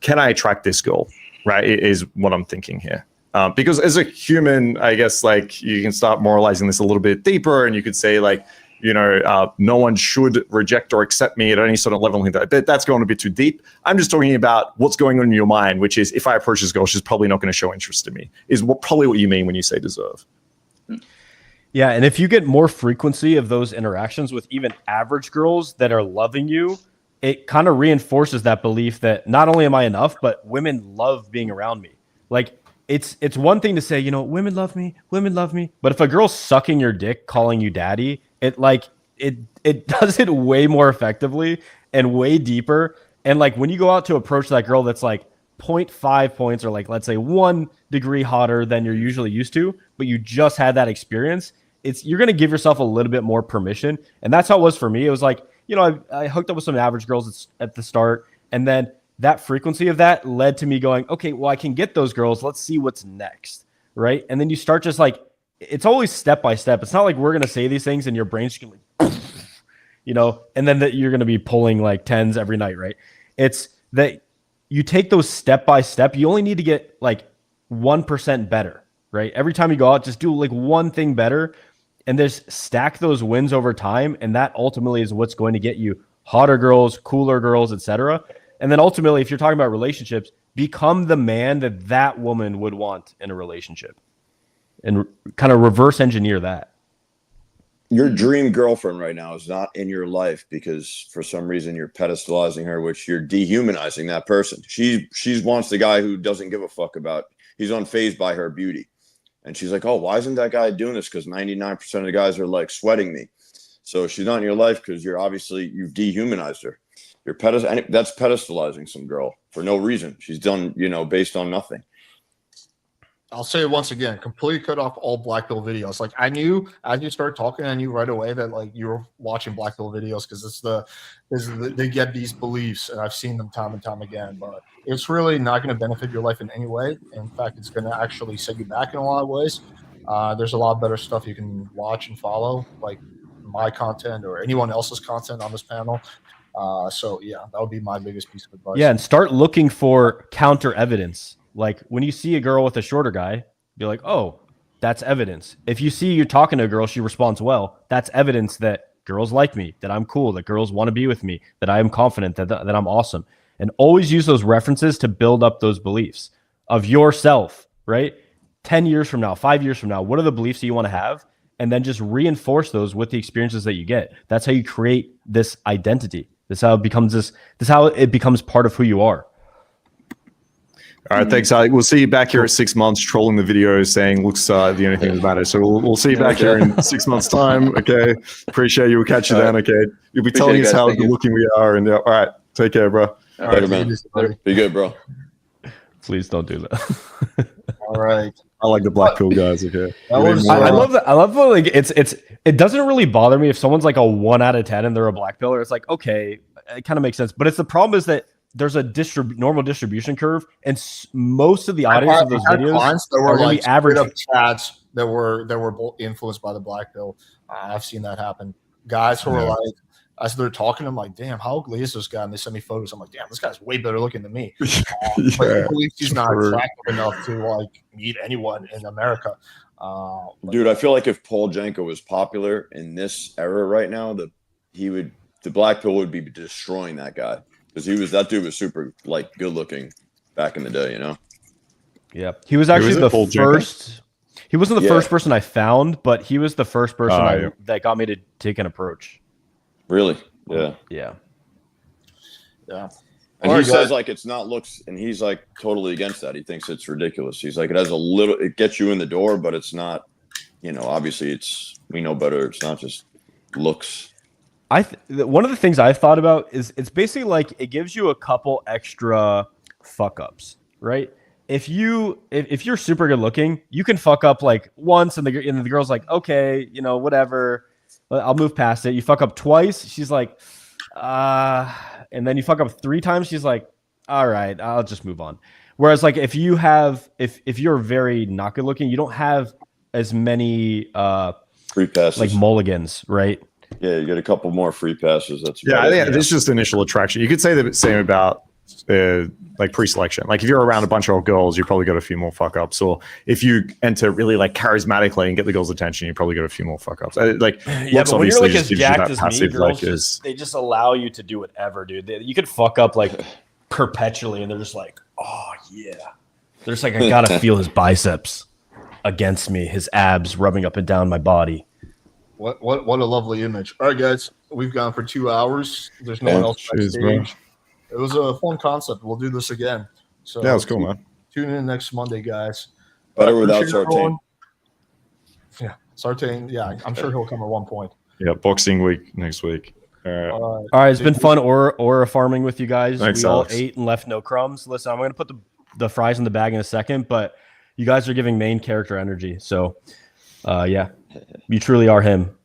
can I attract this girl? Right, is what I'm thinking here. Because as a human, I guess like you can start moralizing this a little bit deeper, and you could say like, no one should reject or accept me at any sort of level. But that's going a bit too deep. I'm just talking about what's going on in your mind, which is if I approach this girl, she's probably not going to show interest in me. Is probably what you mean when you say deserve. Yeah, and if you get more frequency of those interactions with even average girls that are loving you, it kind of reinforces that belief that not only am I enough, but women love being around me. Like, it's one thing to say, women love me, but if a girl's sucking your dick, calling you daddy, it does it way more effectively and way deeper. And like when you go out to approach that girl that's like 0.5 points or like let's say 1 degree hotter than you're usually used to, but you just had that experience, you're gonna give yourself a little bit more permission. And that's how it was for me. It was like, I hooked up with some average girls at the start, and then that frequency of that led to me going, okay, well, I can get those girls. Let's see what's next, right? And then you start just like, it's always step by step. It's not like we're going to say these things and your brain's going to, and then that you're going to be pulling like 10s every night, right? It's that you take those step by step. You only need to get like 1% better, right? Every time you go out, just do like one thing better and just stack those wins over time. And that ultimately is what's going to get you hotter girls, cooler girls, etc. And then ultimately, if you're talking about relationships, become the man that woman would want in a relationship and kind of reverse engineer that. Your dream girlfriend right now is not in your life because for some reason you're pedestalizing her, which you're dehumanizing that person. She wants the guy who doesn't give a fuck about, he's unfazed by her beauty. And she's like, oh, why isn't that guy doing this? Because 99% of the guys are like sweating me. So she's not in your life because you've dehumanized her. That's pedestalizing some girl for no reason. She's done, based on nothing. I'll say it once again, completely cut off all Black Bill videos. Like I knew as you started talking, I knew right away that like you were watching Black Bill videos because they get these beliefs, and I've seen them time and time again. But it's really not going to benefit your life in any way. In fact, it's going to actually set you back in a lot of ways. There's a lot of better stuff you can watch and follow, like my content or anyone else's content on this panel. So yeah, that would be my biggest piece of advice. Yeah, and start looking for counter evidence. Like when you see a girl with a shorter guy, be like, oh, that's evidence. If you see you talking to a girl, she responds well, that's evidence that girls like me, that I'm cool, that girls want to be with me, that I am confident, that I'm awesome. And always use those references to build up those beliefs of yourself, right? 10 years from now, 5 years from now, what are the beliefs that you want to have? And then just reinforce those with the experiences that you get. That's how you create this identity. This is how it becomes this is how it becomes part of who you are. All right, thanks, Alec. We'll see you back here at 6 months, trolling the videos, saying looks the only thing that matters. So we'll see you back here in 6 months' time. Okay, appreciate you. We'll catch you then. Okay, you'll be telling us how good looking we are. And all right, take care, bro. All right, man. Be good, bro. Please don't do that. All right. I like the black pill guys. Okay, I love that. I love how, like it doesn't really bother me if someone's like a 1 out of 10 and they're a black pill. It's like, okay, it kind of makes sense. But it's the problem is that there's a normal distribution curve, and most of the audience of those videos are going like to be average. Chats that were influenced by the black pill. I've seen that happen. Guys who are like, as they're talking, I'm like, damn, how ugly is this guy? And they send me photos. I'm like, damn, this guy's way better looking than me. But I believe he's not attractive enough to like meet anyone in America. Dude, I feel like if Paul Janko was popular in this era right now, the black pill would be destroying that guy. Because that dude was super like good looking back in the day, you know? Yeah. He was actually the first. He wasn't the first person I found, but he was the first person that got me to take an approach. Really? Yeah. Yeah. Yeah. And he says like it's not looks, and he's like totally against that. He thinks it's ridiculous. He's like, it gets you in the door, but it's not, obviously we know better. It's not just looks. One of the things I've thought about is it's basically like it gives you a couple extra fuck ups, right? If you're super good looking, you can fuck up like once, and the girl's like, okay, whatever, I'll move past it. You fuck up twice, she's like, and then you fuck up 3 times, she's like, all right, I'll just move on. Whereas like if you're very not good looking, you don't have as many free passes, like mulligans, right? Yeah, you get a couple more free passes. That's I think it's just initial attraction. You could say the same about like pre-selection. Like if you're around a bunch of old girls, you probably got a few more fuck ups. Or if you enter really like charismatically and get the girl's attention, you probably got a few more fuck ups. But when you're like as jacked as me, girls they just allow you to do whatever, dude. You could fuck up like perpetually, and they're just like, oh yeah. They're just like, I gotta feel his biceps against me, his abs rubbing up and down my body. What a lovely image. All right, guys, we've gone for 2 hours. There's no one else backstage. It was a fun concept. We'll do this again. So yeah, it was cool, man. Tune in next Monday, guys. Better without Sartain. Yeah, Sartain. Yeah, I'm sure he'll come at one point. Yeah, boxing week next week. All right, it's been fun aura farming with you guys. Thanks, we all Alex. ate and left no crumbs. Listen, I'm going to put the fries in the bag in a second, but you guys are giving main character energy. So, yeah, you truly are him.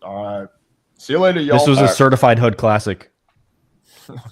All right. See you later, y'all. This was a certified hood classic.